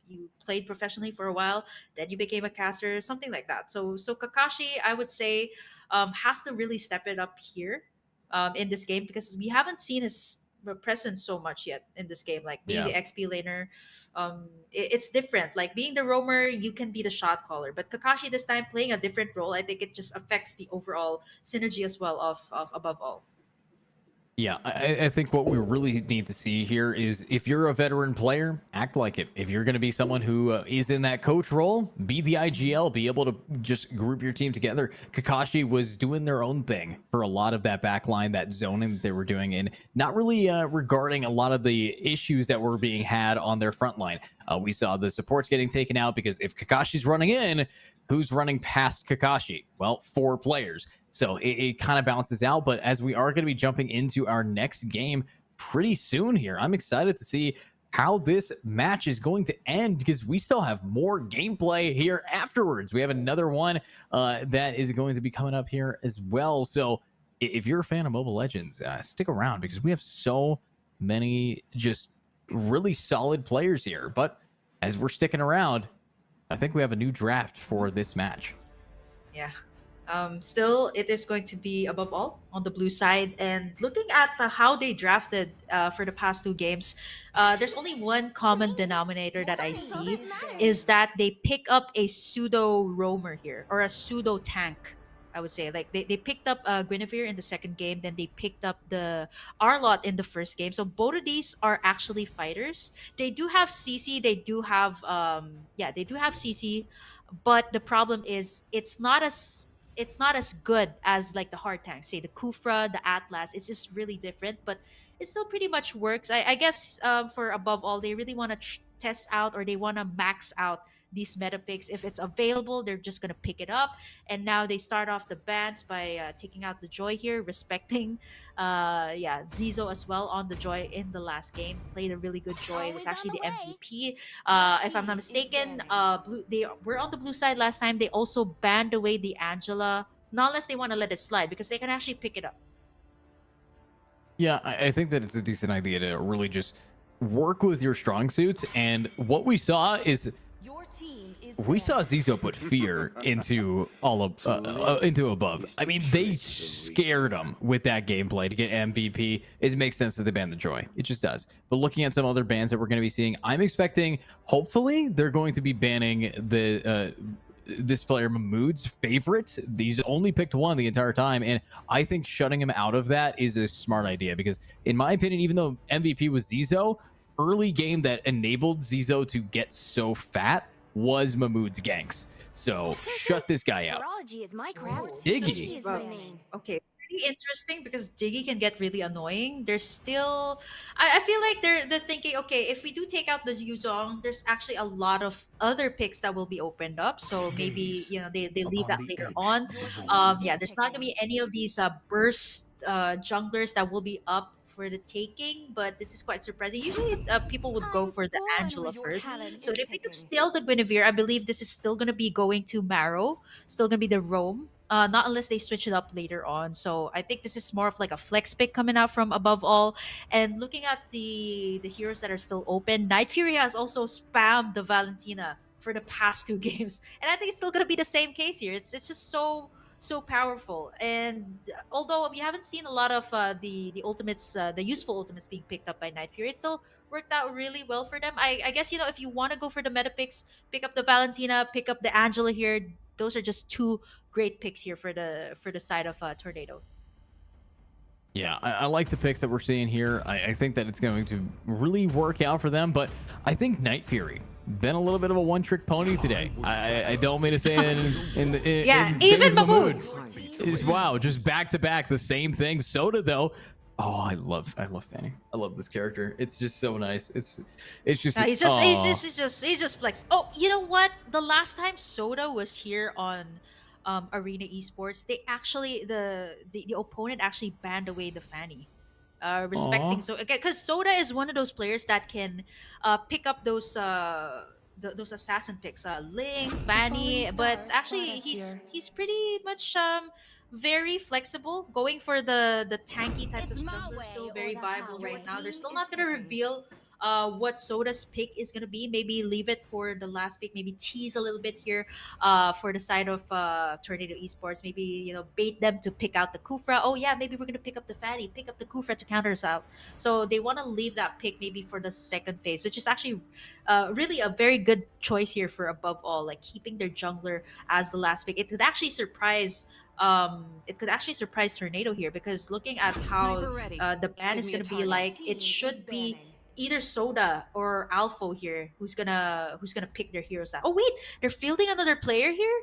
you played professionally for a while, then you became a caster, something like that. So Kakashi, I would say, has to really step it up here, in this game, because we haven't seen his presence so much yet in this game. Like being Yeah. the XP laner, it's different. Like being the roamer, you can be the shot caller, but Kakashi this time playing a different role. I think it just affects the overall synergy as well of above all. Yeah, I think what we really need to see here is if you're a veteran player, act like it. If you're going to be someone who is in that coach role, be the IGL, be able to just group your team together. Kakashi was doing their own thing for a lot of that backline, that zoning that they were doing, and not really regarding a lot of the issues that were being had on their front line. We saw the supports getting taken out because if Kakashi's running in, who's running past Kakashi? Well, 4 players. So it kind of balances out. But as we are going to be jumping into our next game pretty soon here, I'm excited to see how this match is going to end, because we still have more gameplay here afterwards. We have another one that is going to be coming up here as well. So if you're a fan of Mobile Legends, stick around, because we have so many just really solid players here. But as we're sticking around, I think we have a new draft for this match. Yeah. Still, it is going to be above all on the blue side. And looking at how they drafted for the past 2 games, there's only one common denominator that I see, is that they pick up a pseudo roamer here, or a pseudo tank. I would say, like they picked up Guinevere in the second game, then they picked up the Arlott in the first game. So both of these are actually fighters. They do have CC, they do have they do have CC, but the problem is it's not as good as like the hard tanks, say the Kufra, the Atlas. It's just really different, but it still pretty much works. I guess for above all, they really want to test out, or they want to max out these meta picks. If it's available, they're just gonna pick it up. And now they start off the bans by taking out the Joy here, respecting Zizo as well on the Joy in the last game. Played a really good Joy. It was actually the MVP. If I'm not mistaken, they were on the blue side last time. They also banned away the Angela, not unless they want to let it slide, because they can actually pick it up. Yeah, I think that it's a decent idea to really just work with your strong suits. And what we saw is we saw Zizo put fear into all of into above. I mean, they scared him with that gameplay to get MVP. It makes sense that they ban the Joy. It just does. But looking at some other bans that we're going to be seeing, I'm expecting, hopefully, they're going to be banning the this player Mahmood's favorite. He's only picked one the entire time, and I think shutting him out of that is a smart idea, because in my opinion, even though MVP was Zizo, early game that enabled Zizo to get so fat was Mahmood's ganks. So shut this guy out. Diggy. Okay, pretty interesting, because Diggy can get really annoying. There's still, I feel like they're thinking, okay, if we do take out the Yuzong, there's actually a lot of other picks that will be opened up. So maybe they leave that later on. There's not gonna be any of these burst junglers that will be up for the taking, but this is quite surprising. Usually, people would go for the Angela first. So they pick up still the Guinevere. I believe this is still going to be going to Marrow, still going to be the Roam. Not unless they switch it up later on. So I think this is more of like a flex pick coming out from above all. And looking at the heroes that are still open, Night Fury has also spammed the Valentina for the past 2 games, and I think it's still going to be the same case here. It's just so powerful. And although we haven't seen a lot of the ultimates, the useful ultimates being picked up by Night Fury, it still worked out really well for them. I guess if you want to go for the meta picks, pick up the Valentina, pick up the Angela here. Those are just 2 great picks here for the side of Tornado. Yeah, I like the picks that we're seeing here. I think that it's going to really work out for them, but I think Night Fury been a little bit of a one-trick pony today. I don't mean to say it in even Mahmood. Wow, just back to back the same thing. Soda though, oh, I love Fanny. I love this character. It's just so nice. It's just He's just flex. Oh, you know what? The last time Soda was here on Arena Esports, they actually the opponent actually banned away the Fanny. Respecting, so again, because Soda is one of those players that can pick up those those assassin picks, Ling, Fanny, but actually he's pretty much very flexible. Going for the tanky type of jungler, still very viable right now. They're still not gonna reveal what Soda's pick is gonna be. Maybe leave it for the last pick. Maybe tease a little bit here, for the side of Tornado Esports. Maybe bait them to pick out the Kufra. Oh yeah, maybe we're gonna pick up the Fatty, pick up the Kufra to counter us out. So they want to leave that pick maybe for the second phase, which is actually really a very good choice here for above all, like keeping their jungler as the last pick. It could actually surprise Tornado here, because looking at how the ban is going to be, like it should be either Soda or Alpha here who's gonna pick their heroes out. Oh wait, they're fielding another player here.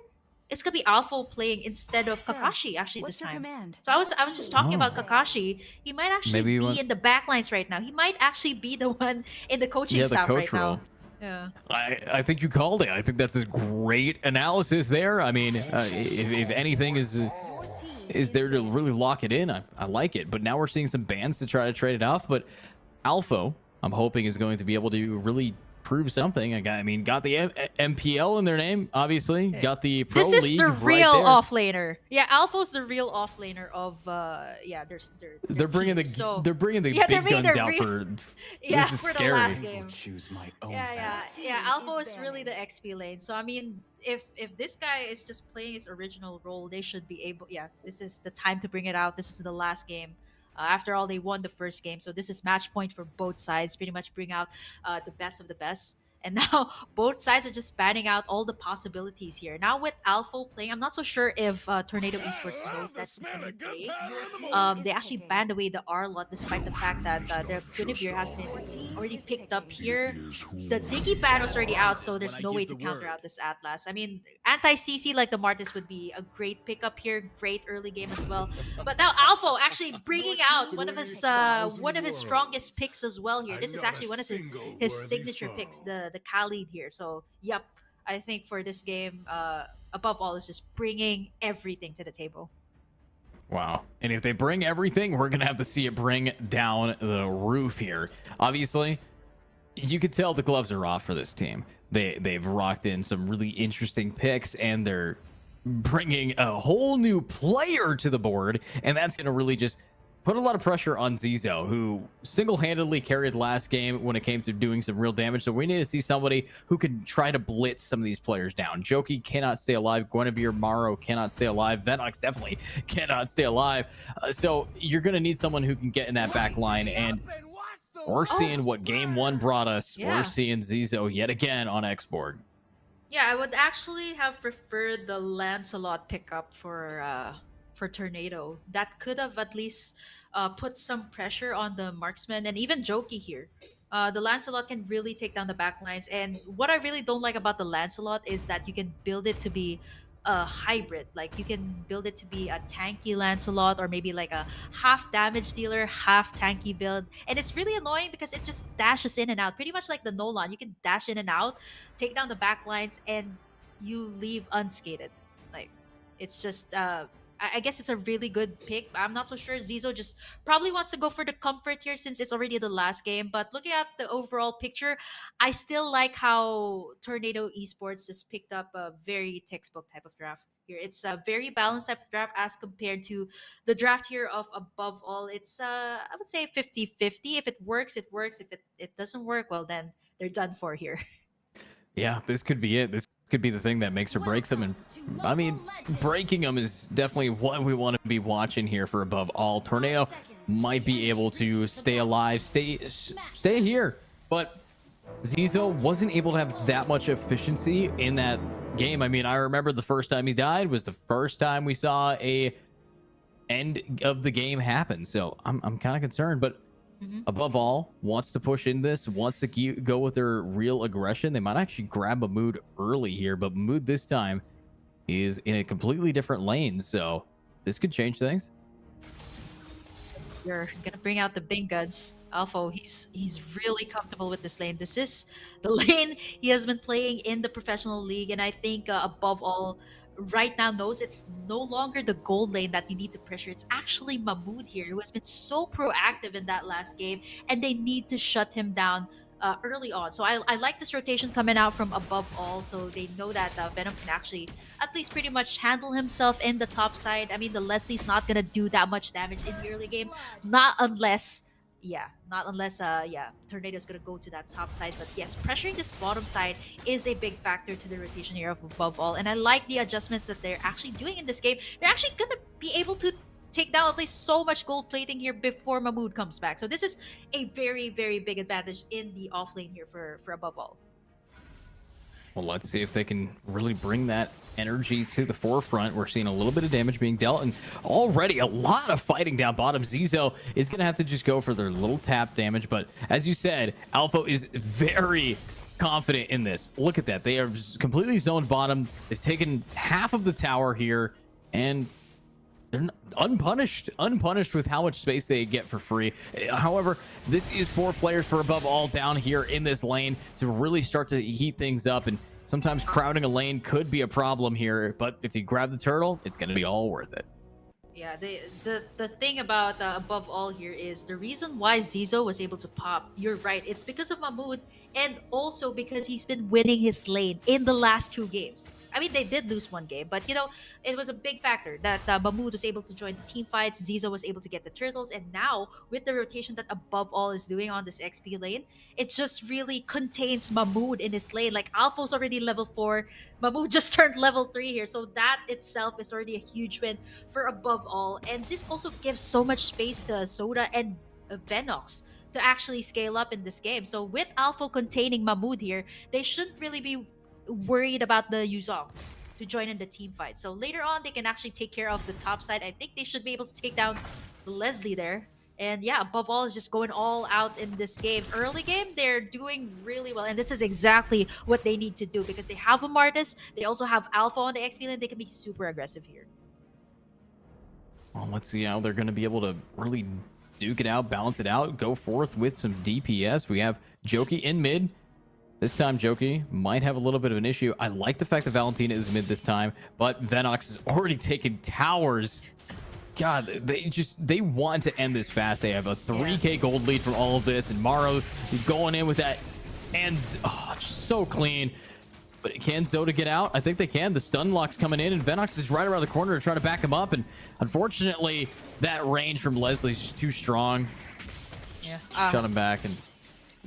It's gonna be Alpha playing instead of Kakashi actually this time. So I was just talking about Kakashi. He might actually Maybe you be want- in the backlines right now. He might actually be the one in the coaching Yeah, the staff coach right role. now. Yeah. I think you called it. I think that's a great analysis there. I mean, if anything is there to really lock it in, I like it. But now we're seeing some bans to try to trade it off. But Alpha, I'm hoping, is going to be able to really prove something. I mean, got the MPL in their name, obviously. Got the Pro This is League the right real there. offlaner. Yeah, Alpha's the real offlaner of They're bringing team. So, they're bringing the Yeah, they're big bringing guns their out real- for yeah, this is for the scary. last game. Choose my own Yeah. Alpha is really the XP lane. So I mean, if this guy is just playing his original role, they should be able. Yeah, this is the time to bring it out. This is the last game. After all, they won the first game, so this is match point for both sides. Pretty much bring out the best of the best. And now both sides are just banning out all the possibilities here. Now with Alpha playing, I'm not so sure if Tornado Esports knows that he's going to be playing. They actually banned away the R-Lot despite the fact that their Guinevere has been already picked up here. The Diggy ban was already out, so there's no way to counter out this Atlas. I mean, anti-CC like the Martis would be a great pickup here, great early game as well. But now Alpha actually bringing out one of his strongest picks as well here. This is actually one of his signature picks, the Khalid here. So yep, I think for this game, above all, is just bringing everything to the table. Wow. And if they bring everything, we're going to have to see it bring down the roof here. Obviously, you could tell the gloves are off for this team. They've rocked in some really interesting picks, and they're bringing a whole new player to the board, and that's going to really just put a lot of pressure on Zizo, who single-handedly carried last game when it came to doing some real damage. So we need to see somebody who can try to blitz some of these players down. Joki cannot stay alive. Guinevere, Maro cannot stay alive. Venox definitely cannot stay alive. So you're going to need someone who can get in that back line. And we're seeing what game one brought us. Yeah. We're seeing Zizo yet again on X-Board. Yeah, I would actually have preferred the Lancelot pickup for Tornado. That could have at least put some pressure on the marksman and even Joki here. The Lancelot can really take down the backlines. And what I really don't like about the Lancelot is that you can build it to be a hybrid. Like you can build it to be a tanky Lancelot, or maybe like a half damage dealer, half tanky build. And it's really annoying because it just dashes in and out. Pretty much like the Nolan. You can dash in and out, take down the backlines, and you leave unscathed. Like it's just I guess it's a really good pick. I'm not so sure. Zizo just probably wants to go for the comfort here since it's already the last game. But looking at the overall picture, I still like how Tornado Esports just picked up a very textbook type of draft here. It's a very balanced type of draft as compared to the draft here of above all. It's I would say 50-50. If it works, it works. If it doesn't work, well then they're done for here. Yeah, this could be it. This could be the thing that makes or breaks them. And I mean, breaking them is definitely what we want to be watching here for above all. Tornado might be able to stay alive, stay here, but Zizo wasn't able to have that much efficiency in that game. I mean, I remember the first time he died was the first time we saw a end of the game happen. So I'm kind of concerned, but above all, wants to push in this, wants to go with their real aggression. They might actually grab a mood early here, but mood this time is in a completely different lane. So this could change things. You're gonna bring out the big guns. Alpha, he's really comfortable with this lane. This is the lane he has been playing in the professional league, and I think above all, right now knows it's no longer the gold lane that you need to pressure. It's actually Mahmood here, who has been so proactive in that last game, and they need to shut him down early on. So I like this rotation coming out from above all, so they know that Venom can actually at least pretty much handle himself in the top side. I mean, the Leslie's not gonna do that much damage in the early game, not unless yeah, not unless Tornado's gonna go to that top side. But yes, pressuring this bottom side is a big factor to the rotation here of above all. And I like the adjustments that they're actually doing in this game. They're actually gonna be able to take down at least so much gold plating here before Mahmood comes back. So this is a very, very big advantage in the off lane here for above all. Well, let's see if they can really bring that energy to the forefront. We're seeing a little bit of damage being dealt, and already a lot of fighting down bottom. Zizo is going to have to just go for their little tap damage, but as you said, Alpha is very confident in this. Look at that. They are just completely zoned bottom. They've taken half of the tower here, and they're unpunished with how much space they get for free. However, this is 4 players for above all down here in this lane to really start to heat things up, and sometimes crowding a lane could be a problem here, but if you grab the turtle, it's going to be all worth it. Yeah, the thing about above all here is the reason why Zizo was able to pop. You're right. It's because of Mahmood, and also because he's been winning his lane in the last 2 games. I mean, they did lose 1 game, but it was a big factor that Mahmood was able to join the team fights. Zizo was able to get the turtles, and now with the rotation that above all is doing on this XP lane, it just really contains Mahmood in his lane. Like Alpha's already level 4, Mahmood just turned level 3 here, so that itself is already a huge win for above all. And this also gives so much space to Soda and Venox to actually scale up in this game. So with Alpha containing Mahmood here, they shouldn't really be worried about the Yuzong to join in the team fight. So later on, they can actually take care of the top side. I think they should be able to take down the Leslie there. And yeah, above all is just going all out in this game. Early game, they're doing really well. And this is exactly what they need to do because they have a Martis. They also have Alpha on the XP lane. They can be super aggressive here. Well, let's see how they're going to be able to really duke it out, balance it out, go forth with some DPS. We have Joki in mid. This time, Joki might have a little bit of an issue. I like the fact that Valentina is mid this time, but Venox has already taken towers. God, they want to end this fast. They have a 3k gold lead from all of this, and Maro going in with that, and so clean. But can Zoda get out? I think they can. The stun lock's coming in, and Venox is right around the corner to try to back him up, and unfortunately, that range from Leslie is just too strong. Yeah, shut him back, and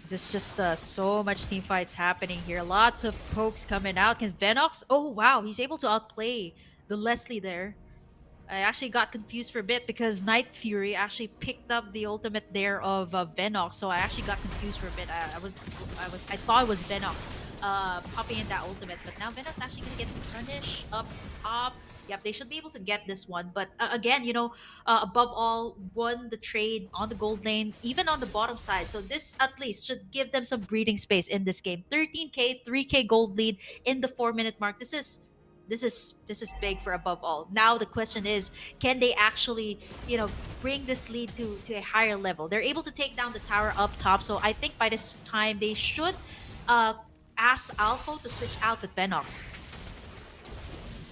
there's just so much team fights happening here. Lots of pokes coming out. Can Venox? Oh, wow. He's able to outplay the Leslie there. I actually got confused for a bit because Night Fury actually picked up the ultimate there of Venox. So I actually got confused for a bit. I thought it was Venox popping in that ultimate. But now Venox actually going to get Punish up top. Yep, they should be able to get this one. But again, above all, won the trade on the gold lane, even on the bottom side. So this at least should give them some breathing space in this game. 13k, 3k gold lead in the 4-minute mark. This is big for above all. Now the question is, can they actually, bring this lead to a higher level? They're able to take down the tower up top. So I think by this time they should ask Alpha to switch out with Venox.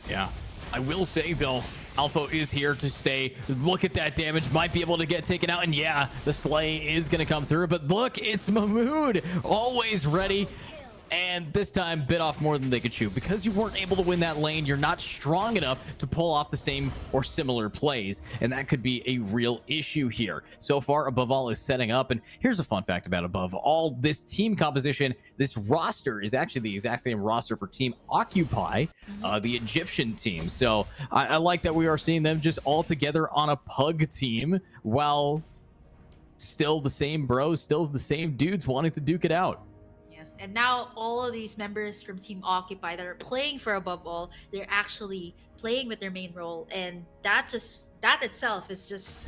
Yeah. I will say, though, Alpha is here to stay. Look at that damage. Might be able to get taken out. And yeah, the slay is going to come through. But look, it's Mahmood. Always ready. And this time bit off more than they could chew. Because you weren't able to win that lane, you're not strong enough to pull off the same or similar plays. And that could be a real issue here. So far, Above All is setting up. And here's a fun fact about Above All. This team composition, this roster is actually the exact same roster for Team Occupy, the Egyptian team. So I like that we are seeing them just all together on a pug team while still the same bros, still the same dudes wanting to duke it out. And now all of these members from Team Occupy that are playing for Above All, they're actually playing with their main role, and that itself is just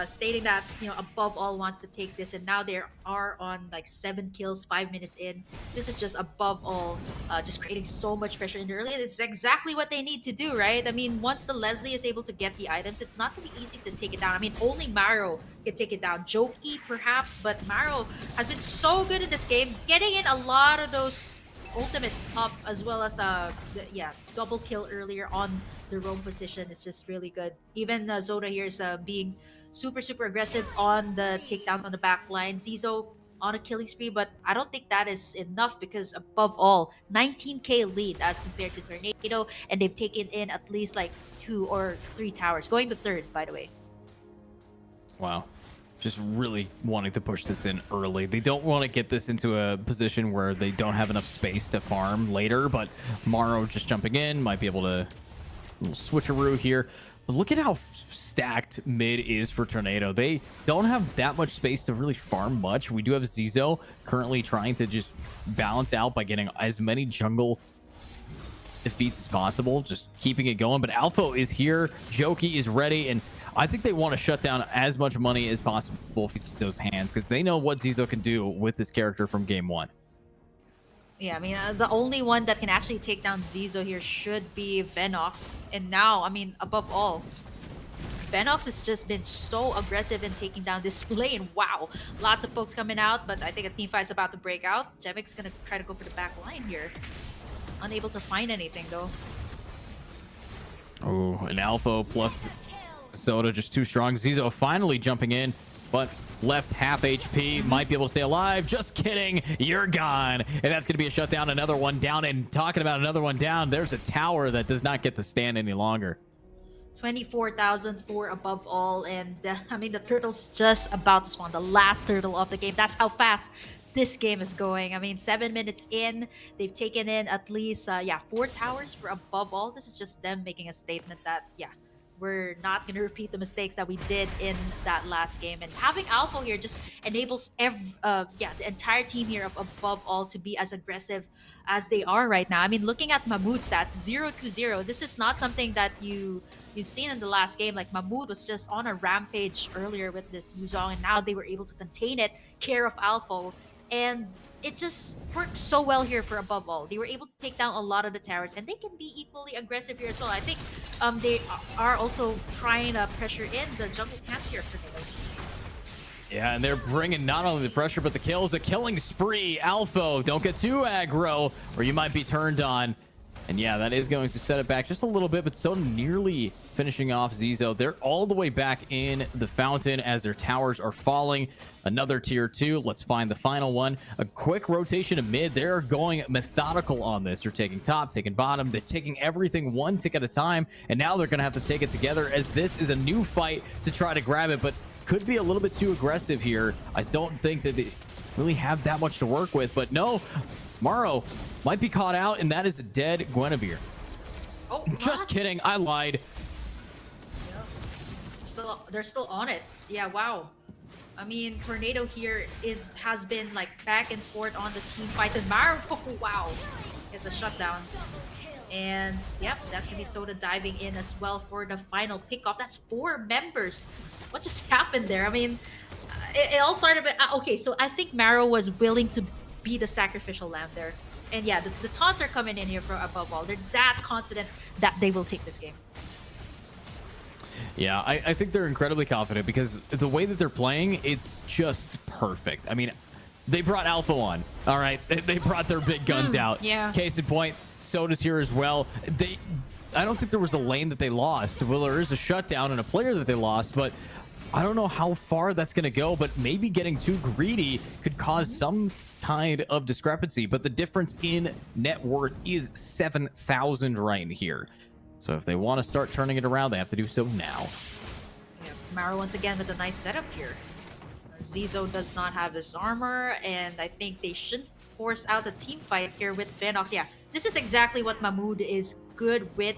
stating that Above All wants to take this, and now they are on like 7 kills 5 minutes in. This is just Above All just creating so much pressure in the early, and it's exactly what they need to do, right? I mean, once the Leslie is able to get the items, it's not going to be easy to take it down. I mean, only Maro can take it down. Joki perhaps, but Maro has been so good in this game, getting in a lot of those ultimates up, as well as double kill earlier on the roam position. It's just really good. Even Zoda here is being super aggressive on the takedowns on the back line. Zizo on a killing spree, but I don't think that is enough because Above All, 19k lead as compared to Tornado, and they've taken in at least like 2 or 3 towers, going the 3rd, by the way. Wow. just really wanting to push this in early. They don't want to get this into a position where they don't have enough space to farm later, but Maro just jumping in might be able to little switcheroo here. But look at how stacked mid is for Tornado. They don't have that much space to really farm much. We do have Zizo currently trying to just balance out by getting as many jungle defeats as possible, just keeping it going. But Alpha is here, Joki is ready, and I think they want to shut down as much money as possible for those hands, because they know what Zizo can do with this character from game one. Yeah, I mean, the only one that can actually take down Zizo here should be Venox. And now, I mean, above all, Venox has just been so aggressive in taking down this lane. Wow, lots of folks coming out, but I think a team fight is about to break out. Jemik's gonna try to go for the back line here. Unable to find anything, though. Oh, an Alpha plus Soda just too strong. Zizo finally jumping in, but left half HP, might be able to stay alive. Just kidding, you're gone. And that's going to be a shutdown. Another one down. And talking about another one down, there's a tower that does not get to stand any longer. 24,000 for above all. And I mean, the turtle's just about to spawn, the last turtle of the game. That's how fast this game is going. I mean, 7 minutes in, they've taken in at least 4 towers for above all. This is just them making a statement that we're not going to repeat the mistakes that we did in that last game. And having Alpha here just enables the entire team here of above all to be as aggressive as they are right now. I mean, looking at Mahmood's stats, 0-0. This is not something that you've seen in the last game. Like, Mahmood was just on a rampage earlier with this Yuzong, and now they were able to contain it, care of Alpha. And it just worked so well here for above all. They were able to take down a lot of the towers, and they can be equally aggressive here as well. I think they are also trying to pressure in the jungle camps here for them. Yeah, and they're bringing not only the pressure, but the kills. A killing spree. Alpha, don't get too aggro, or you might be turned on. And yeah, that is going to set it back just a little bit, but so nearly finishing off Zizo. They're all the way back in the fountain as their towers are falling. Another tier 2. Let's find the final one. A quick rotation of mid. They're going methodical on this. They're taking top, taking bottom. They're taking everything one tick at a time. And now they're going to have to take it together, as this is a new fight to try to grab it, but could be a little bit too aggressive here. I don't think that they really have that much to work with, but no, Maro might be caught out, and that is a dead Guinevere. Oh, just kidding, I lied. Yeah. They're still on it. Yeah, wow. I mean, Tornado here has been like back and forth on the team fights, and Maro, wow, it's a shutdown. And yep, that's gonna be Soda diving in as well for the final pickoff. That's 4 members. What just happened there? I mean, it all started with okay, so I think Maro was willing to be the sacrificial lamb there. And yeah, the taunts are coming in here for above all. They're that confident that they will take this game. Yeah, I think they're incredibly confident, because the way that they're playing, it's just perfect. I mean, they brought Alpha on. All right, they brought their big guns out. Yeah. Case in point, Soda's here as well. I don't think there was a lane that they lost. Well, there is a shutdown and a player that they lost, but I don't know how far that's going to go. But maybe getting too greedy could cause some kind of discrepancy. But the difference in net worth is 7,000 right here. So if they want to start turning it around, they have to do so now. Yeah, Maro once again with a nice setup here. Zizo does not have his armor, and I think they shouldn't force out a team fight here with Venox. Yeah, this is exactly what Mahmood is good with.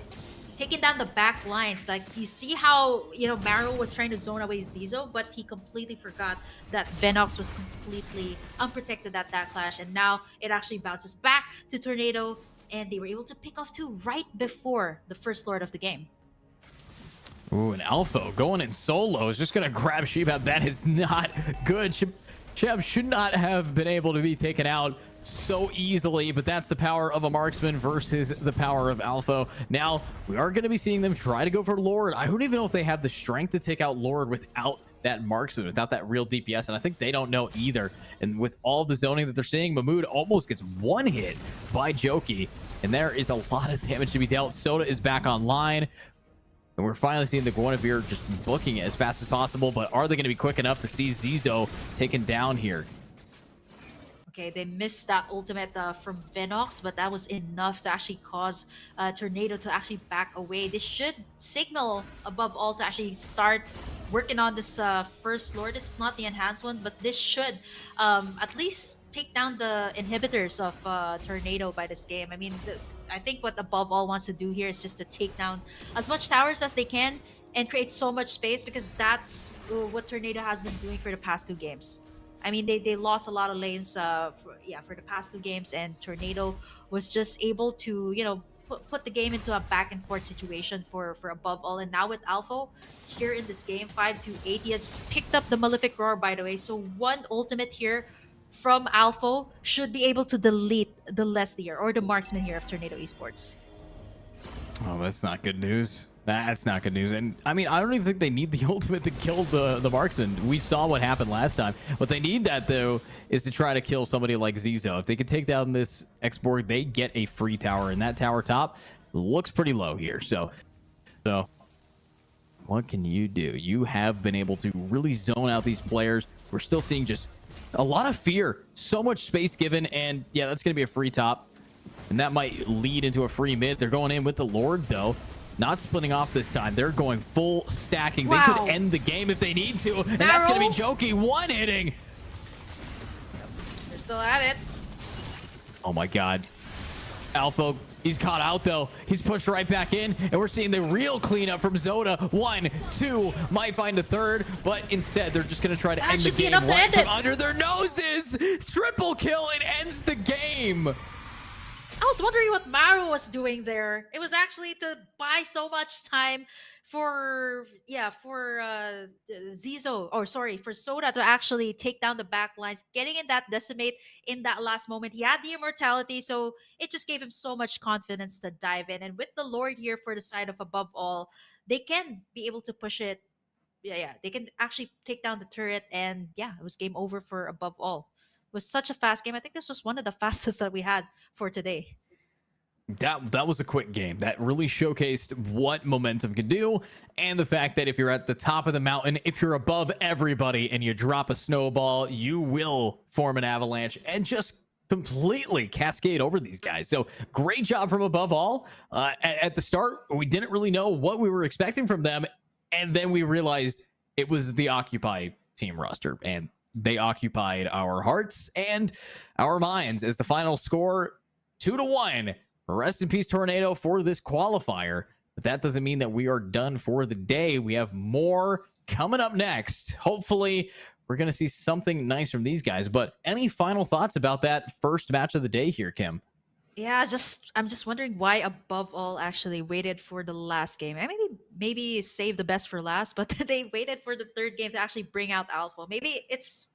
Taking down the back lines. Like, you see how, Maro was trying to zone away Zizo, but he completely forgot that Venox was completely unprotected at that clash, and now it actually bounces back to Tornado, and they were able to pick off 2 right before the first Lord of the game. Ooh, and Alpha going in solo is just going to grab Shebab. That is not good. Shebab should not have been able to be taken out so easily, but that's the power of a marksman versus the power of Alpha. Now, we are going to be seeing them try to go for Lord. I don't even know if they have the strength to take out Lord without that marksman, without that real DPS, and I think they don't know either. And with all the zoning that they're seeing, Mahmood almost gets one hit by Joki, and there is a lot of damage to be dealt. Soda is back online, and we're finally seeing the Guinevere just booking it as fast as possible, but are they going to be quick enough to see Zizo taken down here? Okay, they missed that ultimate from Venox, but that was enough to actually cause Tornado to actually back away. This should signal above all to actually start working on this first lore. This is not the enhanced one, but this should at least take down the inhibitors of Tornado by this game. I mean, I think what above all wants to do here is just to take down as much towers as they can and create so much space, because that's what Tornado has been doing for the past two games. I mean, they lost a lot of lanes for the past two games, and Tornado was just able to, put the game into a back and forth situation for above all. And now with Alpha here in this game, 5-8, he has just picked up the Malefic Roar, by the way. So one ultimate here from Alpha should be able to delete the Leslier or the marksman here of Tornado Esports. Oh, that's not good news. That's not good news. And I mean, I don't even think they need the ultimate to kill the marksman. We saw what happened last time. What they need that, though, is to try to kill somebody like Zizo. If they can take down this X-Borg, they get a free tower. And that tower top looks pretty low here. So what can you do? You have been able to really zone out these players. We're still seeing just a lot of fear. So much space given. And yeah, that's going to be a free top. And that might lead into a free mid. They're going in with the Lord, though. Not splitting off this time. They're going full stacking. Wow. They could end the game if they need to. And that's going to be Jokey one-hitting. They're still at it. Oh, my God. Alpha, he's caught out, though. He's pushed right back in. And we're seeing the real cleanup from Zoda. 1, 2, might find a third. But instead, they're just going to try to end the game right from under their noses. Triple kill. It ends the game. I was wondering what Maru was doing there. It was actually to buy so much time for Zizo, or sorry, for Soda to actually take down the back lines, getting in that decimate in that last moment. He had the immortality, so it just gave him so much confidence to dive in. And with the Lord here for the side of above all, they can be able to push it. Yeah, they can actually take down the turret, and yeah, it was game over for above all. Was such a fast game. I think this was one of the fastest that we had for today. That was a quick game that really showcased what momentum can do, and the fact that if you're at the top of the mountain, if you're above everybody and you drop a snowball, you will form an avalanche and just completely cascade over these guys. So great job from above all. At the start, we didn't really know what we were expecting from them, and then we realized it was the Occupy team roster, and they occupied our hearts and our minds as the final score 2-1. Rest in peace, Tornado, for this qualifier. But that doesn't mean that we are done for the day. We have more coming up next. Hopefully, we're going to see something nice from these guys. But any final thoughts about that first match of the day here, Kim? Yeah, I'm just wondering why above all actually waited for the last game. And maybe save the best for last, but they waited for the third game to actually bring out Alpha. Maybe it's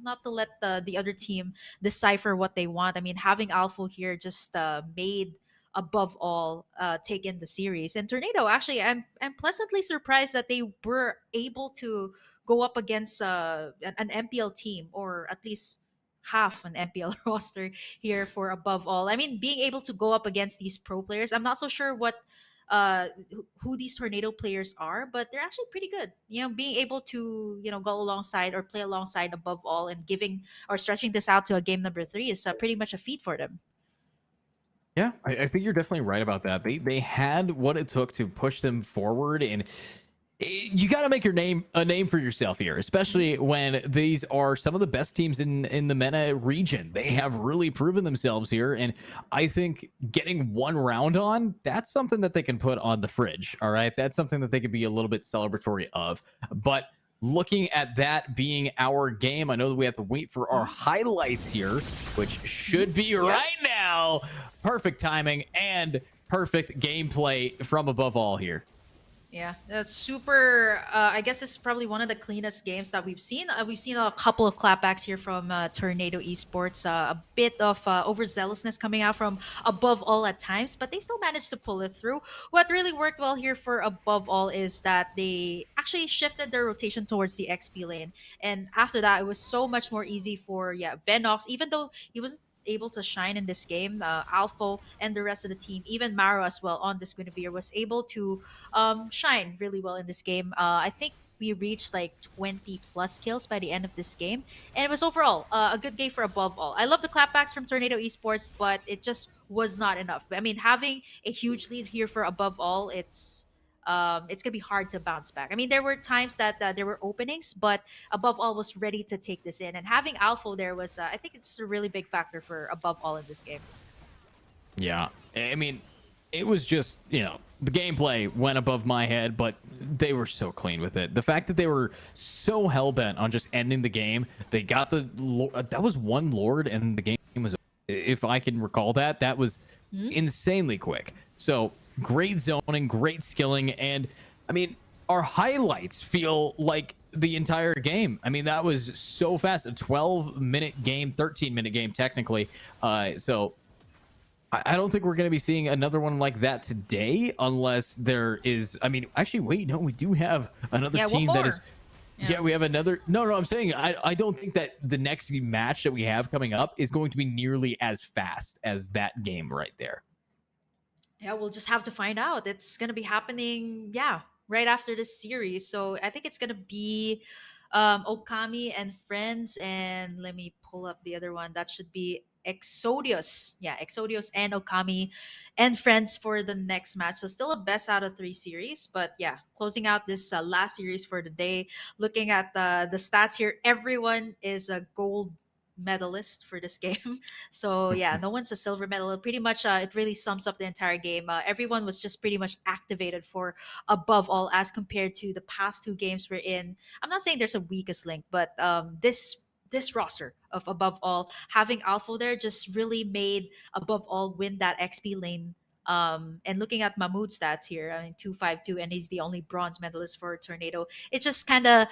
not to let the other team decipher what they want. I mean, having Alpha here just made above all take in the series. And Tornado, actually, I'm pleasantly surprised that they were able to go up against an MPL team, or at least half an MPL roster here for above all. I mean, being able to go up against these pro players, I'm not so sure who these Tornado players are, but they're actually pretty good. Being able to go alongside or play alongside above all, and giving or stretching this out to a game number 3 is pretty much a feat for them. Yeah, I think you're definitely right about that. They had what it took to push them forward, and you got to make a name for yourself here, especially when these are some of the best teams in the MENA region. They have really proven themselves here, and I think getting one round on, that's something that they can put on the fridge. All right, that's something that they could be a little bit celebratory of. But looking at that being our game, I know that we have to wait for our highlights here, which should be right now. Perfect timing and perfect gameplay from above all here. Yeah, that's super. I guess this is probably one of the cleanest games that we've seen. We've seen a couple of clapbacks here from Tornado Esports. A bit of overzealousness coming out from above all at times, but they still managed to pull it through. What really worked well here for above all is that they actually shifted their rotation towards the XP lane. And after that, it was so much more easy for Venox, even though he was able to shine in this game. Alpha and the rest of the team, even Maro as well on this Guinevere, was able to shine really well in this game. I think we reached like 20 plus kills by the end of this game, and it was overall a good game for Above All. I love the clapbacks from Tornado Esports, but it just was not enough. I mean, having a huge lead here for Above All, it's gonna be hard to bounce back. I mean, there were times that there were openings, but Above All was ready to take this in, and having Alpha there was, I think, it's a really big factor for Above All in this game. Yeah, I mean, it was just, the gameplay went above my head, but they were so clean with it. The fact that they were so hell-bent on just ending the game, they got that was one Lord, and the game was, if I can recall that was insanely quick. So great zoning, great skilling, and I mean, our highlights feel like the entire game. I mean, that was so fast. A 12-minute game, 13-minute game technically. So I don't think we're going to be seeing another one like that today, unless there is. I mean, actually, wait, no, we do have another team that is. Yeah, we have another. No, I'm saying I don't think that the next match that we have coming up is going to be nearly as fast as that game right there. Yeah, we'll just have to find out. It's going to be happening, yeah, right after this series. So I think it's going to be Okami and Friends. And let me pull up the other one. That should be Exodios. Yeah, Exodios and Okami and Friends for the next match. So still a best out of 3 series. But yeah, closing out this last series for the day. Looking at the stats here, everyone is a gold medalist for this game. So yeah, no one's a silver medal. Pretty much, it really sums up the entire game. Everyone was just pretty much activated for Above All as compared to the past 2 games we're in. I'm not saying there's a weakest link, but this roster of Above All, having Alpha there just really made Above All win that XP lane. And looking at Mahmoud's stats here, I mean, 252, and he's the only bronze medalist for Tornado. It just kind of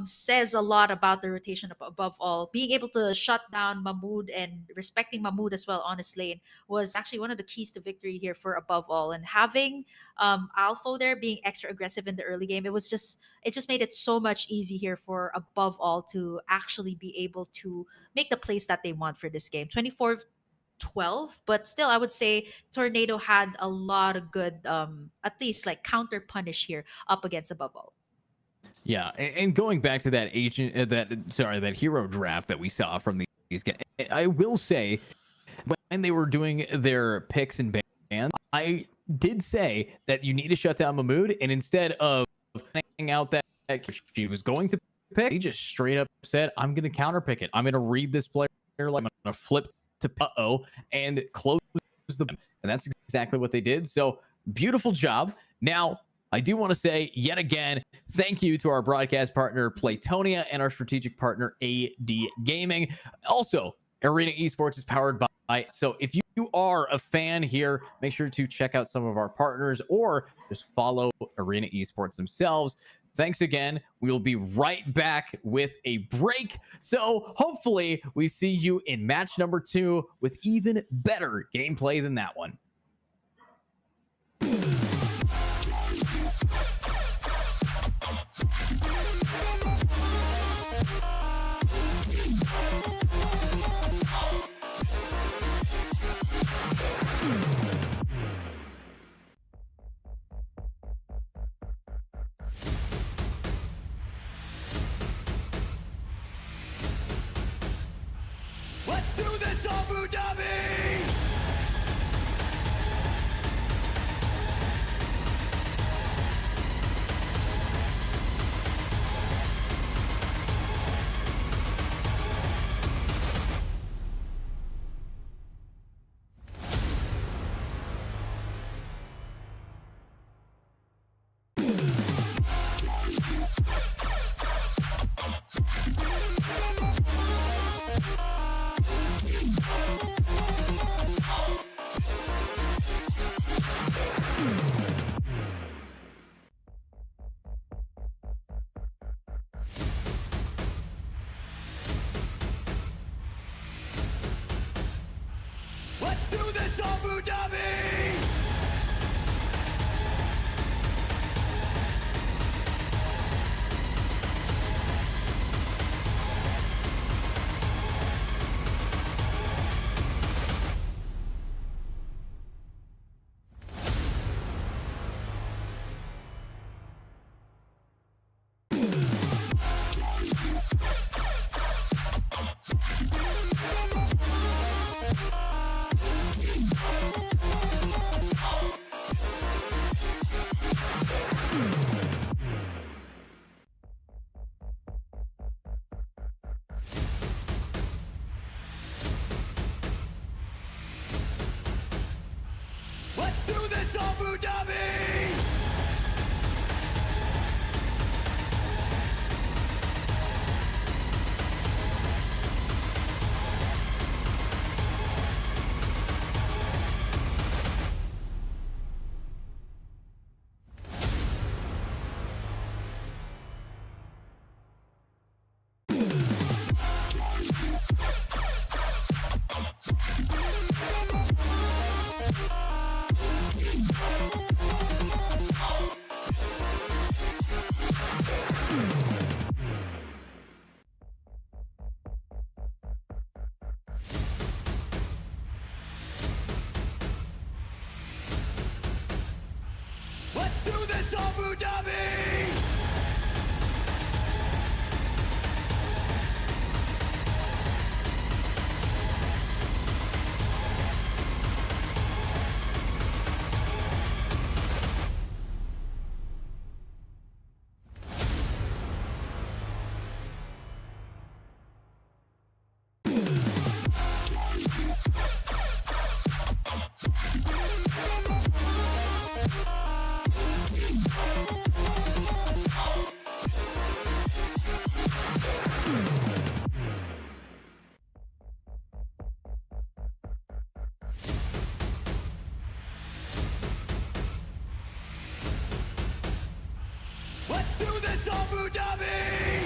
says a lot about the rotation of Above All. Being able to shut down Mahmoud and respecting Mahmoud as well on his lane was actually one of the keys to victory here for Above All. And having Alpha there being extra aggressive in the early game, it just made it so much easy here for Above All to actually be able to make the plays that they want for this game. 24-12, but still I would say Tornado had a lot of good at least like counter punish here up against Above All. Yeah, and going back to that that hero draft that we saw from these guys, I will say when they were doing their picks and bans, I did say that you need to shut down Mahmoud, and instead of hanging out that she was going to pick, he just straight up said, I'm going to counter pick it. I'm going to read this player, like I'm going to flip to and close the, and that's exactly what they did. So beautiful job. Now I do want to say yet again, thank you to our broadcast partner Playtonia and our strategic partner AD Gaming. Also, Arena Esports is powered by, so if you are a fan here, make sure to check out some of our partners or just follow Arena Esports themselves. Thanks again. We'll be right back with a break. So hopefully we see you in match number 2 with even better gameplay than that one. Let's do this, Abu Dhabi! Let's do this, Abu Dhabi! Let's do this, Abu Dhabi! Let's do this, Abu Dhabi! Let's do this, Abu Dhabi!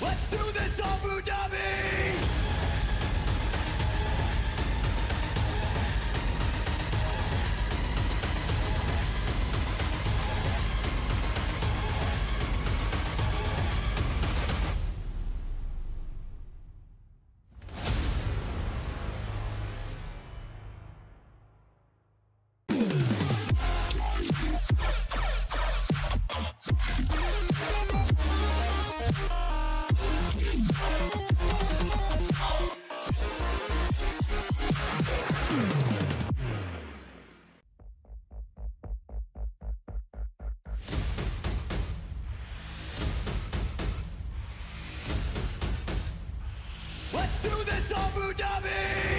Let's do this, Abu Dhabi! Let's do this, Abu Dhabi!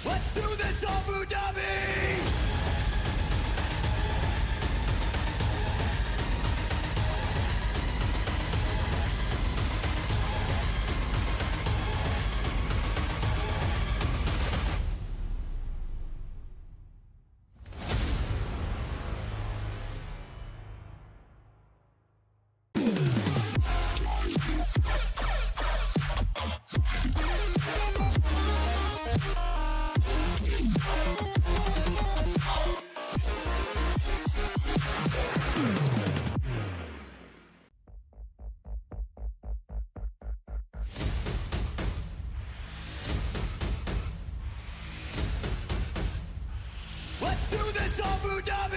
Let's do this, Abu Dhabi! Let's do this, Abu Dhabi!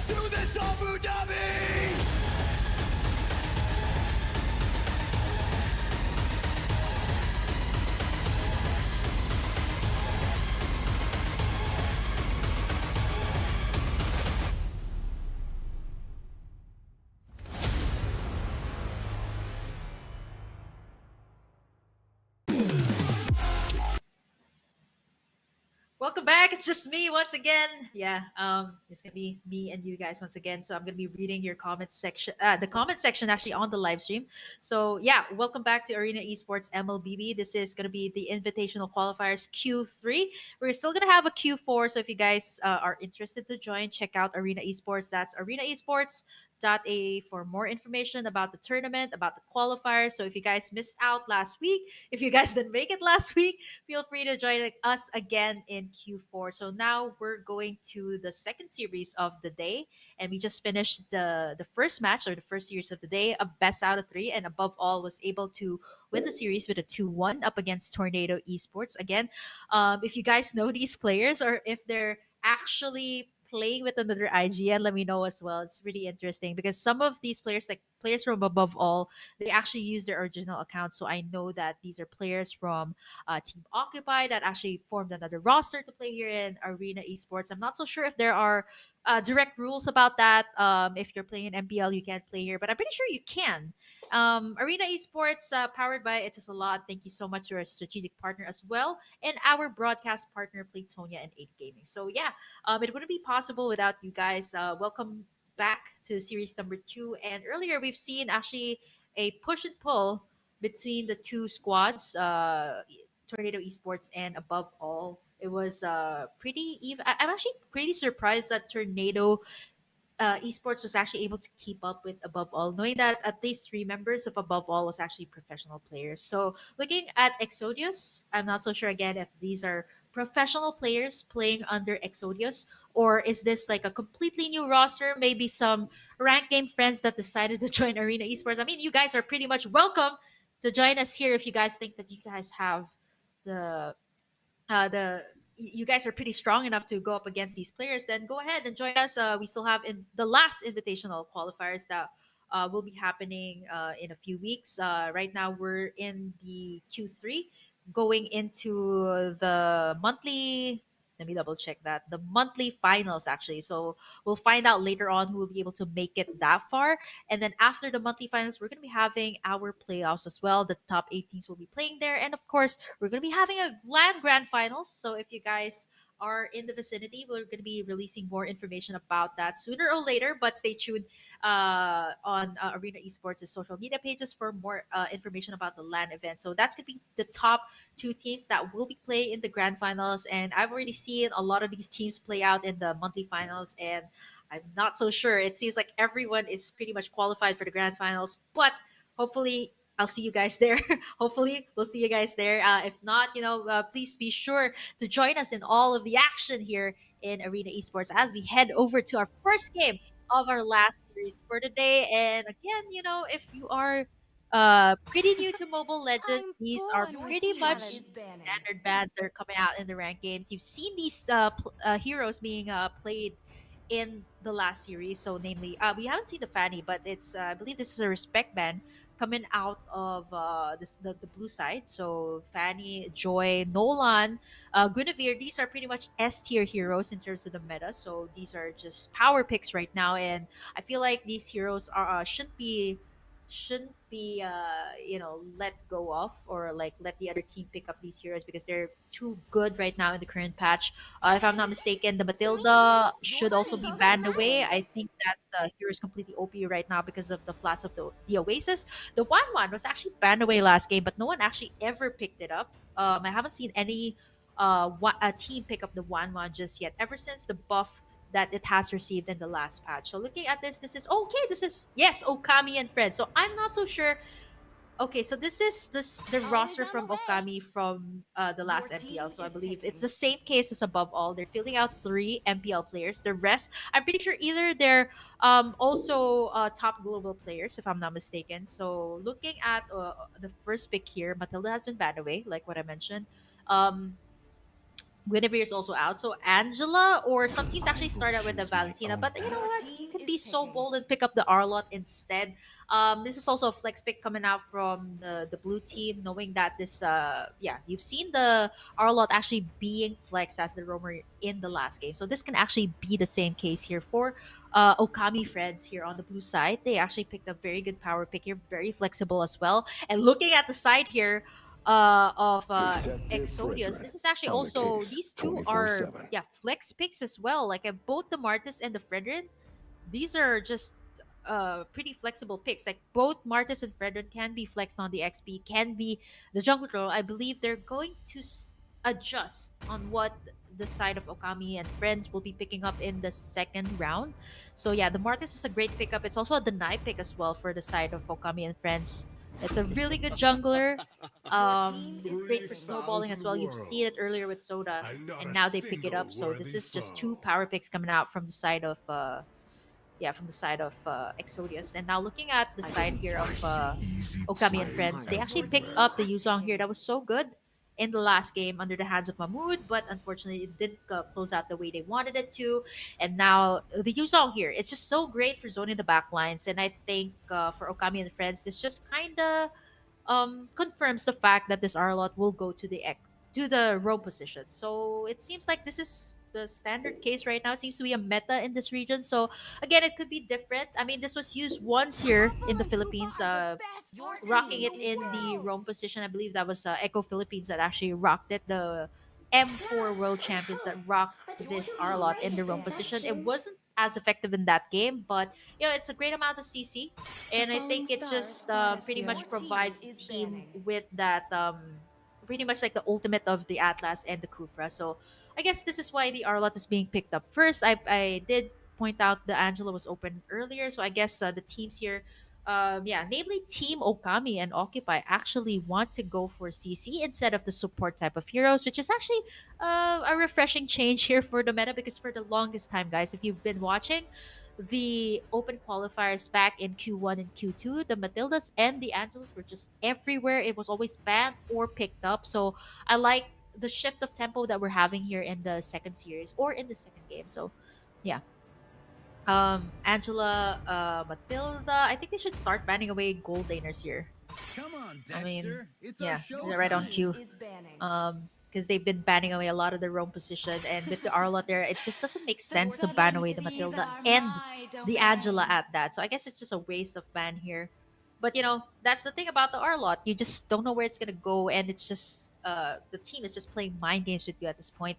do this Abu Dhabi! Welcome back. It's just me once again. Yeah, it's gonna be me and you guys once again. So I'm gonna be reading your comment section, the comment section actually on the live stream. So yeah, welcome back to Arena Esports MLBB. This is gonna be the Invitational Qualifiers Q3. We're still gonna have a Q4. So if you guys are interested to join, check out Arena Esports. That's arenaesports.ae for more information about the tournament, about the qualifiers. So if you guys missed out last week, if you guys didn't make it last week, feel free to join us again in Q4. So now we're going to the second series of the day, and we just finished the first match or the first series of the day, a best out of three, and above all was able to win the series with a 2-1 up against Tornado Esports. Again, if you guys know these players or if they're actually playing with another IGN, let me know as well. It's really interesting because some of these players, like players from above all, they actually use their original account. So I know that these are players from Team Occupy that actually formed another roster to play here in Arena Esports. I'm not so sure if there are direct rules about that. If you're playing in MPL, you can't play here, but I'm pretty sure you can. Arena Esports, powered by It Is a Lot. Thank you so much to our strategic partner as well, and our broadcast partner, Playtonia and 8 Gaming. So yeah, it wouldn't be possible without you guys. Welcome back to series number 2. And earlier we've seen actually a push and pull between the two squads, Tornado Esports and above all. It was pretty even. I'm actually pretty surprised that Tornado esports was actually able to keep up with above all, knowing that at least 3 members of above all was actually professional players. So looking at Exodios, I'm not so sure again if these are professional players playing under Exodios, or is this like a completely new roster, maybe some rank game friends that decided to join Arena Esports. I mean, you guys are pretty much welcome to join us here if you guys think that you guys have the you guys are pretty strong enough to go up against these players, then go ahead and join us. We still have in the last invitational qualifiers that will be happening in a few weeks. Right now, we're in the Q3, going into the monthly. Let me double check that. The monthly finals, actually. So we'll find out later on who will be able to make it that far. And then after the monthly finals, we're going to be having our playoffs as well. The top 8 teams will be playing there. And of course, we're going to be having a land grand finals. So if you guys are in the vicinity, we're going to be releasing more information about that sooner or later. But stay tuned on Arena Esports' social media pages for more information about the LAN event. So that's going to be the top 2 teams that will be playing in the grand finals. And I've already seen a lot of these teams play out in the monthly finals. And I'm not so sure. It seems like everyone is pretty much qualified for the grand finals. But hopefully, I'll see you guys there. Hopefully, we'll see you guys there. If not, please be sure to join us in all of the action here in Arena Esports as we head over to our first game of our last series for today. And again, if you are pretty new to Mobile Legends, these are pretty much standard bans that are coming out in the ranked games. You've seen these heroes being played in the last series. So, namely, we haven't seen the Fanny, but it's I believe this is a respect ban coming out of the blue side. So Fanny, Joy, Nolan, Guinevere, these are pretty much S tier heroes in terms of the meta. So these are just power picks right now, and I feel like these heroes are shouldn't be let go of, or like let the other team pick up these heroes because they're too good right now in the current patch. If I'm not mistaken, the Matilda should also be banned away. I think that the hero is completely OP right now because of the flash of the Oasis. The one was actually banned away last game, but no one actually ever picked it up. I haven't seen any a team pick up the one just yet ever since the buff that it has received in the last patch. So looking at this is okay. This is, yes, Okami and friends. So I'm not so sure. Okay, so this is the roster from Okami from the last MPL. So I believe it's the same case as above all. They're filling out 3 MPL players. The rest, I'm pretty sure either they're also top global players, if I'm not mistaken. So looking at the first pick here, Matilda has been banned away, like what I mentioned. Guinevere is also out. So Angela, or some teams actually start out with the Valentina. But you know what? be so bold and pick up the Arlot instead. This is also a flex pick coming out from the blue team, knowing that this yeah, you've seen the Arlot actually being flexed as the roamer in the last game. So this can actually be the same case here for Okami friends here on the blue side. They actually picked a very good power pick here, very flexible as well. And looking at the side here of Exodios, this is actually also, these two are, yeah, flex picks as well. Like both the Martis and the Fredrin, these are just pretty flexible picks. Like both Martis and Fredrin can be flexed on the XP, can be the jungle role. I believe they're going to adjust on what the side of Okami and friends will be picking up in the second round. So yeah, the Martis is a great pickup. It's also a deny pick as well for the side of Okami and friends. It's a really good jungler. It's great for snowballing as well. You've seen it earlier with Soda, and now they pick it up. So this is just two power picks coming out from the side of yeah, from the side of Exodius. And now looking at the side here of Okami and friends, they actually picked up the Yuzong here. That was so good in the last game under the hands of Mahmood, but unfortunately it didn't close out the way they wanted it to. And now the Yuzong here, it's just so great for zoning the backlines. And I think for Okami and friends, this just kind of confirms the fact that this Arlot will go to the roam position. So it seems like this is the standard case right now. It seems to be a meta in this region. So again, it could be different. I mean, this was used once here in the Philippines, rocking it in the roam position. I believe that was Echo Philippines that actually rocked it. The M4 World Champions that rocked this Arlot in the roam position. It wasn't as effective in that game, but it's a great amount of CC, and I think it just pretty much provides the team with that pretty much like the ultimate of the Atlas and the Kufra. So I guess this is why the Arlot is being picked up first. I did point out the Angela was open earlier, so I guess the teams here, yeah, namely Team Okami and Occupy, actually want to go for CC instead of the support type of heroes, which is actually a refreshing change here for the meta, because for the longest time, guys, if you've been watching the open qualifiers back in Q1 and Q2, the Matildas and the Angelas were just everywhere. It was always banned or picked up. So I like the shift of tempo that we're having here in the second series or in the second game. So yeah. Angela, Matilda, I think they should start banning away gold laners here. Come on, I mean, Dexter. It's yeah, our show they're right on time. cue. Because they've been banning away a lot of the roam position, and with the Arlot there, it just doesn't make sense to ban away the Matilda and the Angela at that. So I guess it's just a waste of ban here. But that's the thing about the Arlot. You just don't know where it's gonna go, and it's just the team is just playing mind games with you at this point.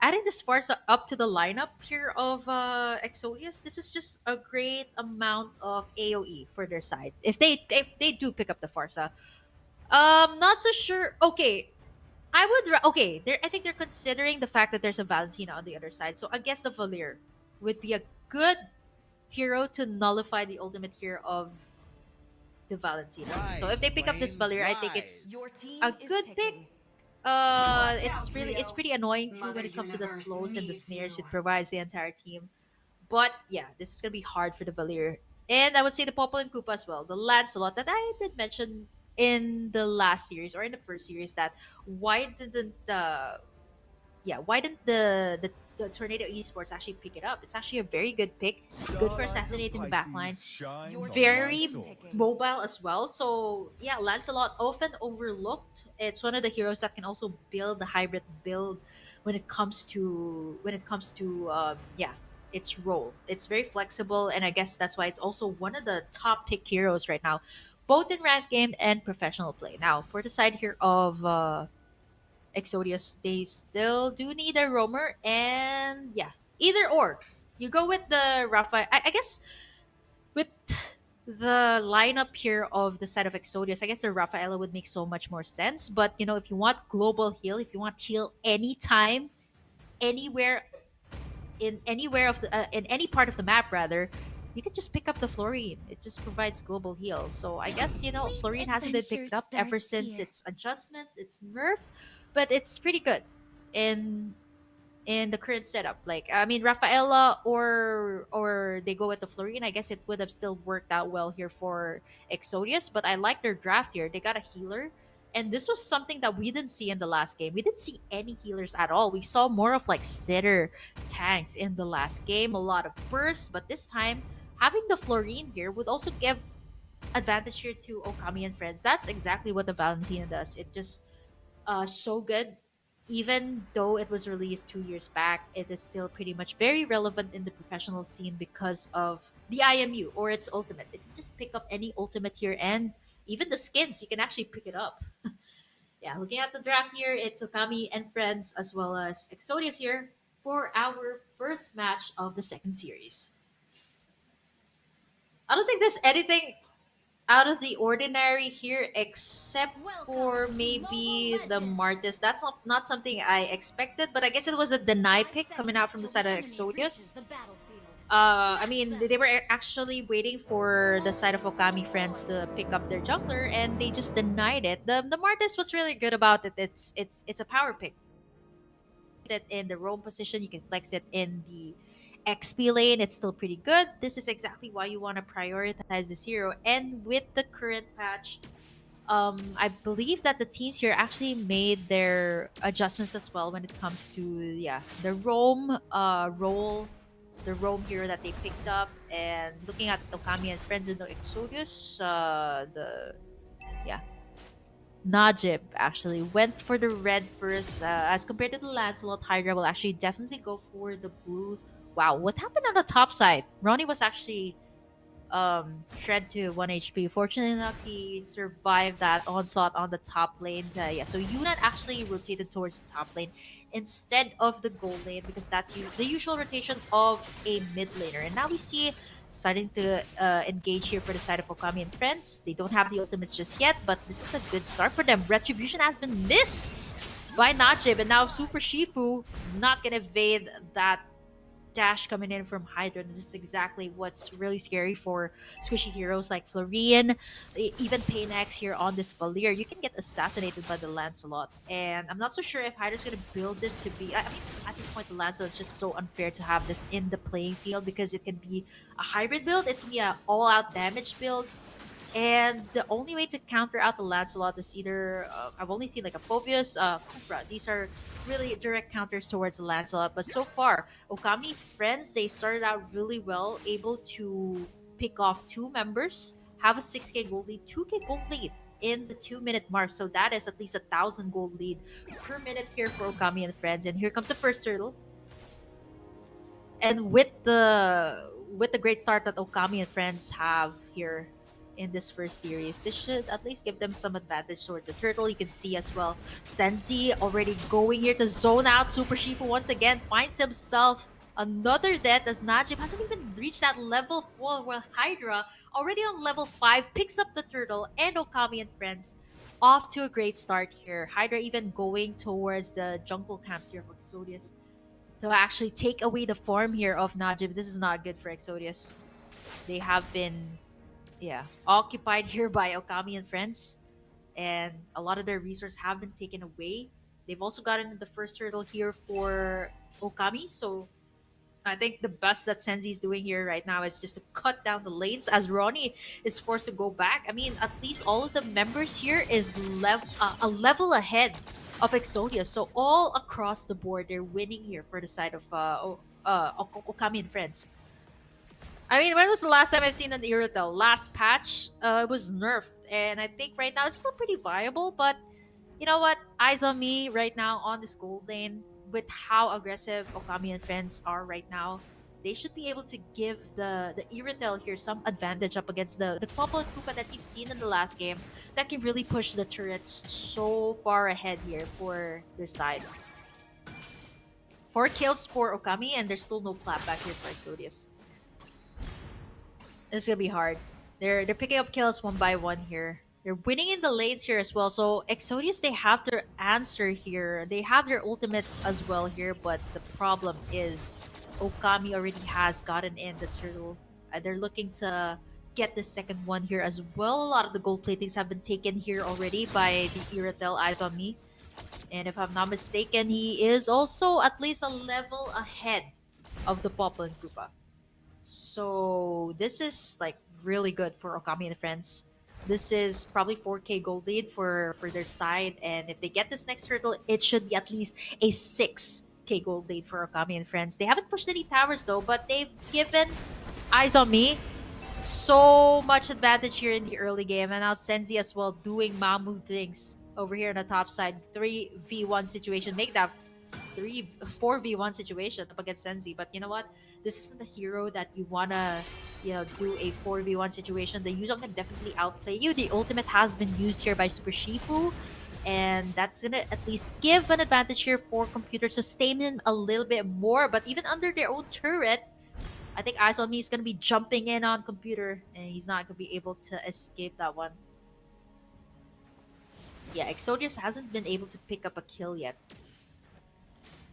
Adding this Farsa up to the lineup here of Exodius, this is just a great amount of AoE for their side. If they do pick up the Farsa, not so sure. Okay, okay. I think they're considering the fact that there's a Valentina on the other side. So I guess the Valir would be a good hero to nullify the ultimate here of the Valentina. So if they pick up this Valir, I think it's a good pick. It's pretty annoying too when it comes to the slows and the snares it provides the entire team. But yeah, this is gonna be hard for the Valir. And I would say the Popol and Koopa as well. The Lancelot that I did mention in the last series or in the first series, that why didn't why didn't the Tornado Esports actually pick it up? It's actually a very good pick. Good for assassinating the backlines. Very mobile as well. So yeah, Lancelot often overlooked. It's one of the heroes that can also build the hybrid build when it comes to yeah, its role. It's very flexible, and I guess that's why it's also one of the top pick heroes right now, both in ranked game and professional play. Now for the side here of Exodius, they still do need a roamer, and yeah, either or. You go with the Rafa. I guess with the lineup here of the side of Exodius, I guess the Rafaela would make so much more sense. But if you want global heal, if you want heal anytime, anywhere, in any part of the map rather, you can just pick up the Florine. It just provides global heal. So I guess Florine hasn't been picked up ever since its adjustments, its nerf, but it's pretty good in the current setup. Like, I mean, Rafaela or they go with the Florine, I guess it would have still worked out well here for Exodius. But I like their draft here. They got a healer And this was something that we didn't see in the last game. We didn't see any healers at all. We saw more of like sitter tanks in the last game, a lot of bursts, but this time having the Florine here would also give advantage here to Okami and friends. That's exactly what the Valentina does. It just so good. Even though it was released 2 years back, it is still pretty much very relevant in the professional scene because of the IMU or its ultimate. It can just pick up any ultimate here, and even the skins, you can actually pick it up. Yeah, looking at the draft here, it's Okami and friends as well as Exodios here for our first match of the second series. I don't think there's anything out of the ordinary here except for maybe the Martis. That's not something I expected, but I guess it was a deny pick coming out from the side of Exodios. I mean, they were actually waiting for the side of Okami friends to pick up their jungler, and they just denied it. The Martis, what's really good about it, it's a power pick. It in the roam position, you can flex it in the XP lane. It's still pretty good. This is exactly why you want to prioritize this hero. And with the current patch, I believe that the teams here actually made their adjustments as well when it comes to the roam role, the roam hero that they picked up. And looking at Okami and friends in the Exodius, the yeah Najib actually went for the red first, as compared to the Lancelot. Hydra will actually definitely go for the blue. Wow, what happened on the top side? Ronnie was actually shred to 1 HP. Fortunately enough, he survived that onslaught on the top lane. So Yunat actually rotated towards the top lane instead of the gold lane because that's the usual rotation of a mid laner. And now we see starting to engage here for the side of Okami and friends. They don't have the ultimates just yet, but this is a good start for them. Retribution has been missed by Najib, and now Super Shifu not gonna evade that dash coming in from Hydra. And this is exactly what's really scary for squishy heroes like Florian, even Pain X here on this Valir. You can get assassinated by the Lancelot. And I'm not so sure if Hydra's going to build this to be... I mean, at this point, the Lancelot is just so unfair to have this in the playing field because it can be a hybrid build, it can be an all-out damage build, and the only way to counter out the Lancelot is either I've only seen like a Phobius, Kufra. These are really direct counters towards the Lancelot. But so far, Okami friends, they started out really well, able to pick off two members, have a 6k gold lead, 2k gold lead in the 2-minute mark. So that is at least 1,000 gold lead per minute here for Okami and friends. And here comes the first turtle. And with the great start that Okami and friends have here in this first series, this should at least give them some advantage towards the turtle. You can see as well Senzi already going here to zone out. Super Shifu once again finds himself another death as Najib hasn't even reached that level 4, while Hydra already on level 5 picks up the turtle, and Okami and friends off to a great start here. Hydra even going towards the jungle camps here for Exodius to actually take away the farm here of Najib. This is not good for Exodius. They have been occupied here by Okami and friends, and a lot of their resources have been taken away. They've also gotten the first turtle here for Okami, so I think the best that Senzi is doing here right now is just to cut down the lanes as Ronnie is forced to go back. I mean, at least all of the members here is a level ahead of Exodius, so all across the board they're winning here for the side of Okami and friends. I mean, when was the last time I've seen an Irritel? Last patch, it was nerfed, and I think right now it's still pretty viable. But you know what? Eyes on me right now on this gold lane with how aggressive Okami and friends are right now. They should be able to give the Irritel here some advantage up against the Kloppo and Koopa that you've seen in the last game that can really push the turrets so far ahead here for their side. 4 kills for Okami, and there's still no clapback here for Exodius. It's gonna be hard. They're picking up kills one by one here. They're winning in the lanes here as well. So Exodius, they have their answer here. They have their ultimates as well here, but the problem is Okami already has gotten in the turtle. They're looking to get the second one here as well. A lot of the gold platings have been taken here already by the Irritel. Eyes on me. And if I'm not mistaken, he is also at least a level ahead of the Popple and Koopa. So this is like really good for Okami and friends. This is probably 4K gold lead for their side, and if they get this next turtle, it should be at least a 6K gold lead for Okami and friends. They haven't pushed any towers though, but they've given Eyes on Me so much advantage here in the early game, and now Senzi as well doing Mamu things over here on the top side. 3v1 situation, make that 4v1 situation up against Senzi. But you know what? This isn't the hero that you wanna, do a 4v1 situation. The Yuzong can definitely outplay you. The ultimate has been used here by Super Shifu, and that's gonna at least give an advantage here for Computer to sustain him a little bit more. But even under their own turret, I think Eyes on Me is gonna be jumping in on Computer, and he's not gonna be able to escape that one. Yeah, Exodios hasn't been able to pick up a kill yet.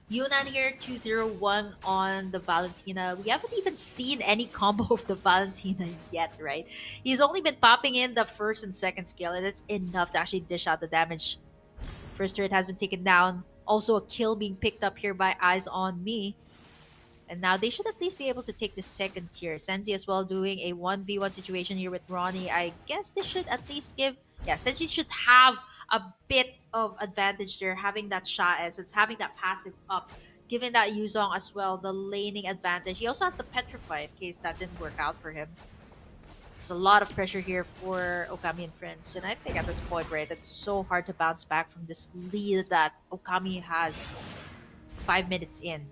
Yunnan here, 201 on the Valentina. We haven't even seen any combo of the Valentina yet, right? He's only been popping in the first and second skill, and it's enough to actually dish out the damage. First turret has been taken down. Also a kill being picked up here by Eyes on Me. And now they should at least be able to take the second tier. Senzi as well doing a 1v1 situation here with Ronnie. I guess they should at least give... Yeah, Senzi should have a bit of advantage there, having that Sha S. It's having that passive up. Given that Yuzong as well, the laning advantage. He also has the Petrify in case that didn't work out for him. There's a lot of pressure here for Okami and friends. And I think at this point, right, it's so hard to bounce back from this lead that Okami has 5 minutes in.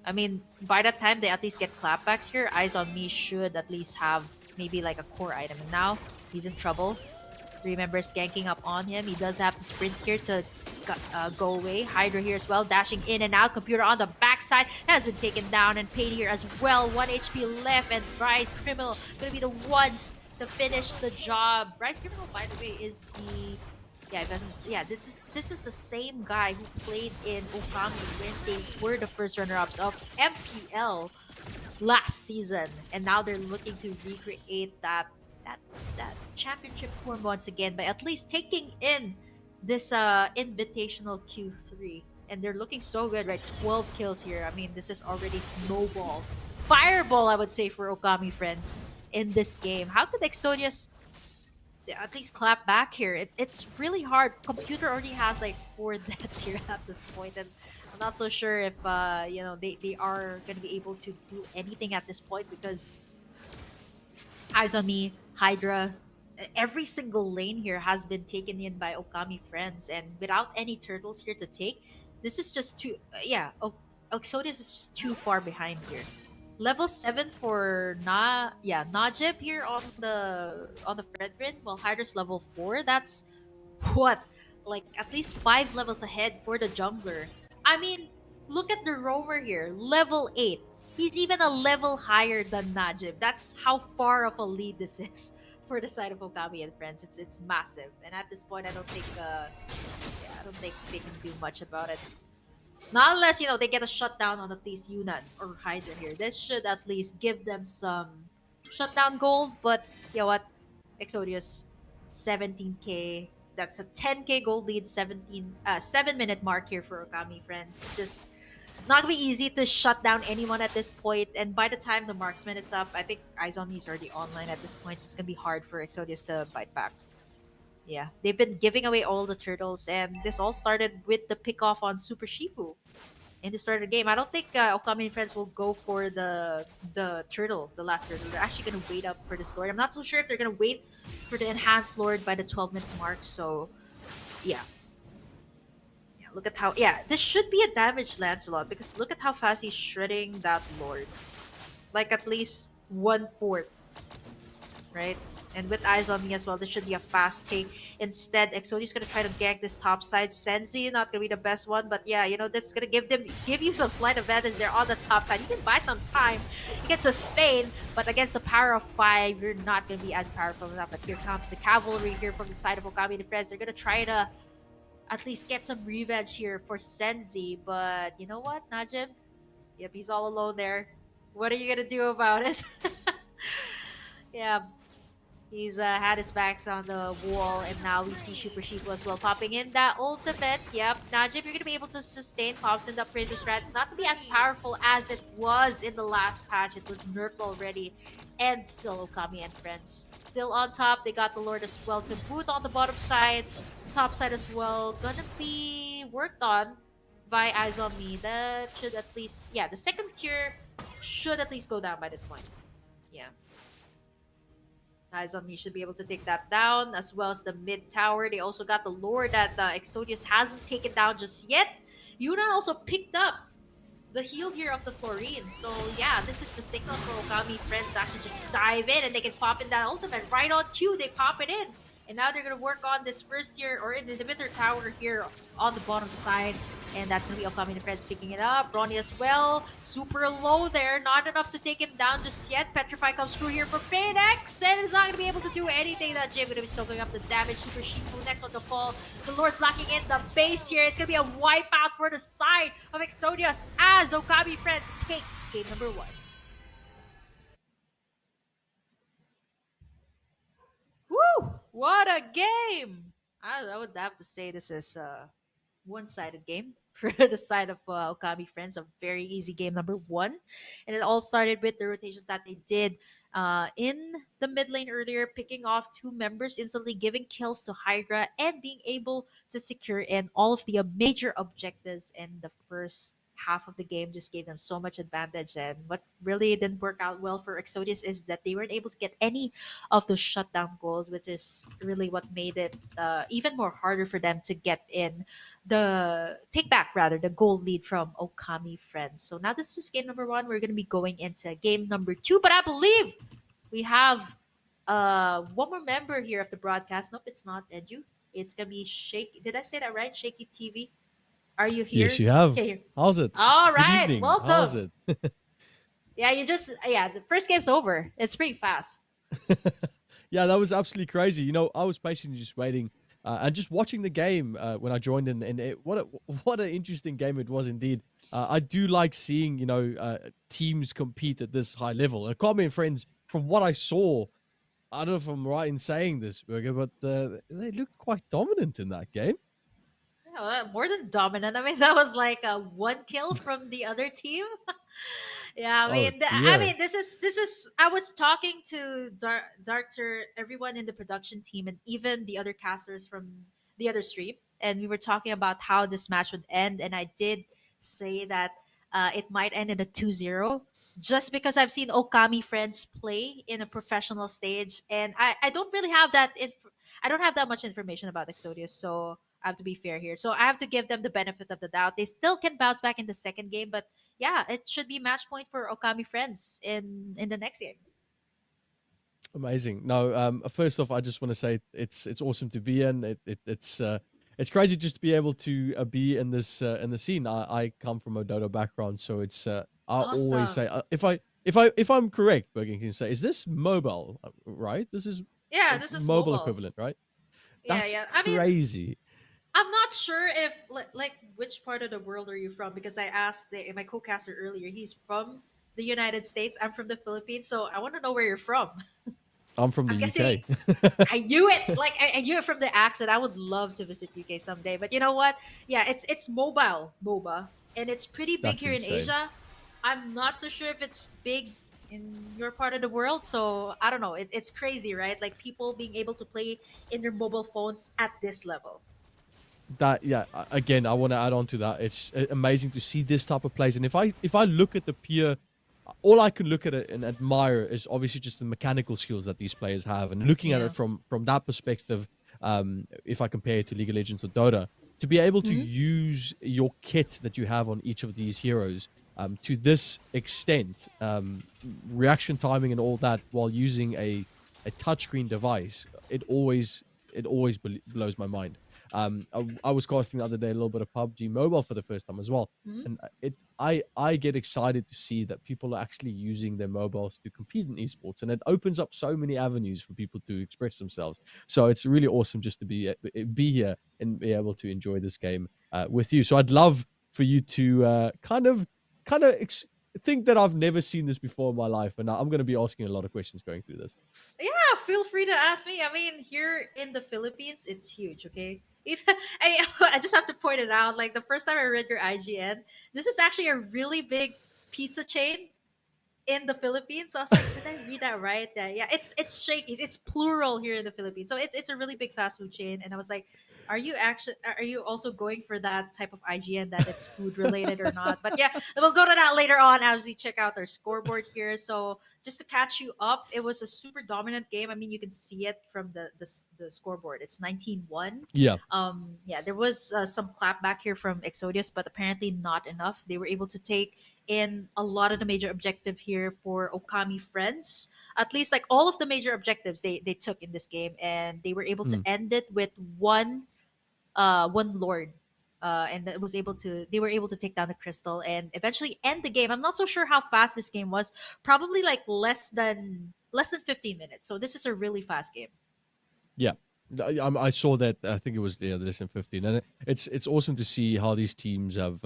I mean, by that time, they at least get clapbacks here. Eyes on Me should at least have maybe like a core item. And now, he's in trouble. 3 members ganking up on him. He does have to sprint here to go away. Hydra here as well, dashing in and out. Computer on the backside has been taken down. And Pain here as well. 1 HP left. And Bryce Criminal going to be the ones to finish the job. Bryce Criminal, by the way, is the... Yeah, it doesn't. Yeah, this is the same guy who played in Okami when they were the first runner-ups of MPL last season, and now they're looking to recreate that championship form once again by at least taking in this invitational Q3, and they're looking so good, right? 12 kills here. I mean, this is already snowball, fireball, I would say, for Okami friends in this game. How could Exodius at least clap back here? It's really hard. Computer already has like 4 deaths here at this point, and I'm not so sure if they are going to be able to do anything at this point because Eyes on Me, Hydra, every single lane here has been taken in by Okami friends, and without any turtles here to take, this is just too Exodius is just too far behind here. Level 7 for Najib here on the Fredrin, while Hydra's level 4. That's what, like at least 5 levels ahead for the jungler. I mean, look at the roamer here, level 8. He's even a level higher than Najib. That's how far of a lead this is for the side of Okami and friends. It's massive, and at this point, I don't think they can do much about it. Not unless, they get a shutdown on at least Yunnan or Hydra here. This should at least give them some shutdown gold. But you know what? Exodius, 17k. That's a 10k gold lead, 7-minute mark here for Okami friends. Just not gonna be easy to shut down anyone at this point. And by the time the marksman is up, I think Eyes on Me is already online at this point. It's gonna be hard for Exodius to bite back. Yeah, they've been giving away all the turtles, and this all started with the pick-off on Super Shifu in the start of the game. I don't think Okami and friends will go for the turtle, the last turtle. They're actually going to wait up for the Lord. I'm not so sure if they're going to wait for the enhanced Lord by the 12-minute mark, so yeah. Yeah, look at how... Yeah, this should be a damaged Lancelot, because look at how fast he's shredding that Lord. Like at least 1/4, right? And with Eyes on Me as well, this should be a fast take. Instead, Exodius gonna try to gank this top side. Senzi not gonna be the best one, but yeah, that's gonna give you some slight advantage there on the top side. You can buy some time. You can sustain, but against the power of 5, you're not gonna be as powerful enough. But here comes the cavalry here from the side of Okami and friends. They're gonna try to at least get some revenge here for Senzi, but you know what, Najib? Yep, he's all alone there. What are you gonna do about it? Yeah. He's had his backs on the wall, and now we see Super Shifu as well popping in that ultimate. Yep, Najib, you're gonna be able to sustain pops in the Prison Strat. It's not to be as powerful as it was in the last patch. It was nerfed already, and still Okami and friends still on top. They got the Lord as well to boot on the bottom side, top side as well. Gonna be worked on by Eyes on Me. That should at least, yeah, the second tier should at least go down by this point. Yeah. Eyes on Me should be able to take that down, as well as the mid tower. They also got the lore that Exodios hasn't taken down just yet. Yunnan also picked up the heal here of the Florine. So yeah, this is the signal for Okami friends to actually just dive in, and they can pop in that ultimate. Right on cue, they pop it in. And now they're going to work on this first tier, or in the inhibitor tower here on the bottom side. And that's going to be Okami and friends picking it up. Ronnie as well. Super low there. Not enough to take him down just yet. Petrify comes through here for Phoenix. And it's not going to be able to do anything. That Jim going to be soaking up the damage. Super Shifu next one to fall. The Lord's locking in the base here. It's going to be a wipeout for the side of Exodios as Okami friends take game number 1. Woo! What a game! I would have to say this is a one-sided game for the side of Okami friends. A very easy game number 1, and it all started with the rotations that they did in the mid lane earlier, picking off 2 members, instantly giving kills to Hydra, and being able to secure in all of the major objectives in the first half of the game. Just gave them so much advantage. And what really didn't work out well for Exodius is that they weren't able to get any of those shutdown goals, which is really what made it even more harder for them to get in the take back, rather, the goal lead from Okami friends. So now this is game number 1. We're going to be going into game number 2, but I believe we have one more member here of the broadcast. Nope, it's not Edu. It's gonna be Shaky. Did I say that right? Shaky TV. Are you here? Yes, you have. Okay, here. How's it? All Good right, evening. welcome. How's it? Yeah, the first game's over. It's pretty fast. Yeah, that was absolutely crazy. You know, I was basically just waiting and just watching the game when I joined in, and what an interesting game it was indeed. I do like seeing, you know, teams compete at this high level. Okami and friends, from what I saw, I don't know if I'm right in saying this, Burger, but they looked quite dominant in that game. Yeah, well, more than dominant. I mean, that was like a 1 kill from the other team. Yeah, I Oh mean, dear. this is. I was talking to Darkter, everyone in the production team, and even the other casters from the other stream, and we were talking about how this match would end. And I did say that it might end in a 2-0, just because I've seen Okami friends play in a professional stage, and I don't really have that. I don't have that much information about Exodius, so I have to be fair here. So I have to give them the benefit of the doubt. They still can bounce back in the second game, but yeah, it should be match point for Okami friends in the next game. Amazing. No, first off, I just want to say it's awesome to be in. It's crazy just to be able to be in the scene. I come from a Dota background, so it's I always say Awesome. if I'm correct, Bergen can say, is this mobile, right? This is Yeah, a this is mobile mobile. equivalent, right? Yeah, That's yeah. I mean, crazy. I'm not sure if like which part of the world are you from, because I asked my co-caster earlier. He's from the United States. I'm from the Philippines, so I want to know where you're from. I'm from the I'm UK. guessing I knew it. Like I knew it from the accent. I would love to visit UK someday. But you know what? Yeah, it's mobile MOBA, and it's pretty big That's here in insane. Asia. I'm not so sure if it's big in your part of the world. So I don't know. It's crazy, right? Like people being able to play in their mobile phones at this level. That yeah, again, I want to add on to that. It's amazing to see this type of plays, and if I look at the pure, all I can look at it and admire is obviously just the mechanical skills that these players have, and looking at Yeah. it from that perspective, if I compare it to League of Legends or Dota, to be able to Hmm. use your kit that you have on each of these heroes to this extent, reaction timing and all that, while using a touchscreen device, it always blows my mind. I was casting the other day a little bit of PUBG Mobile for the first time as well, Hmm. and I get excited to see that people are actually using their mobiles to compete in esports, and it opens up so many avenues for people to express themselves. So it's really awesome just to be here and be able to enjoy this game with you. So I'd love for you to kind of think that I've never seen this before in my life, and I'm going to be asking a lot of questions going through this. Yeah, feel free to ask me. I mean, here in the Philippines, it's huge. Okay, even I just have to point it out. Like the first time I read your IGN, this is actually a really big pizza chain in the Philippines. So I was like, did I read that right? Yeah, it's Shakey's. It's plural here in the Philippines. So it's a really big fast food chain. And I was like, are you also going for that type of IGN that it's food related or not? But yeah, we'll go to that later on as we check out our scoreboard here. So just to catch you up, it was a super dominant game. I mean, you can see it from the scoreboard. It's 19-1. Yeah. Yeah, there was some clap back here from Exodios, but apparently not enough. They were able to take in a lot of the major objective here for Okami friends. At least like all of the major objectives they took in this game, and they were able to end it with one lord. And that was able to they were able to take down the crystal and eventually end the game. I'm not so sure how fast this game was. Probably like less than 15 minutes. So this is a really fast game. Yeah, I saw that. I think it was less than 15, and it's awesome to see how these teams have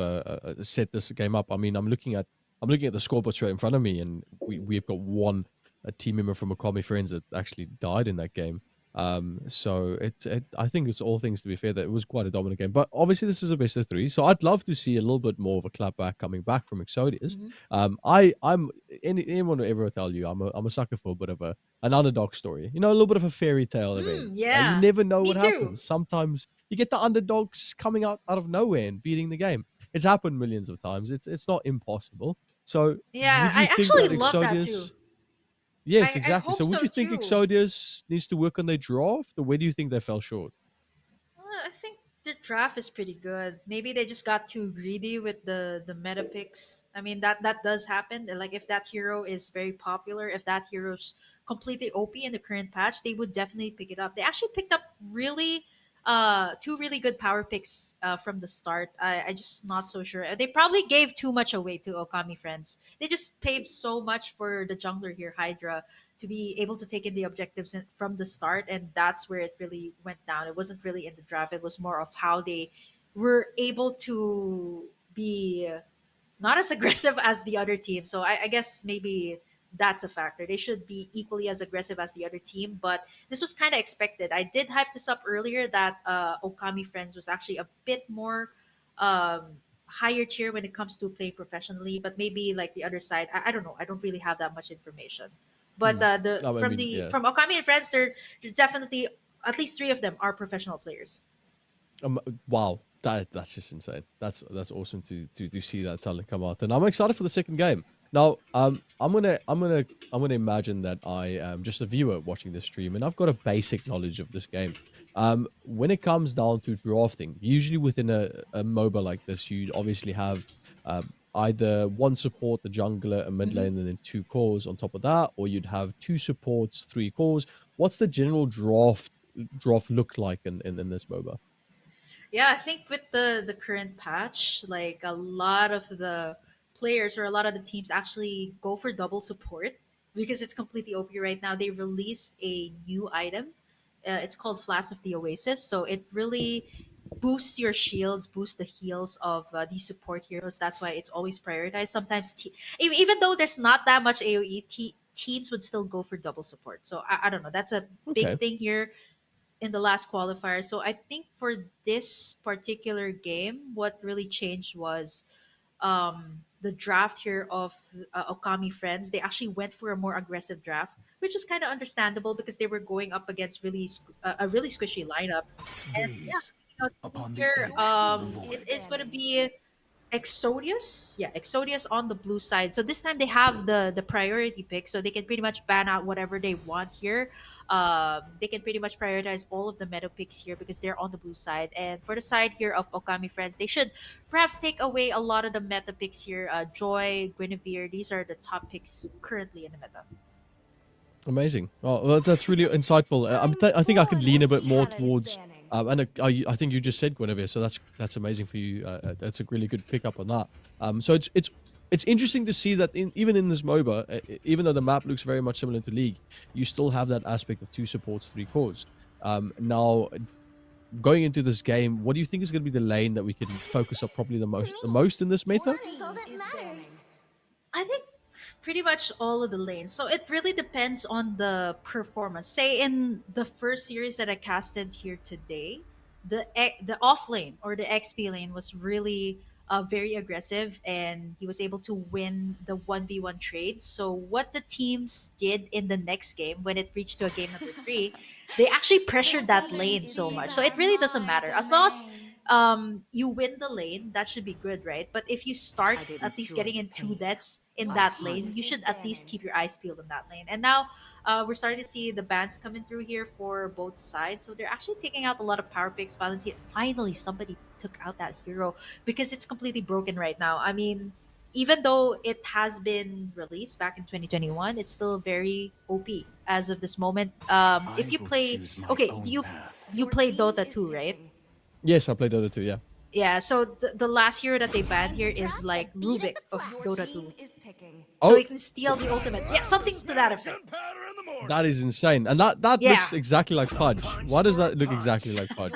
set this game up. I mean, I'm looking at the scoreboard right in front of me, and we've got one a team member from Okami Friends that actually died in that game. So I think it's all things to be fair that it was quite a dominant game. But obviously this is a best of three, so I'd love to see a little bit more of a clapback coming back from Exodius. Anyone will ever tell you I'm a sucker for a bit of an underdog story. You know, a little bit of a fairy tale event. Yeah. You never know Me what too. happens. Sometimes you get the underdogs just coming out of nowhere and beating the game. It's happened millions of times. It's not impossible. So Yeah, would you I think actually that love that Exodius? too. Yes, I exactly. hope So would so you think too. Exodius needs to work on their draft, or where do you think they fell short? I think their draft is pretty good. Maybe they just got too greedy with the meta picks. I mean that does happen. Like if that hero is very popular, if that hero's completely OP in the current patch, they would definitely pick it up. They actually picked up really two really good power picks from the start. I just not so sure. They probably gave too much away to Okami friends. They just paid so much for the jungler here, Hydra, to be able to take in the objectives from the start, and that's where it really went down. It wasn't really in the draft. It was more of how they were able to be not as aggressive as the other team. So I guess maybe that's a factor. They should be equally as aggressive as the other team, but this was kind of expected. I did hype this up earlier that Okami Friends was actually a bit more higher tier when it comes to playing professionally, but maybe like the other side, I don't know. I don't really have that much information. But the I from mean, the yeah. from Okami and Friends, there's definitely at least three of them are professional players. Wow, that's just insane. That's awesome to see that talent come out, and I'm excited for the second game. Now, I'm gonna imagine that I am just a viewer watching this stream, and I've got a basic knowledge of this game. When it comes down to drafting, usually within a MOBA like this, you'd obviously have either one support, the jungler, a mid lane, and then two cores on top of that, or you'd have two supports, three cores. What's the general draft look like in this MOBA? Yeah, I think with the current patch, like a lot of the players or a lot of the teams actually go for double support because it's completely OP right now. They released a new item. It's called Flask of the Oasis. So it really boosts your shields, boosts the heals of these support heroes. That's why it's always prioritized. Sometimes, even though there's not that much AOE, teams would still go for double support. So I don't know. That's a Okay. big thing here in the last qualifier. So I think for this particular game, what really changed was the draft here of Okami Friends. They actually went for a more aggressive draft, which was kind of understandable because they were going up against a really squishy lineup. And yeah, Gaze speaking of teams upon the here, edge of the void. it is going to be Exodius, yeah, Exodius on the blue side. So this time they have the priority pick, so they can pretty much ban out whatever they want here. They can pretty much prioritize all of the meta picks here because they're on the blue side. And for the side here of Okami Friends, they should perhaps take away a lot of the meta picks here. Joy, Guinevere, these are the top picks currently in the meta. Amazing. Oh, well, that's really insightful. I think I could lean a bit more towards. I think you just said Guinevere, so that's amazing for you. That's a really good pickup on that. So it's interesting to see that even in this MOBA, even though the map looks very much similar to League, you still have that aspect of two supports, three cores. Now, going into this game, what do you think is going to be the lane that we can focus up probably the most in this meta? I think pretty much all of the lanes. So it really depends on the performance. Say in the first series that I casted here today, the off lane or the XP lane was really very aggressive, and he was able to win the 1v1 trades. So what the teams did in the next game, when it reached to a game number 3, they actually pressured that lane so much. So it really doesn't matter as long as you win the lane, that should be good, right? But if you start at least getting in 2 deaths in that lane, you should at least keep your eyes peeled on that lane. And now we're starting to see the bans coming through here for both sides, so they're actually taking out a lot of power picks. Valentina, finally somebody took out that hero, because it's completely broken right now. I mean, even though it has been released back in 2021, it's still very OP as of this moment. If you play, okay, you play Dota 2, right? Yes, I played Dota 2. Yeah. Yeah, so the last hero that they banned here is like Rubik of Dota 2. Oh. So he can steal the ultimate. Yeah, something to that effect. That is insane, and that Yeah. looks exactly like Pudge. Why does that look exactly like Pudge?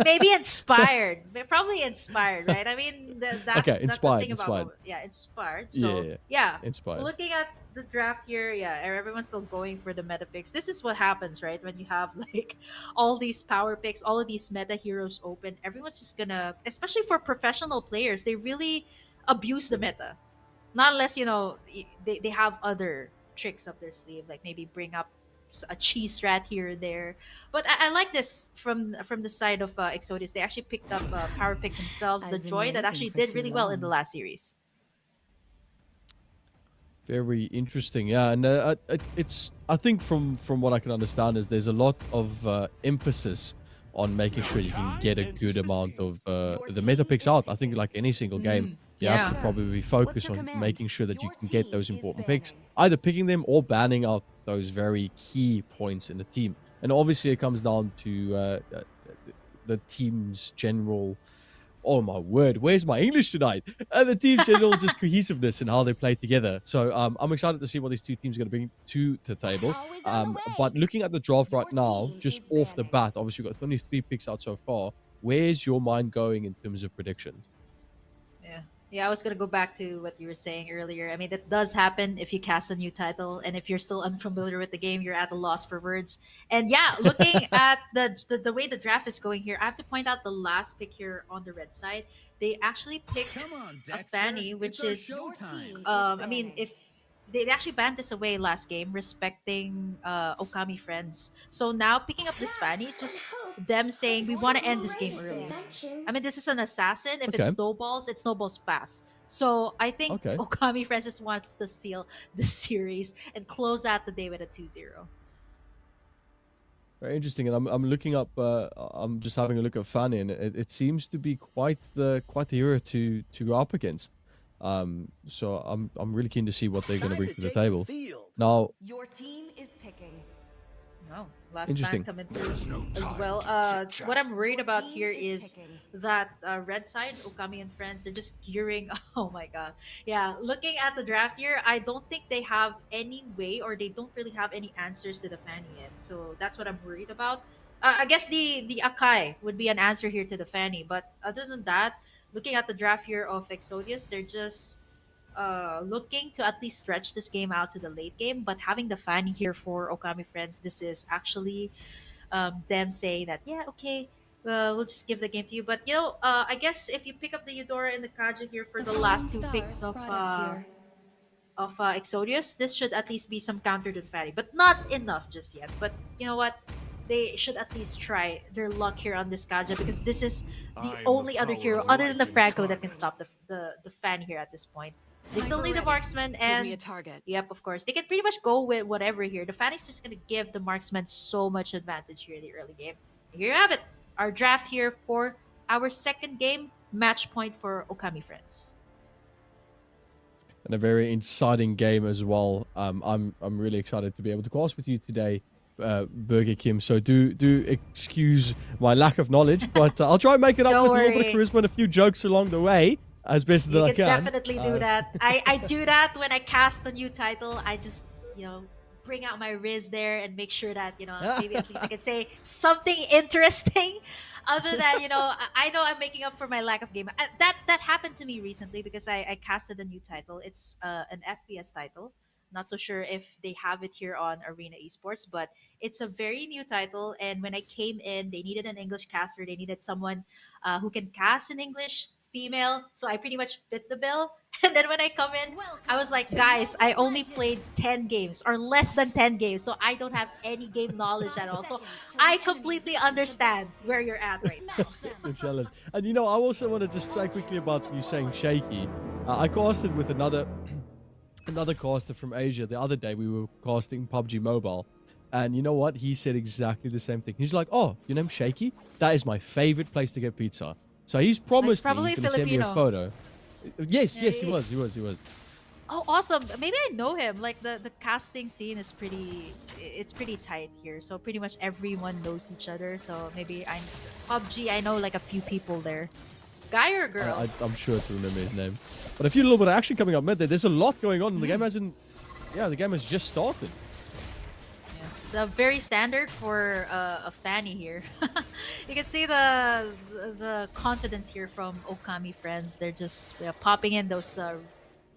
Maybe inspired. Probably inspired, right? I mean, that's Okay, that's the thing inspired. about inspired. So Yeah. Inspired. looking at the draft here, everyone's still going for the meta picks. This is what happens, right? When you have like all these power picks, all of these meta heroes open, everyone's just gonna, especially for professional players, they really abuse the meta. Not unless they have other tricks up their sleeve, like maybe bring up a cheese rat here or there. But I like this from the side of Exodios. They actually picked up power pick themselves, the Joy, that actually did really well in the last series. Very interesting, yeah, and it's, I think from what I can understand, is there's a lot of emphasis on making sure you can get a good amount of the meta picks out. I think like any single game, you have to probably focus on making sure that you can get those important picks, either picking them or banning out those very key points in the team. And obviously it comes down to the team's general, oh my word, where's my English tonight? The team's general just cohesiveness and how they play together. So I'm excited to see what these two teams are going to bring to the table. But looking at the draft right now, just off the bat, obviously we've got 23 picks out so far. Where's your mind going in terms of predictions? Yeah, I was gonna go back to what you were saying earlier. I mean, that does happen if you cast a new title, and if you're still unfamiliar with the game, you're at a loss for words. And yeah, looking at the way the draft is going here, I have to point out the last pick here on the red side. They actually picked a Fanny, which is I mean, if they actually banned this away last game, respecting Okami friends. So now picking up this Fanny, just them saying we want to end this game early. I mean, this is an assassin. If it snowballs fast. So I think Okami friends just wants to seal the series and close out the day with a 2-0. Very interesting, and I'm looking up. I'm just having a look at Fanny, and it seems to be quite the hero to go up against. So I'm really keen to see what they're going to bring to the table. Now, your team is picking. No, last man coming through as well. What I'm worried about here is that red side, Okami and friends, they're just gearing. Oh my god, yeah. Looking at the draft here, I don't think they have any way, or they don't really have any answers to the Fanny yet. So that's what I'm worried about. I guess the Akai would be an answer here to the Fanny, but other than that, looking at the draft here of Exodios, they're just looking to at least stretch this game out to the late game. But having the Fanny here for Okami friends, this is actually them saying that, yeah, okay, we'll just give the game to you. But I guess if you pick up the Eudora and the Kaja here for the last two picks of Exodius, this should at least be some counter to the Fanny, but not enough just yet. But you know what? They should at least try their luck here on this Kaja, because this is the only other hero other than the Franco that can stop the Fan here at this point. They still need the marksman, and Give me a target. Yep, of course. They can pretty much go with whatever here. The Fan is just going to give the marksman so much advantage here in the early game. And here you have it. Our draft here for our second game. Match point for Okami friends. and a very exciting game as well. I'm really excited to be able to cross with you today, Burger Kim. So do excuse my lack of knowledge, but I'll try and make it up with a little bit of charisma and a few jokes along the way, as best as I can. You can definitely do that. I do that when I cast a new title. I just bring out my Riz there and make sure that, maybe at least I can say something interesting. Other than, I know I'm making up for my lack of game. That happened to me recently because I casted a new title. It's an FPS title. Not so sure if they have it here on Arena Esports, but it's a very new title. And when I came in, they needed an English caster. They needed someone who can cast in English, female. So I pretty much fit the bill. And then when I come in, I was like, guys, I only played 10 games or less than 10 games. So I don't have any game knowledge at all. So I completely understand where you're at right now. The challenge. And I also want to just say quickly about you saying shaky. I casted with another caster from Asia the other day. We were casting PUBG Mobile. And you know what? He said exactly the same thing. He's like, oh, your name's Shaky? That is my favorite place to get pizza. So he's promised me he's going to send me a photo. Yes, he was. Oh, awesome. Maybe I know him. Like the casting scene is pretty tight here. So pretty much everyone knows each other. So maybe PUBG, I know like a few people there. Guy or girl? I'm sure to remember his name. But a few little bit of action coming up mid there. There's a lot going on. And the game the game has just started. The very standard for a Fanny here. You can see the confidence here from Okami friends. They're just popping in those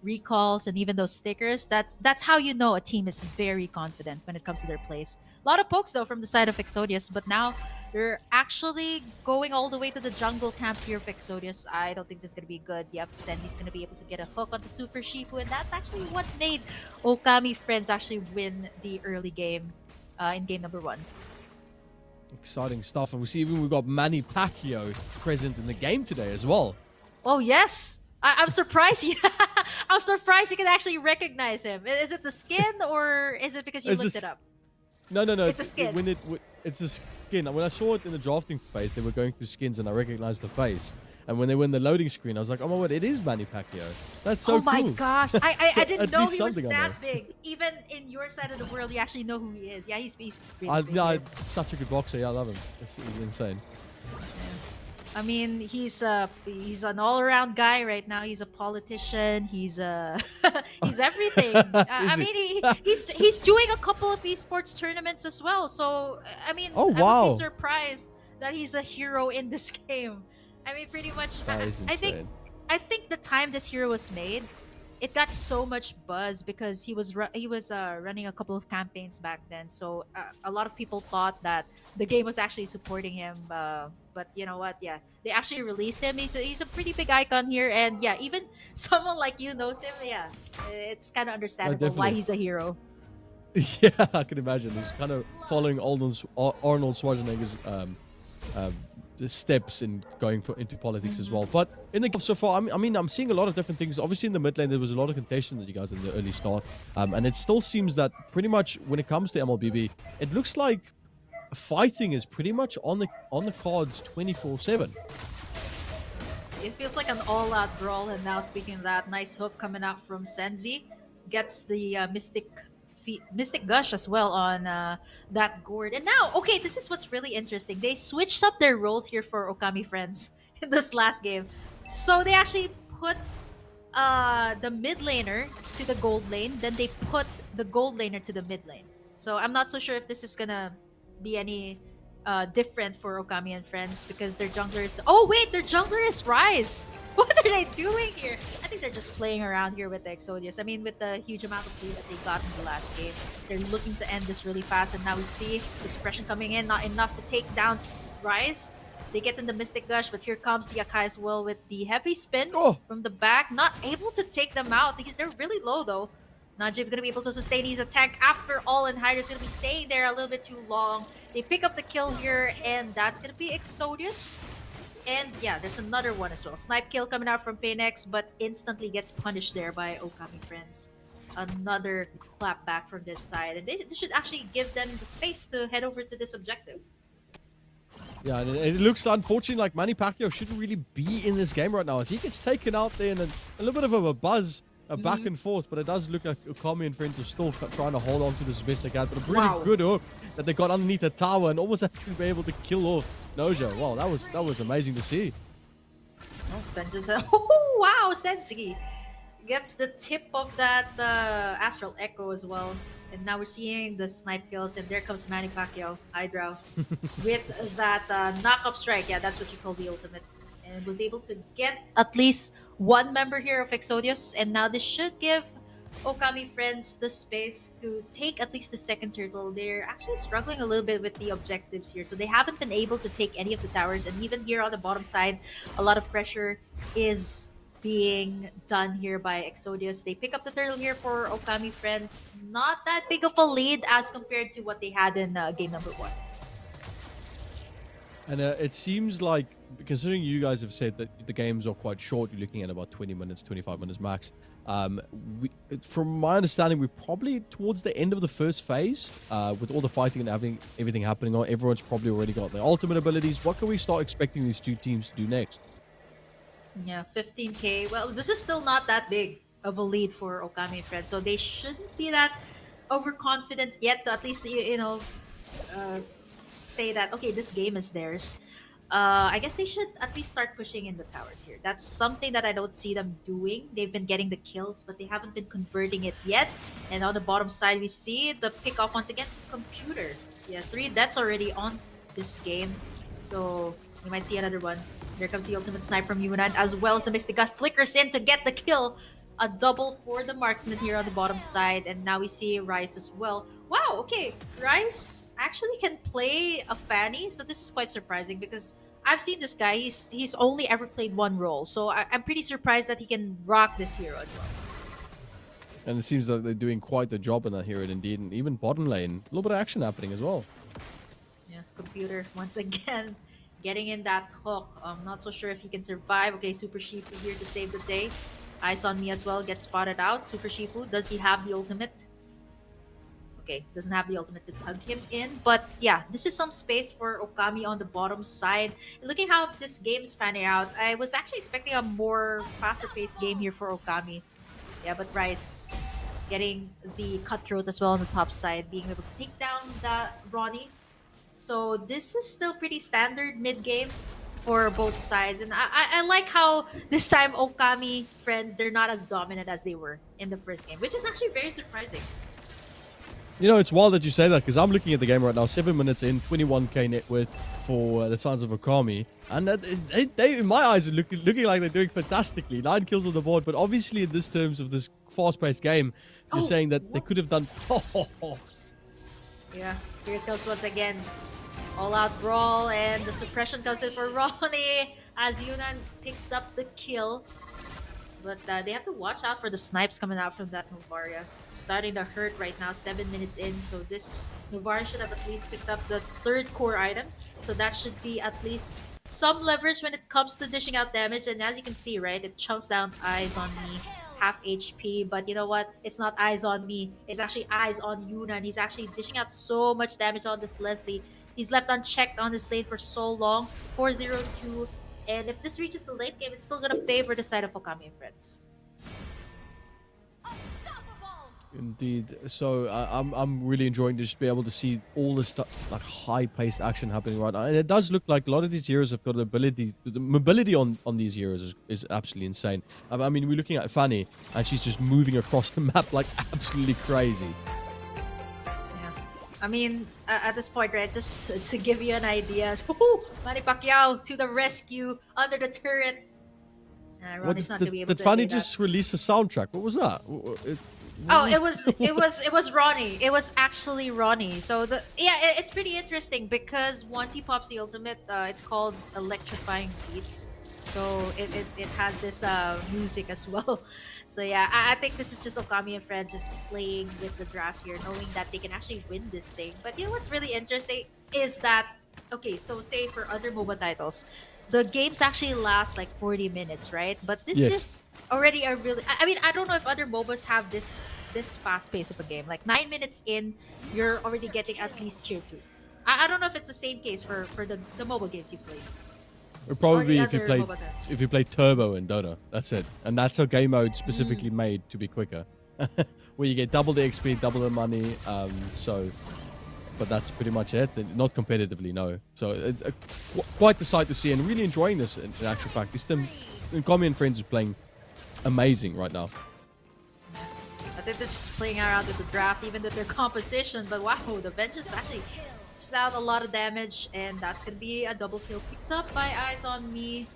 recalls and even those stickers. That's how you know a team is very confident when it comes to their plays. A lot of pokes though from the side of Exodios, but now they're actually going all the way to the jungle camps here of Exodios. I don't think this is going to be good. Yep, Senzi's going to be able to get a hook onto Super Shifu, and that's actually what made Okami friends actually win the early game. In game number 1. Exciting stuff. And we've got Manny Pacquiao present in the game today as well. Oh yes, I'm surprised. I'm surprised you can actually recognize him. Is it the skin or is it because you looked it up? No. It's the skin. It's the skin. When I saw it in the drafting phase, they were going through skins, and I recognized the face. And when they were in the loading screen, I was like, oh my word, it is Manny Pacquiao. That's so cool. Oh my gosh. I So didn't at know least he was something on that there. big. Even in your side of the world, you actually know who he is. Yeah, he's pretty big. Such a good boxer. Yeah, I love him. It's insane. I mean, he's an all-around guy right now. He's a politician. He's he's everything. I mean, he's doing a couple of esports tournaments as well. So I mean, Oh, I wow. would be surprised that he's a hero in this game. I mean, pretty much. That is insane. I think the time this hero was made, it got so much buzz because he was running a couple of campaigns back then. So a lot of people thought that the game was actually supporting him. But you know what? Yeah, they actually released him. He's a pretty big icon here, and yeah, even someone like you knows him. Yeah, it's kind of understandable why definitely. he's a hero. Yeah, I can imagine. He's kind of following Arnold Schwarzenegger's the steps in going into politics as well. But in the game so far, I mean, I'm seeing a lot of different things. Obviously, in the mid lane, there was a lot of contention that you guys in the early start, and it still seems that pretty much when it comes to MLBB, it looks like fighting is pretty much on the cards 24/7. It feels like an all-out brawl. And now, speaking of that, nice hook coming out from Senzi, gets the Mystic Gush as well on that gourd. And now, okay, this is what's really interesting. They switched up their roles here for Okami friends in this last game. So they actually put the mid laner to the gold lane, then they put the gold laner to the mid lane. So I'm not so sure if this is gonna be any different for Okami and friends because their jungler is... Oh wait, their jungler is Rise! What are they doing here? I think they're just playing around here with the Exodios. I mean, with the huge amount of food that they got in the last game, they're looking to end this really fast. And now we see the suppression coming in, not enough to take down Rise. They get in the Mystic Gush, but here comes the Akai as well with the heavy spin from the back. Not able to take them out because they're really low though. Najib gonna be able to sustain his attack after all, and Hydra's gonna be staying there a little bit too long. They pick up the kill here, and that's gonna be Exodius. And yeah, there's another one as well. Snipe kill coming out from Paynex, but instantly gets punished there by Okami friends. Another clap back from this side, and they should actually give them the space to head over to this objective. Yeah, and it looks unfortunately like Manny Pacquiao shouldn't really be in this game right now as he gets taken out there, and a little bit of a buzz back and forth, but it does look like Okami and friends are still trying to hold on to this as best they can. But a really good hook that they got underneath the tower and almost actually be able to kill off Noja. Wow, that was amazing to see. Oh, Ben just oh wow, Sensi gets the tip of that Astral Echo as well, And now we're seeing the snipe kills, and there comes Manny Pacquiao, Hydra, with that knock-up strike. Yeah, that's what you call the ultimate. And was able to get at least one member here of Exodios, and now this should give Okami friends the space to take at least the second turtle. They're actually struggling a little bit with the objectives here, so they haven't been able to take any of the towers. And even here on the bottom side, a lot of pressure is being done here by Exodios. They pick up the turtle here for Okami friends. Not that big of a lead as compared to what they had in game number 1. And it seems like, considering you guys have said that the games are quite short, you're looking at about 20 minutes, 25 minutes max. From my understanding, we're probably towards the end of the first phase with all the fighting and everything happening on. Everyone's probably already got their ultimate abilities. What can we start expecting these two teams to do next? Yeah, 15k. Well, this is still not that big of a lead for Okami friends, so they shouldn't be that overconfident yet to at least, say that, okay, this game is theirs. I guess they should at least start pushing in the towers here. That's something that I don't see them doing. They've been getting the kills, but they haven't been converting it yet. And on the bottom side, we see the pick off once again. Computer. Yeah, 3 deaths already on this game. So you might see another one. There comes the ultimate snipe from Yunan, as well as the mix. They got flickers in to get the kill. A double for the marksman here on the bottom side. And now we see Rice as well. Wow, okay. Rice actually can play a Fanny. So this is quite surprising because I've seen this guy. He's only ever played one role. So I'm pretty surprised that he can rock this hero as well. And it seems like they're doing quite the job in that hero indeed. And even bottom lane, a little bit of action happening as well. Yeah, Computer once again getting in that hook. I'm not so sure if he can survive. Okay, Super Shifu here to save the day. Eyes on me as well, gets spotted out. Super Shifu, does he have the ultimate? Okay, doesn't have the ultimate to tug him in. But yeah, this is some space for Okami on the bottom side. And looking how this game is panning out, I was actually expecting a more faster-paced game here for Okami. Yeah, but Rice getting the cutthroat as well on the top side, being able to take down the Ronnie. So this is still pretty standard mid-game for both sides. And I like how this time Okami friends, they're not as dominant as they were in the first game, which is actually very surprising. You know, it's wild that you say that because I'm looking at the game right now, 7 minutes in, 21k net worth for the Sons of Okami. And they in my eyes, are looking like they're doing fantastically. 9 kills on the board, but obviously in this terms of this fast-paced game, you're saying that they could have done... Yeah, here it comes once again. All-out brawl, and the suppression comes in for Ronnie as Yunan picks up the kill. But they have to watch out for the snipes coming out from that Novaria. It's starting to hurt right now, 7 minutes in. So this Novaria should have at least picked up the 3rd core item. So that should be at least some leverage when it comes to dishing out damage. And as you can see, right, it chunks down Eyes on Me, half HP. But you know what? It's not Eyes on Me. It's actually Eyes on Yunan. He's actually dishing out so much damage on this Leslie. He's left unchecked on this lane for so long. 4-0-2. And if this reaches the late game, it's still going to favor the side of Okami and friends. Indeed. So I'm really enjoying to just be able to see all this stuff, like high-paced action happening right now. And it does look like a lot of these heroes have got the ability, the mobility on these heroes is absolutely insane. I mean, we're looking at Fanny, and she's just moving across the map like absolutely crazy. I mean, at this point, right, just to give you an idea, Manny Pacquiao to the rescue under the turret. Ronnie's not going to be able to Did Fanny do that. just release a soundtrack? What was that? It was Ronnie. It was actually Ronnie. So it's pretty interesting because once he pops the ultimate, it's called Electrifying Beats. So it has this music as well. So yeah, I think this is just Okami and friends just playing with the draft here, knowing that they can actually win this thing. But you know what's really interesting is that, okay, so say for other MOBA titles, the games actually last like 40 minutes, right? But this is already a really... I mean, I don't know if other MOBAs have this fast pace of a game. Like 9 minutes in, you're already getting at least tier 2. I don't know if it's the same case for the mobile games you play. Or probably if you play Turbo in Dota, that's it. And that's a game mode specifically made to be quicker, where you get double the XP, double the money. But that's pretty much it. Not competitively, no. So quite the sight to see, and really enjoying this in actual fact. This Okami and friends is playing amazing right now. think they're just playing around with the draft, even with their composition. But wow, the Vengeance actually pushed out a lot of damage, and that's gonna be a double kill picked up by Eyes on Me.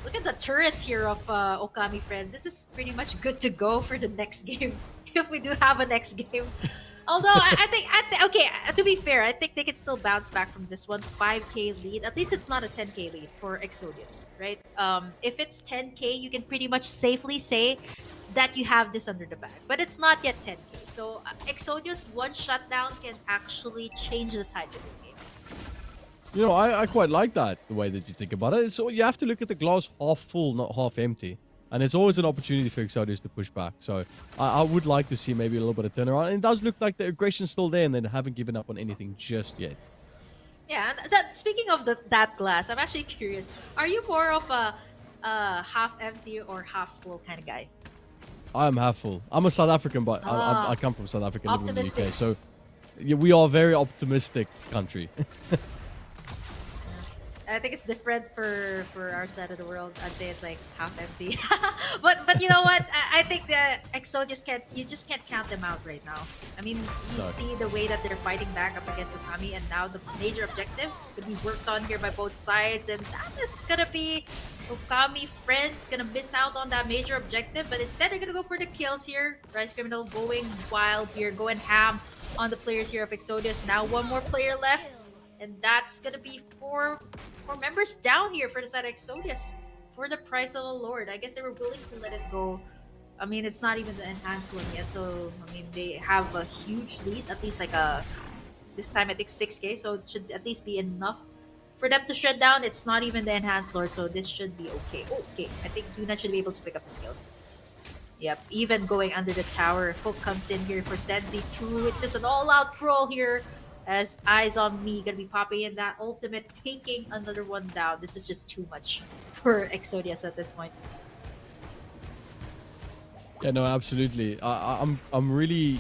Look at the turrets here of Okami friends. This is pretty much good to go for the next game, if we do have a next game. Although I think okay, to be fair, I think they can still bounce back from this one. 5k lead. At least it's not a 10k lead for Exodios, right? If it's 10k, you can pretty much safely say that you have this under the bag. But it's not yet 10k. So Exodios one shutdown can actually change the tides of this game. You know, I quite like that, the way that you think about it. So you have to look at the glass half full, not half empty. And it's always an opportunity for Exodios to push back. So I would like to see maybe a little bit of turnaround. And it does look like the aggression's still there and they haven't given up on anything just yet. Yeah, and speaking of that glass, I'm actually curious. Are you more of a half empty or half full kind of guy? I'm half full. I'm a South African, but I come from South Africa, living in the Optimistic. UK. So yeah, we are a very optimistic country. I think it's different for our side of the world. I'd say it's like half empty. but you know what? I think that you just can't count them out right now. I mean, you see the way that they're fighting back up against Okami, and now the major objective could be worked on here by both sides, and that is gonna be Okami friends gonna miss out on that major objective, but instead they're gonna go for the kills here. Rice Criminal going wild here, going ham on the players here of Exodios. Now one more player left, and that's gonna be four members down here for the side of Exodios for the price of a lord. I guess they were willing to let it go. I mean, it's not even the enhanced one yet, so I mean they have a huge lead, at least like this time I think 6k, so it should at least be enough for them to shut down. It's not even the enhanced lord, so this should be okay. Okay, I think Duna should be able to pick up the skill. Yep, even going under the tower. Hook comes in here for Senzi too. It's just an all-out brawl here as Eyes on Me gonna be popping in that ultimate, taking another one down. This is just too much for Exodius at this point. Yeah, no, absolutely. I'm really...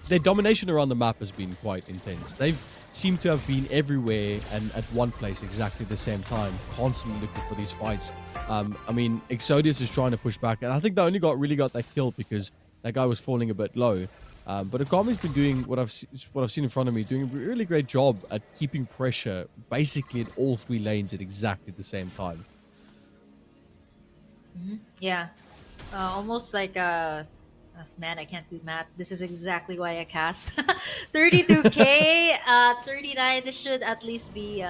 their domination around the map has been quite intense. They've seemed to have been everywhere and at one place exactly the same time, constantly looking for these fights. I mean, Exodius is trying to push back, and I think they only really got that kill because that guy was falling a bit low. But Okami's been doing what I've seen in front of me, doing a really great job at keeping pressure basically in all three lanes at exactly the same time. Yeah, almost like man, I can't do math. This is exactly why I cast 32k, 39. This should at least be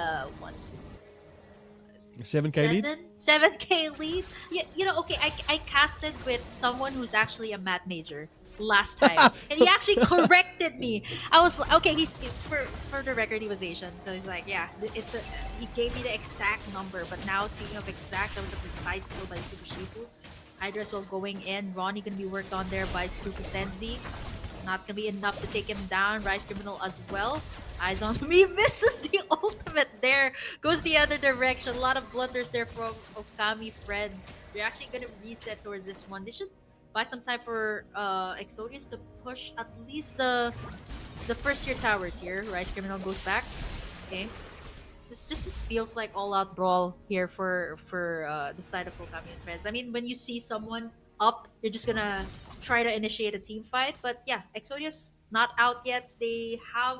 7k lead? 7k lead. Yeah, you know, okay, I casted with someone who's actually a math major last time, and he actually corrected me. I was like, okay, he's for the record, he was Asian, so he's like, yeah, he gave me the exact number. But now, speaking of exact, that was a precise kill by Super Shifu. Hydra as well going in. Ronnie gonna be worked on there by Super Senzi. Not gonna be enough to take him down. Rice Criminal as well. Eyes on Me misses the ultimate there. Goes the other direction. A lot of blunders there from Okami friends. They're actually gonna reset towards this one. They should buy some time for Exodius to push at least the first tier towers here. Rice Criminal goes back. Okay. This just feels like all-out brawl here for the side of Okami and friends. I mean, when you see someone up, you're just gonna try to initiate a team fight. But yeah, Exodius not out yet. They have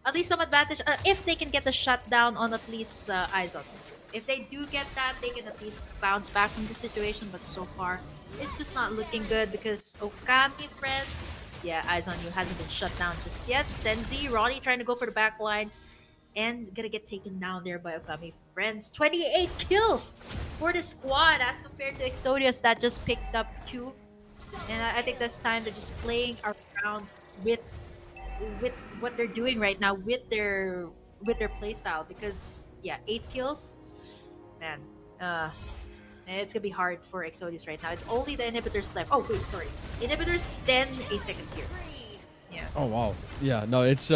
at least some advantage if they can get the shutdown on at least Eyes on Me. If they do get that, they can at least bounce back from the situation. But so far, it's just not looking good because Okami friends, yeah, Eyes on You hasn't been shut down just yet. Senzi, Ronnie trying to go for the back lines and gonna get taken down there by Okami friends. 28 kills for the squad as compared to Exodius that just picked up 2. And I think this time they're just playing around with what they're doing right now with their playstyle, because yeah, 8 kills, man. It's gonna be hard for Exodius right now. It's only the inhibitors left. Oh wait, sorry, inhibitors, then a second tier. Yeah. Oh wow. Yeah. No, it's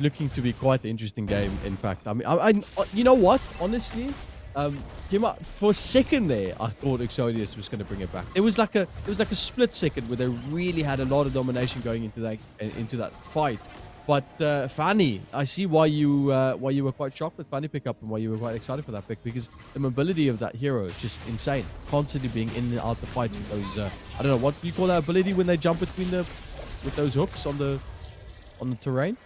looking to be quite an interesting game. In fact, I mean, I you know what? Honestly, for a second there, I thought Exodius was going to bring it back. It was like a split second where they really had a lot of domination going into that fight, But Fanny, I see why you were quite shocked with Fanny pickup and why you were quite excited for that pick, because the mobility of that hero is just insane. Constantly being in and out the fight with those I don't know, what do you call that ability when they jump between with those hooks on the terrain?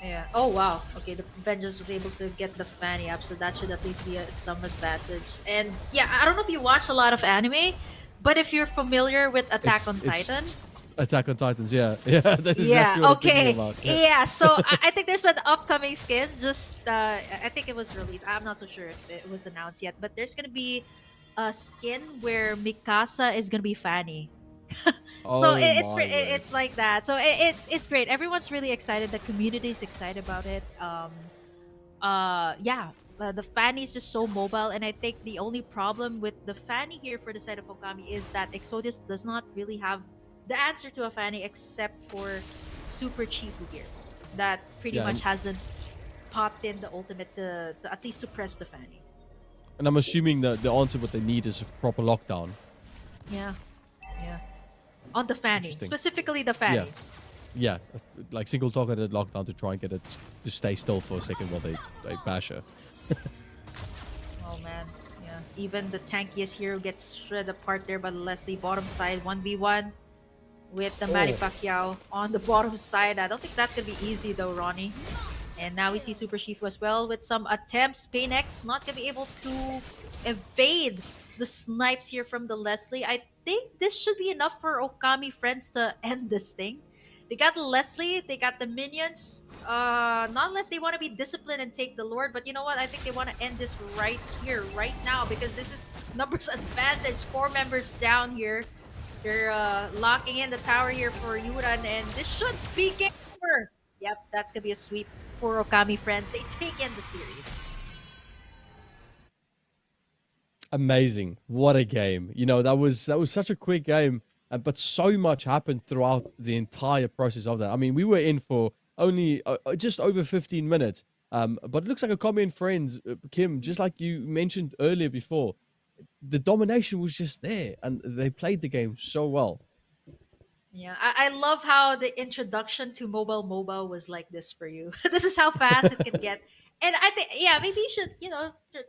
Yeah. Oh wow. Okay, the Vengeance was able to get the Fanny up, so that should at least be some advantage. And yeah, I don't know if you watch a lot of anime, but if you're familiar with Attack on Titan. Attack on Titans, yeah. Yeah, that's Yeah, exactly what I'm okay. thinking about. Yeah, so I think there's an upcoming skin. Just I think it was released. I'm not so sure if it was announced yet, but there's gonna be a skin where Mikasa is gonna be Fanny. So Oh it's my word. it's like that. So it's great. Everyone's really excited. The community is excited about it. Yeah. The Fanny is just so mobile, and I think the only problem with the Fanny here for the side of Okami is that Exodios does not really have the answer to a Fanny except for Super Chifu here. That pretty Yeah, much hasn't popped in the ultimate to at least suppress the Fanny. and I'm assuming that the answer what they need is a proper lockdown. Yeah. Yeah. On the Fanny. Interesting. Specifically the Fanny. Yeah, like single targeted lockdown to try and get it to stay still for a second while they bash her. Oh man, yeah. Even the tankiest hero gets shredded apart there by Leslie. Bottom side 1v1 with the Manny Pacquiao on the bottom side. I don't think that's gonna be easy though, Ronnie. And now we see Super Shifu as well with some attempts. Paynex not gonna be able to evade the snipes here from the Leslie. I think this should be enough for Okami friends to end this thing. They got the Leslie, they got the minions. Not unless they want to be disciplined and take the Lord, but you know what? I think they want to end this right here, right now, because this is numbers advantage. 4 members down here. They're locking in the tower here for Yuran, and this should be game over. Yep, that's gonna be a sweep for Okami friends. They take in the series. Amazing. What a game. You know, that was such a quick game, but so much happened throughout the entire process of that. I mean, we were in for only just over 15 minutes. But it looks like Okami and friends, Kim, just like you mentioned earlier before, the domination was just there and they played the game so well. Yeah, I love how the introduction to mobile was like this for you. This is how fast it can get. And I think, yeah, maybe you should,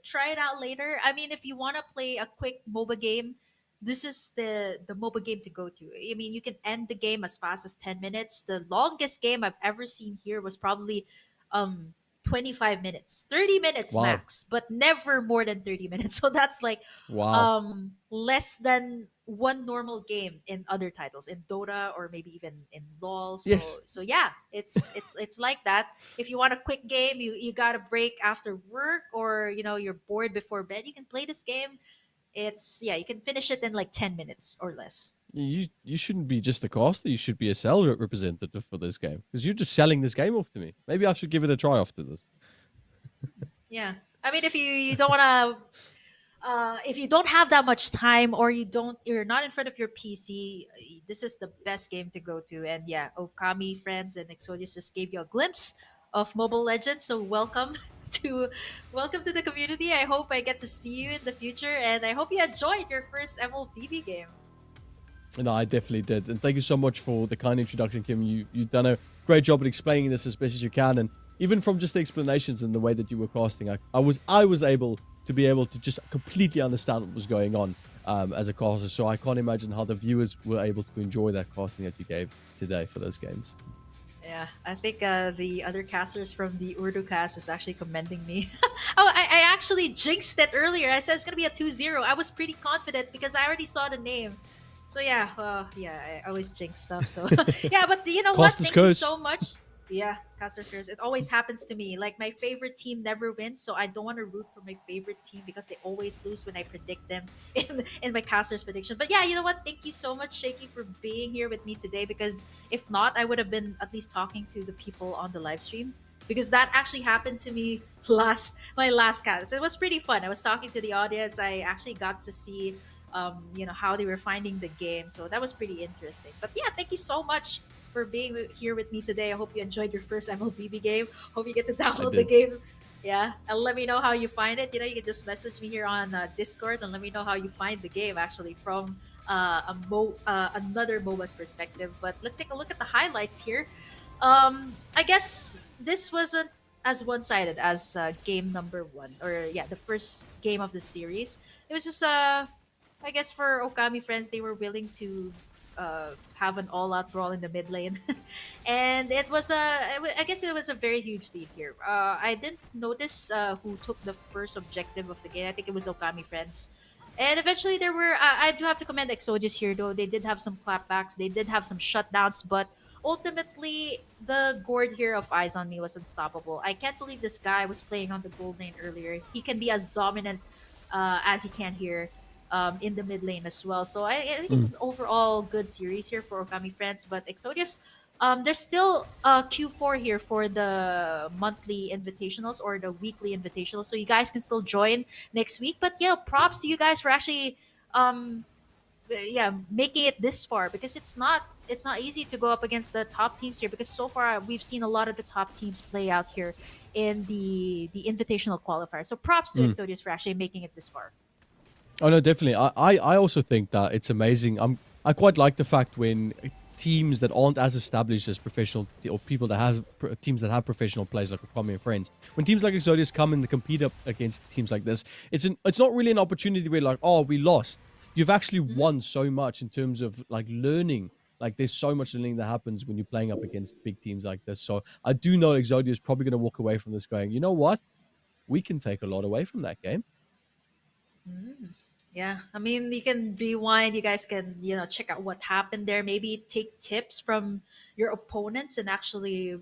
try it out later. I mean, if you want to play a quick MOBA game, this is the MOBA game to go to. I mean, you can end the game as fast as 10 minutes. The longest game I've ever seen here was probably um 25 minutes, 30 minutes Wow. max, but never more than 30 minutes. So that's like Wow. less than one normal game in other titles, in Dota or maybe even in LoL. So Yes. so yeah, it's like that. If you want a quick game, you got a break after work, or you're bored before bed, you can play this game. You can finish it in like 10 minutes or less. You shouldn't be just a caster. You should be a sell representative for this game because you're just selling this game off to me. Maybe I should give it a try after this. Yeah, I mean, if you don't want to, if you don't have that much time, or you're not in front of your PC, this is the best game to go to. And yeah, Okami friends and Exodios just gave you a glimpse of Mobile Legends. So to welcome to the community. I hope I get to see you in the future, and I hope you enjoyed your first MLBB game. No, I definitely did. And thank you so much for the kind introduction, Kim. You've done a great job at explaining this as best as you can. And even from just the explanations and the way that you were casting, I was able to just completely understand what was going on as a caster. So I can't imagine how the viewers were able to enjoy that casting that you gave today for those games. Yeah, I think the other casters from the Urdu cast is actually commending me. Oh, I actually jinxed it earlier. I said it's going to be a 2-0. I was pretty confident because I already saw the name. So yeah, I always jinx stuff. So yeah, but you know what? Caster's Thank you curse. so much. Yeah, caster curse. It always happens to me. Like, my favorite team never wins, so I don't want to root for my favorite team because they always lose when I predict them in my caster's prediction. But yeah, you know what? Thank you so much, Shaky, for being here with me today, because if not, I would have been at least talking to the people on the live stream, because that actually happened to me my last cast. It was pretty fun. I was talking to the audience. I actually got to see how they were finding the game. So that was pretty interesting. But yeah, thank you so much for being here with me today. I hope you enjoyed your first MLBB game. Hope you get to download the game. Yeah, and let me know how you find it. You can just message me here on Discord and let me know how you find the game actually from another MOBA's perspective. But let's take a look at the highlights here. I guess this wasn't as one-sided as game number one, or yeah, the first game of the series. It was just I guess for Okami friends, they were willing to have an all-out brawl in the mid lane, and it was I guess it was a very huge lead here. I didn't notice who took the first objective of the game. I think it was Okami friends. And eventually, there were. I do have to commend Exodios here, though. They did have some clapbacks. They did have some shutdowns, but ultimately, the Gord here of Eyes on Me was unstoppable. I can't believe this guy was playing on the gold lane earlier. He can be as dominant as he can here in the mid lane as well. So I think it's Mm. an overall good series here for Okami friends. But Exodius, there's still Q4 here for the monthly invitationals or the weekly invitationals. So you guys can still join next week. But yeah, props to you guys for actually um, yeah, making it this far, because it's not easy to go up against the top teams here, because so far we've seen a lot of the top teams play out here in the invitational qualifier. So props to Mm. Exodius for actually making it this far. Oh no, definitely. I also think that it's amazing. I quite like the fact when teams that aren't as established as professional or people that have teams that have professional players like Okami and friends, when teams like Exodius come in to compete up against teams like this, it's not really an opportunity where like, oh, we lost. You've actually Mhm. won so much in terms of like learning. Like there's so much learning that happens when you're playing up against big teams like this. So I do know Exodius is probably going to walk away from this going, you know what? We can take a lot away from that game. Mm. Yeah, I mean, you can rewind. You guys can, check out what happened there. Maybe take tips from your opponents and actually,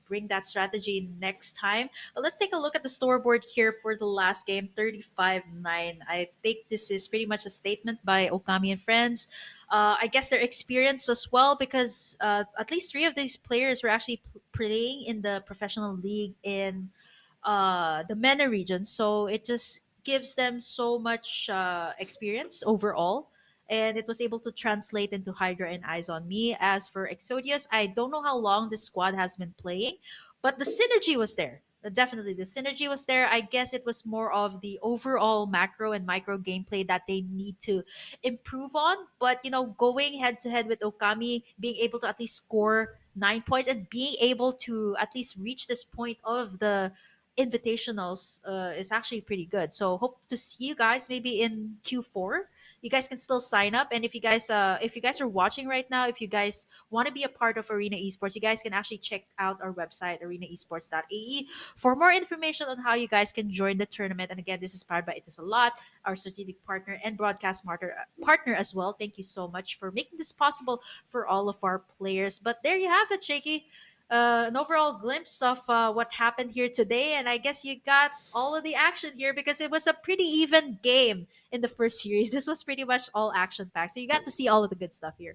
bring that strategy next time. But let's take a look at the scoreboard here for the last game, 35-9. I think this is pretty much a statement by Okami and friends. I guess their experience as well, because at least three of these players were actually playing in the professional league in the MENA region. So it just gives them so much experience overall. And it was able to translate into Hydra and Eyes on Me. As for Exodius, I don't know how long this squad has been playing, but the synergy was there. Definitely, the synergy was there. I guess it was more of the overall macro and micro gameplay that they need to improve on. But, going head to head with Okami, being able to at least score 9 points and being able to at least reach this point of the invitationals is actually pretty good. So hope to see you guys maybe in Q4. You guys can still sign up, and if you guys are watching right now, if you guys want to be a part of Arena Esports, you guys can actually check out our website arenaesports.ae for more information on how you guys can join the tournament. And again, this is powered by It Is a Lot, our strategic partner and broadcast partner as well. Thank you so much for making this possible for all of our players. But there you have it, Shaky, an overall glimpse of what happened here today. And I guess you got all of the action here because it was a pretty even game in the first series. This was pretty much all action packed. So you got to see all of the good stuff here.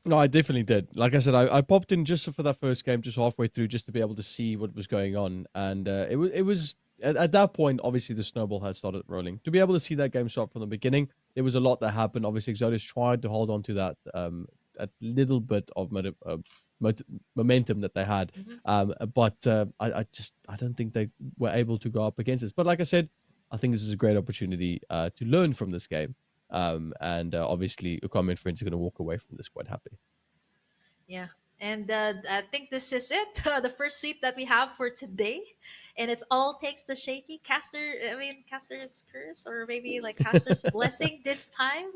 No, I definitely did. Like I said, I popped in just for that first game, just halfway through, just to be able to see what was going on. And it was at that point, obviously the snowball had started rolling. To be able to see that game start from the beginning, there was a lot that happened. Obviously, Exodus tried to hold on to that little bit of mot- momentum that they had. Mhm. But I don't think they were able to go up against us. But like I said, I think this is a great opportunity to learn from this game. And obviously, Ukami and friends are going to walk away from this quite happy. Yeah. And I think this is it. The first sweep that we have for today. And it's all takes the shaky caster's curse, or maybe like caster's blessing this time.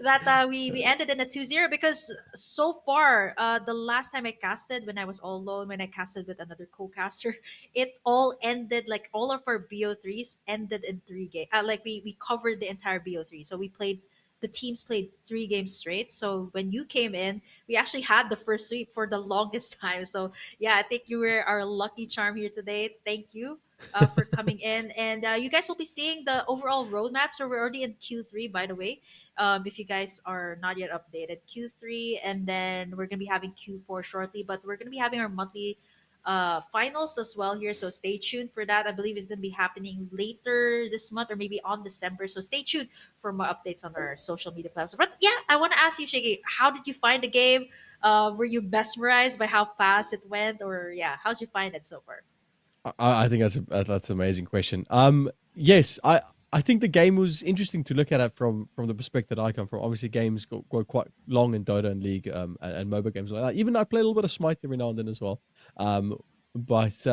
That we ended in a 2-0, because so far, the last time I casted, when I was all alone, when I casted with another co-caster, it all ended, like all of our BO3s ended in 3 games. Like we covered the entire BO3. So the teams played 3 games straight. So when you came in, we actually had the first sweep for the longest time. So yeah, I think you were our lucky charm here today. Thank you for coming in, and you guys will be seeing the overall roadmap. So we're already in Q3, by the way. If you guys are not yet updated, Q3, and then we're gonna be having Q4 shortly. But we're gonna be having our monthly finals as well here. So stay tuned for that. I believe it's gonna be happening later this month or maybe on December. So stay tuned for more updates on our social media platforms. But yeah, I want to ask you, Shiggy, how did you find the game? Were you mesmerized by how fast it went, or yeah, how'd you find it so far? I think that's an amazing question. Yes, I think the game was interesting to look at it from the perspective that I come from. Obviously, games go quite long in Dota and League and MOBA games like that. Even I play a little bit of Smite every now and then as well. But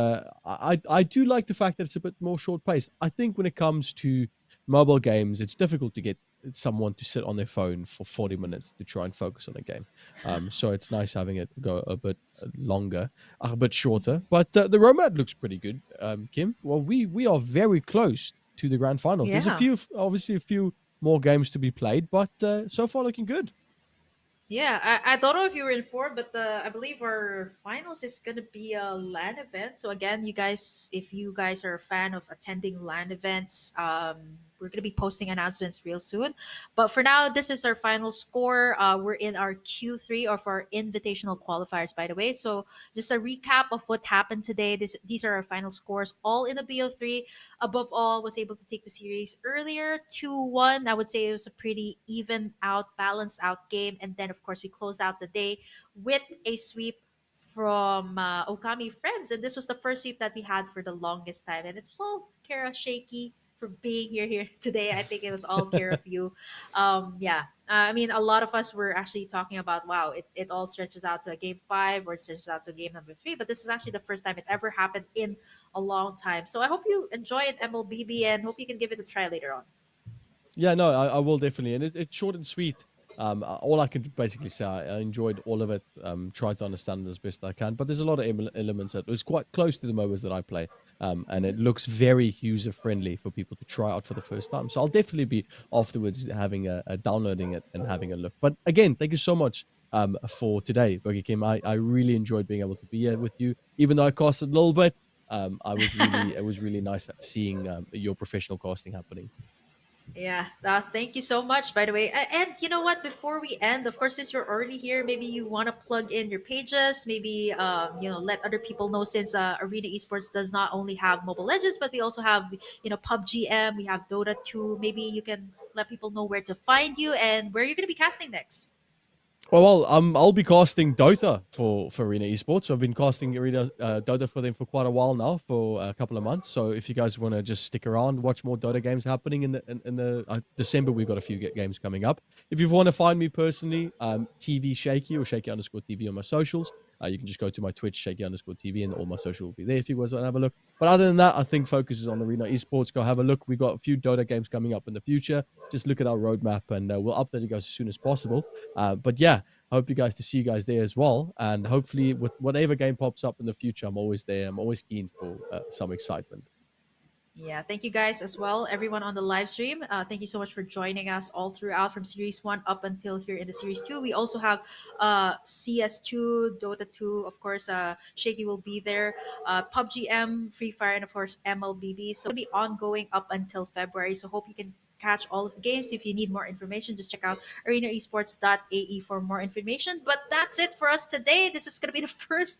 I do like the fact that it's a bit more short paced. I think when it comes to mobile games, it's difficult to get someone to sit on their phone for 40 minutes to try and focus on a game. So it's nice having it go a bit longer, a bit shorter. But the roadmap looks pretty good, Kim. Well, we are very close to the grand finals. There's obviously a few more games to be played, but so far looking good. Yeah, I don't know if you were informed, but I believe our finals is gonna be a LAN event. So again, you guys, if you guys are a fan of attending LAN events, we're gonna be posting announcements real soon. But for now, this is our final score. We're in our Q3 of our invitational qualifiers, by the way. So just a recap of what happened today. These are our final scores, all in the BO3. Above all, was able to take the series earlier, 2-1. I would say it was a pretty even out, balanced out game. And then, of course, we close out the day with a sweep from Okami Friends. And this was the first sweep that we had for the longest time. And it was all Kara Shaky for being here today. I think it was all care of you. Yeah. I mean, a lot of us were actually talking about, wow, it all stretches out to a game 5 or it stretches out to game number 3. But this is actually the first time it ever happened in a long time. So I hope you enjoyed MLBB and hope you can give it a try later on. Yeah, no, I will definitely. And it's short and sweet. All I can basically say, I enjoyed all of it. Tried to understand it as best I can, but there's a lot of elements that was quite close to the MOBAs that I play, and it looks very user friendly for people to try out for the first time. So I'll definitely be afterwards having a downloading it and having a look. But again, thank you so much for today, Burger Kim. I really enjoyed being able to be here with you, even though I cast a little bit. It was really nice seeing your professional casting happening. Yeah, thank you so much, by the way. And you know what? Before we end, of course, since you're already here, maybe you want to plug in your pages. Maybe let other people know since Arena Esports does not only have Mobile Legends, but we also have PUBG M. We have Dota 2. Maybe you can let people know where to find you and where you're going to be casting next. Well, I'll be casting Dota for Arena Esports. So I've been casting Arena Dota for them for quite a while now, for a couple of months. So if you guys want to just stick around, watch more Dota games happening in the December, we've got a few games coming up. If you want to find me personally, TV Shaky or Shaky_TV on my socials. You can just go to my Twitch, Shaky_TV, and all my social will be there if you guys want to have a look. But other than that, I think focus is on Arena Esports. Go have a look. We've got a few Dota games coming up in the future. Just look at our roadmap, and we'll update you guys as soon as possible. But yeah, I hope to see you guys there as well. And hopefully, with whatever game pops up in the future, I'm always there. I'm always keen for some excitement. Yeah, thank you guys as well, everyone on the live stream. Thank you so much for joining us all throughout from Series 1 up until here in the Series 2. We also have CS2, Dota 2, of course, Shaky will be there, PUBG M, Free Fire, and of course MLBB. So it'll be ongoing up until February. So hope you can catch all of the games. If you need more information, just check out arenaesports.ae for more information. But that's it for us today. This is going to be the first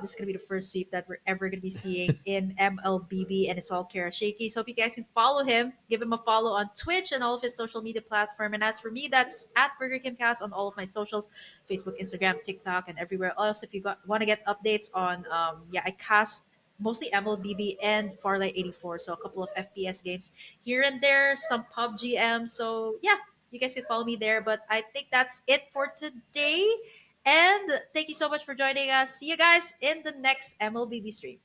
this is going to be the first sweep that we're ever going to be seeing in MLBB, and it's all Kara Shaky. So hope you guys can follow him, give him a follow on Twitch and all of his social media platform. And as for me, that's at Burger Kimcast on all of my socials, Facebook, Instagram, TikTok, and everywhere else. If you want to get updates on, I cast mostly MLBB and Farlight 84, so a couple of FPS games here and there, some PUBG M. So yeah, you guys can follow me there. But I think that's it for today. And thank you so much for joining us. See you guys in the next MLBB stream.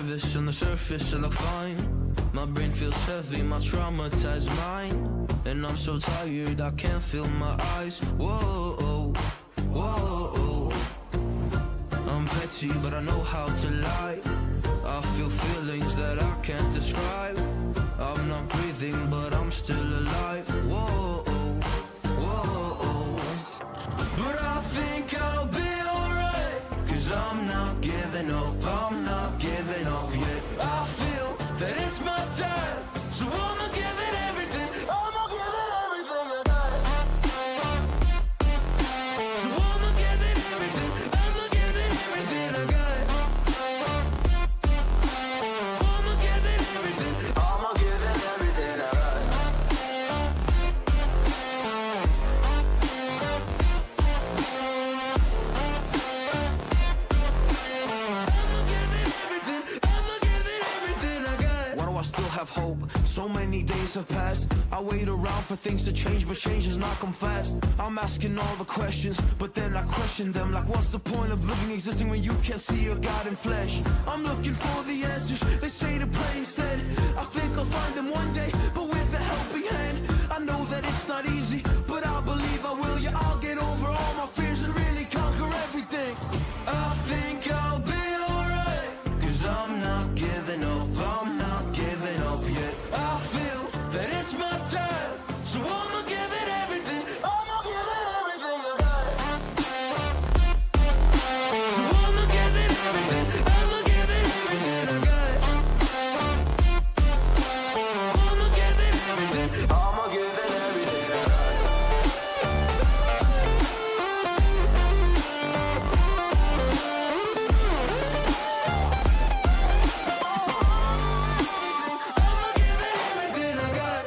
nervous on the surface, I look fine. My brain feels heavy, my traumatized mind. And I'm so tired, I can't feel my eyes. Whoa, whoa. I'm petty, but I know how to lie. I feel feelings that I can't describe. I'm not breathing, but I'm still alive. Whoa, whoa. But I think I'll be alright, 'cause I'm not giving up, I'm not giving up yet. I feel that it's my time, so I'ma give it everything. I'ma give it everything I got. So I'ma give it everything. I'ma give it everything I got. I'ma give it everything. I'ma give it everything I got. Why do I still have hope? So many days have passed. I wait around for things to change, but change has not come fast. I'm asking all the questions, but then I question them. Like, what's the point of living, existing when you can't see your God in flesh? I'm looking for the answers, they say to pray instead. I think I'll find them one day, but with a helping hand. I know that it's not easy, but I believe I will. Yeah, I'll get over all my fears and really conquer everything. I think I'll be alright, 'cause I'm not giving up, I'm not giving up yet. I feel that it's my time, so I'ma give it everything. I'ma give it everything I got. So I'ma give it everything. I'ma give it everything I got. I'ma give it everything. I'ma give it everything I got. I'ma give it everything I got. I'ma give it everything I got.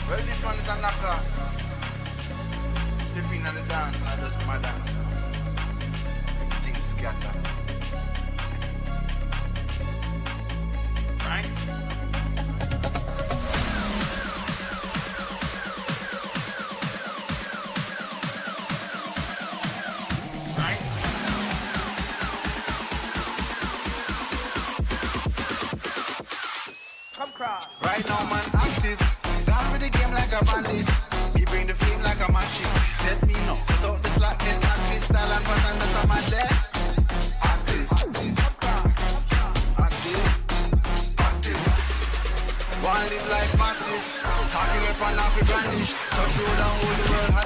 Well, this one is a knocker. Step in on the dance and I just my dance. Everything scatter. Right? Right? Right now, man, active. He's on with the game like a bandit. He bring the flame like a matches. Test me no. Without the slackness, active style and pattern, that's a man there. Active. Active. One live like massive. Talking up and off the brandish. Control and hold the world hostage.